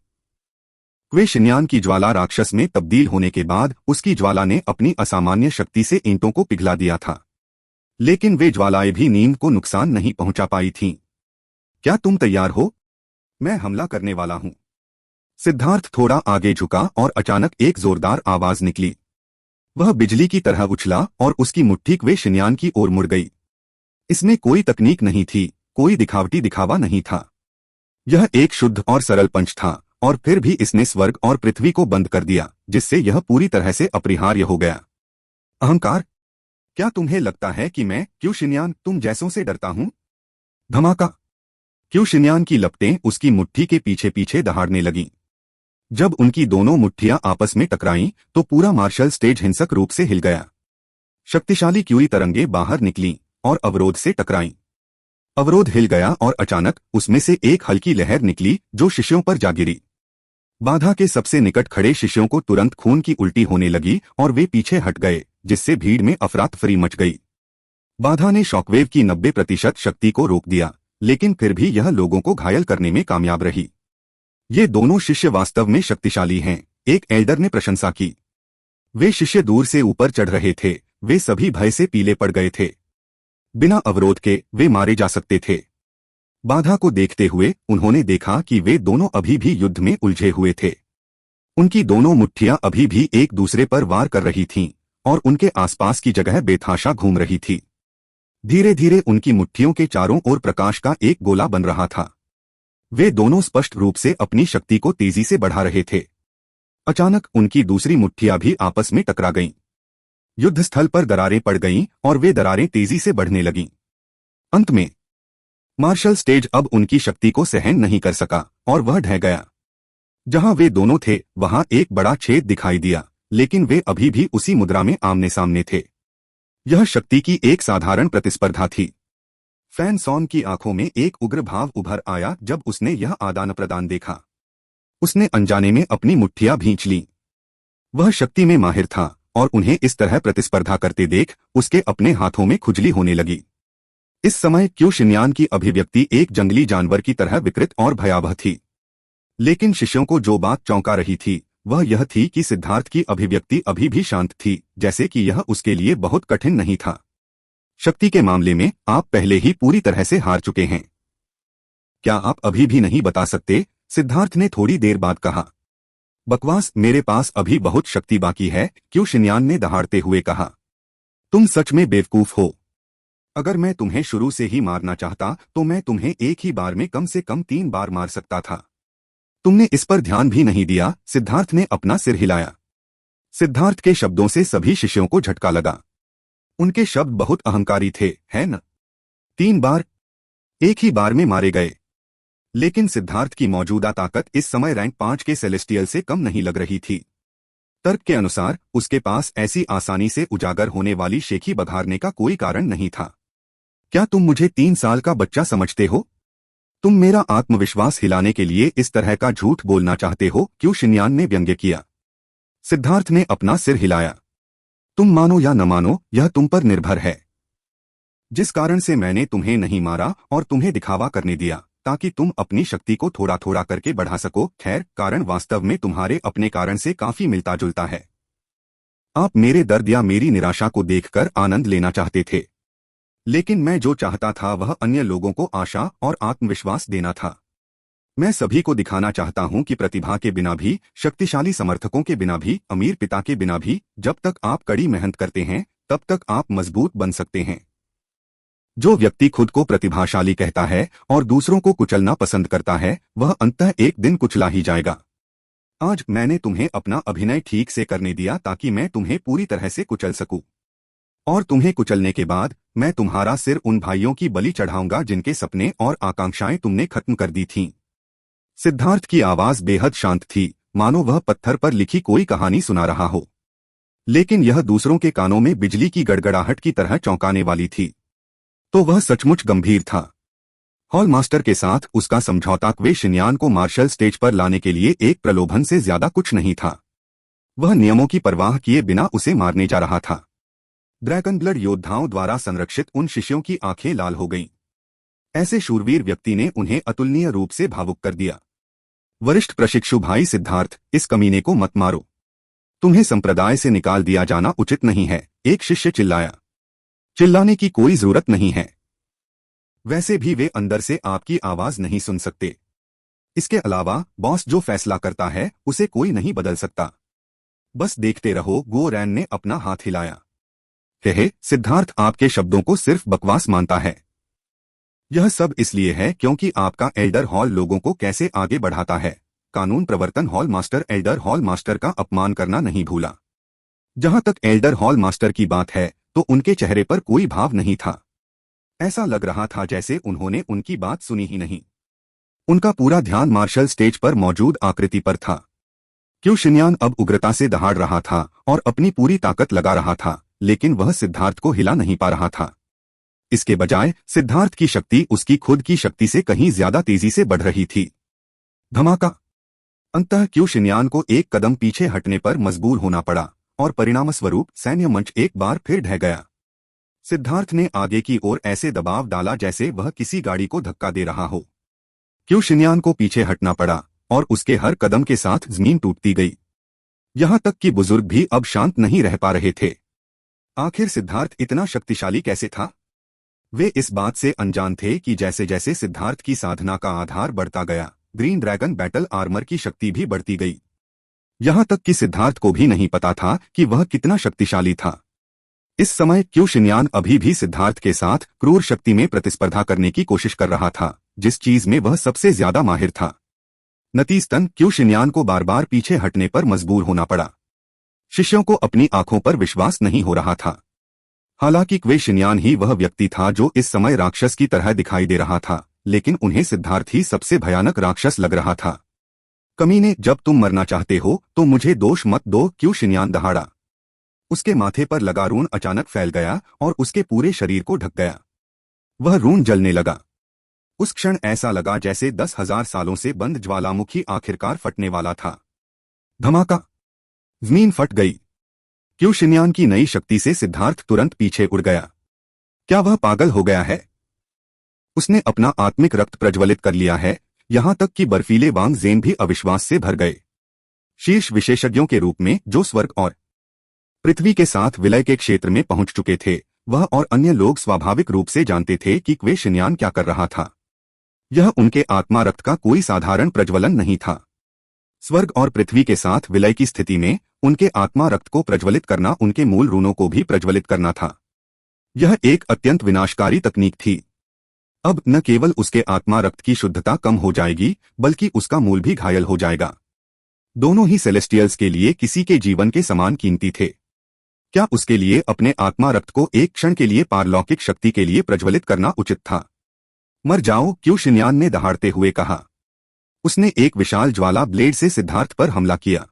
वे शिन्यान की ज्वाला राक्षस में तब्दील होने के बाद उसकी ज्वाला ने अपनी असामान्य शक्ति से ईंटों को पिघला दिया था, लेकिन वे ज्वालाएं भी नींव को नुकसान नहीं पहुंचा पाई थीं। क्या तुम तैयार हो? मैं हमला करने वाला हूं। सिद्धार्थ थोड़ा आगे झुका और अचानक एक जोरदार आवाज निकली। वह बिजली की तरह उछला और उसकी मुट्ठी वे शिन्यान की ओर मुड़ गई। इसमें कोई तकनीक नहीं थी, कोई दिखावटी दिखावा नहीं था। यह एक शुद्ध और सरल पंच था और फिर भी इसने स्वर्ग और पृथ्वी को बंद कर दिया, जिससे यह पूरी तरह से अपरिहार्य हो गया। अहंकार! क्या तुम्हें लगता है कि मैं क्यू शिन्यान तुम जैसों से डरता हूं? धमाका! क्यू शिन्यान की लपटें उसकी मुट्ठी के पीछे पीछे दहाड़ने लगीं। जब उनकी दोनों मुट्ठियां आपस में टकराईं तो पूरा मार्शल स्टेज हिंसक रूप से हिल गया। शक्तिशाली क्यूरी तरंगें बाहर निकलीं और अवरोध से टकराईं। अवरोध हिल गया और अचानक उसमें से एक हल्की लहर निकली जो शिष्यों पर जा गिरी। बाधा के सबसे निकट खड़े शिष्यों को तुरंत खून की उल्टी होने लगी और वे पीछे हट गए, जिससे भीड़ में अफरातफरी मच गई। बाधा ने शॉकवेव की 90% शक्ति को रोक दिया, लेकिन फिर भी यह लोगों को घायल करने में कामयाब रही। ये दोनों शिष्य वास्तव में शक्तिशाली हैं, एक एल्डर ने प्रशंसा की। वे शिष्य दूर से ऊपर चढ़ रहे थे, वे सभी भय से पीले पड़ गए थे। बिना अवरोध के वे मारे जा सकते थे। बाधा को देखते हुए उन्होंने देखा कि वे दोनों अभी भी युद्ध में उलझे हुए थे। उनकी दोनों मुट्ठियां अभी भी एक दूसरे पर वार कर रही थीं और उनके आसपास की जगह बेतहाशा घूम रही थी। धीरे धीरे उनकी मुट्ठियों के चारों ओर प्रकाश का एक गोला बन रहा था। वे दोनों स्पष्ट रूप से अपनी शक्ति को तेजी से बढ़ा रहे थे। अचानक उनकी दूसरी मुट्ठियां भी आपस में टकरा गईं। युद्ध स्थल पर दरारें पड़ गईं और वे दरारें तेजी से बढ़ने लगीं। अंत में मार्शल स्टेज अब उनकी शक्ति को सहन नहीं कर सका और वह ढह गया। जहां वे दोनों थे वहां एक बड़ा छेद दिखाई दिया, लेकिन वे अभी भी उसी मुद्रा में आमने सामने थे। यह शक्ति की एक साधारण प्रतिस्पर्धा थी। फैन सॉन की आंखों में एक उग्र भाव उभर आया जब उसने यह आदान प्रदान देखा। उसने अनजाने में अपनी मुट्ठियां भींच लीं। वह शक्ति में माहिर था और उन्हें इस तरह प्रतिस्पर्धा करते देख उसके अपने हाथों में खुजली होने लगी। इस समय क्यू शिन्यान की अभिव्यक्ति एक जंगली जानवर की तरह विकृत और भयावह थी। लेकिन शिष्यों को जो बात चौंका रही थी वह यह थी कि सिद्धार्थ की अभिव्यक्ति अभी भी शांत थी, जैसे कि यह उसके लिए बहुत कठिन नहीं था। शक्ति के मामले में आप पहले ही पूरी तरह से हार चुके हैं। क्या आप अभी भी नहीं बता सकते? सिद्धार्थ ने थोड़ी देर बाद कहा। बकवास, मेरे पास अभी बहुत शक्ति बाकी है, क्यू शिन्यान ने दहाड़ते हुए कहा। तुम सच में बेवकूफ हो। अगर मैं तुम्हें शुरू से ही मारना चाहता तो मैं तुम्हें एक ही बार में कम से कम 3 बार मार सकता था। तुमने इस पर ध्यान भी नहीं दिया। सिद्धार्थ ने अपना सिर हिलाया। सिद्धार्थ के शब्दों से सभी शिष्यों को झटका लगा। उनके शब्द बहुत अहंकारी थे, है न? 3 बार एक ही बार में मारे गए। लेकिन सिद्धार्थ की मौजूदा ताकत इस समय रैंक 5 के सेलेस्टियल से कम नहीं लग रही थी। तर्क के अनुसार उसके पास ऐसी आसानी से उजागर होने वाली शेखी बघारने का कोई कारण नहीं था। क्या तुम मुझे 3 साल का बच्चा समझते हो? तुम मेरा आत्मविश्वास हिलाने के लिए इस तरह का झूठ बोलना चाहते हो? क्यू शिन्यान ने व्यंग्य किया। सिद्धार्थ ने अपना सिर हिलाया। तुम मानो या न मानो यह तुम पर निर्भर है। जिस कारण से मैंने तुम्हें नहीं मारा और तुम्हें दिखावा करने दिया ताकि तुम अपनी शक्ति को थोड़ा थोड़ा करके बढ़ा सको। खैर, कारण वास्तव में तुम्हारे अपने कारण से काफी मिलता जुलता है। आप मेरे दर्द या मेरी निराशा को देखकर आनंद लेना चाहते थे, लेकिन मैं जो चाहता था वह अन्य लोगों को आशा और आत्मविश्वास देना था। मैं सभी को दिखाना चाहता हूं कि प्रतिभा के बिना भी, शक्तिशाली समर्थकों के बिना भी, अमीर पिता के बिना भी, जब तक आप कड़ी मेहनत करते हैं तब तक आप मजबूत बन सकते हैं। जो व्यक्ति खुद को प्रतिभाशाली कहता है और दूसरों को कुचलना पसंद करता है वह अंततः एक दिन कुचला ही जाएगा। आज मैंने तुम्हें अपना अभिनय ठीक से करने दिया ताकि मैं तुम्हें पूरी तरह से कुचल सकूं। और तुम्हें कुचलने के बाद मैं तुम्हारा सिर उन भाइयों की बलि चढ़ाऊंगा जिनके सपने और आकांक्षाएं तुमने खत्म कर दी थीं। सिद्धार्थ की आवाज बेहद शांत थी, मानो वह पत्थर पर लिखी कोई कहानी सुना रहा हो। लेकिन यह दूसरों के कानों में बिजली की गड़गड़ाहट की तरह चौंकाने वाली थी। तो वह सचमुच गंभीर था। हॉल मास्टर के साथ उसका समझौता क्वे शिन्यान को मार्शल स्टेज पर लाने के लिए एक प्रलोभन से ज्यादा कुछ नहीं था। वह नियमों की परवाह किए बिना उसे मारने जा रहा था। ड्रैगन ब्लड योद्धाओं द्वारा संरक्षित उन शिष्यों की आंखें लाल हो गईं। ऐसे शूरवीर व्यक्ति ने उन्हें अतुलनीय रूप से भावुक कर दिया। वरिष्ठ प्रशिक्षु भाई सिद्धार्थ, इस कमीने को मत मारो। तुम्हें संप्रदाय से निकाल दिया जाना उचित नहीं है, एक शिष्य चिल्लाया। चिल्लाने की कोई जरूरत नहीं है। वैसे भी वे अंदर से आपकी आवाज नहीं सुन सकते। इसके अलावा बॉस जो फैसला करता है उसे कोई नहीं बदल सकता। बस देखते रहो। गो रैन ने अपना हाथ हिलाया। कहे, सिद्धार्थ आपके शब्दों को सिर्फ बकवास मानता है। यह सब इसलिए है क्योंकि आपका एल्डर हॉल लोगों को कैसे आगे बढ़ाता है। कानून प्रवर्तन hall master Elder hall master का अपमान करना नहीं भूला। जहां तक एल्डर हॉल मास्टर की बात है तो उनके चेहरे पर कोई भाव नहीं था। ऐसा लग रहा था जैसे उन्होंने उनकी बात सुनी ही नहीं। उनका पूरा ध्यान मार्शल स्टेज पर मौजूद आकृति पर था। क्यू शिन्यान अब उग्रता से दहाड़ रहा था और अपनी पूरी ताकत लगा रहा था, लेकिन वह सिद्धार्थ को हिला नहीं पा रहा था। इसके बजाय सिद्धार्थ की शक्ति उसकी खुद की शक्ति से कहीं ज्यादा तेजी से बढ़ रही थी। धमाका! अंततः क्यू शिन्यान को एक कदम पीछे हटने पर मजबूर होना पड़ा और परिणामस्वरूप सैन्य मंच एक बार फिर ढह गया। सिद्धार्थ ने आगे की ओर ऐसे दबाव डाला जैसे वह किसी गाड़ी को धक्का दे रहा हो। क्यू शिन्यान को पीछे हटना पड़ा और उसके हर कदम के साथ जमीन टूटती गई। यहां तक कि बुजुर्ग भी अब शांत नहीं रह पा रहे थे। आखिर सिद्धार्थ इतना शक्तिशाली कैसे था? वे इस बात से अनजान थे कि जैसे जैसे सिद्धार्थ की साधना का आधार बढ़ता गया, ग्रीन ड्रैगन बैटल आर्मर की शक्ति भी बढ़ती गई। यहां तक कि सिद्धार्थ को भी नहीं पता था कि वह कितना शक्तिशाली था। इस समय क्यू शिन्यान अभी भी सिद्धार्थ के साथ क्रूर शक्ति में प्रतिस्पर्धा करने की कोशिश कर रहा था, जिस चीज में वह सबसे ज्यादा माहिर था। नतीजतन क्यू शिन्यान को बार बार पीछे हटने पर मजबूर होना पड़ा। शिष्यों को अपनी आंखों पर विश्वास नहीं हो रहा था। हालांकि क्वे शिन्यान ही वह व्यक्ति था जो इस समय राक्षस की तरह दिखाई दे रहा था, लेकिन उन्हें सिद्धार्थ ही सबसे भयानक राक्षस लग रहा था। कमीने, जब तुम मरना चाहते हो तो मुझे दोष मत दो, क्यों शिन्यान दहाड़ा। उसके माथे पर लगा रून अचानक फैल गया और उसके पूरे शरीर को ढक गया। वह रून जलने लगा। उस क्षण ऐसा लगा जैसे 10,000 सालों से बंद ज्वालामुखी आखिरकार फटने वाला था। धमाका! जमीन फट गई। क्यों शिन्यान की नई शक्ति से सिद्धार्थ तुरंत पीछे उड़ गया। क्या वह पागल हो गया है? उसने अपना आत्मिक रक्त प्रज्वलित कर लिया है, यहां तक कि बर्फीले वांग जेन भी अविश्वास से भर गए। शीर्ष विशेषज्ञों के रूप में जो स्वर्ग और पृथ्वी के साथ विलय के क्षेत्र में पहुंच चुके थे, वह और अन्य लोग स्वाभाविक रूप से जानते थे कि क्वे शिन्यान क्या कर रहा था। यह उनके आत्मा रक्त का कोई साधारण प्रज्वलन नहीं था। स्वर्ग और पृथ्वी के साथ विलय की स्थिति में उनके आत्मा रक्त को प्रज्वलित करना उनके मूल रूनों को भी प्रज्वलित करना था। यह एक अत्यंत विनाशकारी तकनीक थी। अब न केवल उसके आत्मा रक्त की शुद्धता कम हो जाएगी, बल्कि उसका मूल भी घायल हो जाएगा। दोनों ही सेलेस्टियल्स के लिए किसी के जीवन के समान कीमती थे। क्या उसके लिए अपने आत्मा रक्त को एक क्षण के लिए पारलौकिक शक्ति के लिए प्रज्वलित करना उचित था? मर जाओ, क्यों शिन्यान ने दहाड़ते हुए कहा। उसने एक विशाल ज्वाला ब्लेड से सिद्धार्थ पर हमला किया।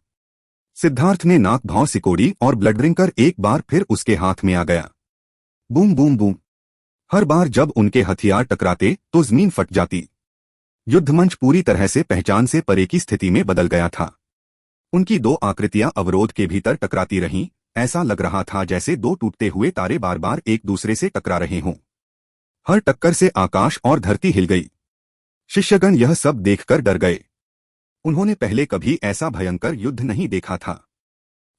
सिद्धार्थ ने नाक भौं सिकोड़ी और ब्लड ड्रिंकर एक बार फिर उसके हाथ में आ गया। Boom boom boom. हर बार जब उनके हथियार टकराते तो जमीन फट जाती। युद्धमंच पूरी तरह से पहचान से परे की स्थिति में बदल गया था। उनकी दो आकृतियां अवरोध के भीतर टकराती रहीं। ऐसा लग रहा था जैसे दो टूटते हुए तारे बार बार एक दूसरे से टकरा रहे हों। हर टक्कर से आकाश और धरती हिल गई। शिष्यगण यह सब देखकर डर गए। उन्होंने पहले कभी ऐसा भयंकर युद्ध नहीं देखा था।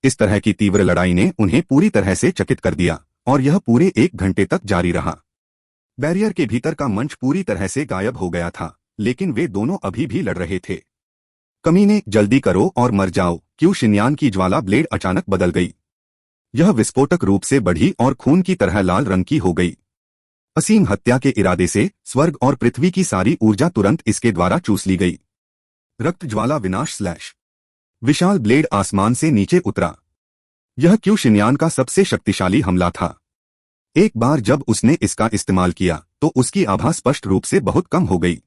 इस तरह की तीव्र लड़ाई ने उन्हें पूरी तरह से चकित कर दिया और यह पूरे 1 घंटे तक जारी रहा। बैरियर के भीतर का मंच पूरी तरह से गायब हो गया था, लेकिन वे दोनों अभी भी लड़ रहे थे। कमीने, जल्दी करो और मर जाओ, क्यों शिन्यान की ज्वाला ब्लेड अचानक बदल गई। यह विस्फोटक रूप से बढ़ी और खून की तरह लाल रंग की हो गई। असीम हत्या के इरादे से स्वर्ग और पृथ्वी की सारी ऊर्जा तुरंत इसके द्वारा चूस ली गई। रक्त ज्वाला विनाश स्लैश। विशाल ब्लेड आसमान से नीचे उतरा। यह क्यू शिन्यान का सबसे शक्तिशाली हमला था। एक बार जब उसने इसका इस्तेमाल किया तो उसकी आभा स्पष्ट रूप से बहुत कम हो गई।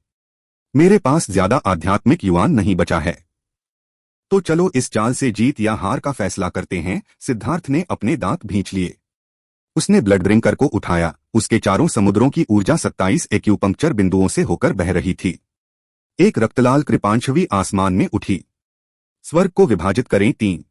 मेरे पास ज्यादा आध्यात्मिक युवान नहीं बचा है। तो चलो इस चाल से जीत या हार का फैसला करते हैं। सिद्धार्थ ने अपने दांत भींच लिए। उसने ब्लड ड्रिंकर को उठाया। उसके चारों समुद्रों की ऊर्जा 27 एक्यूपंक्चर बिंदुओं से होकर बह रही थी। एक रक्तलाल कृपांशवी आसमान में उठी। स्वर्ग को विभाजित करें 3।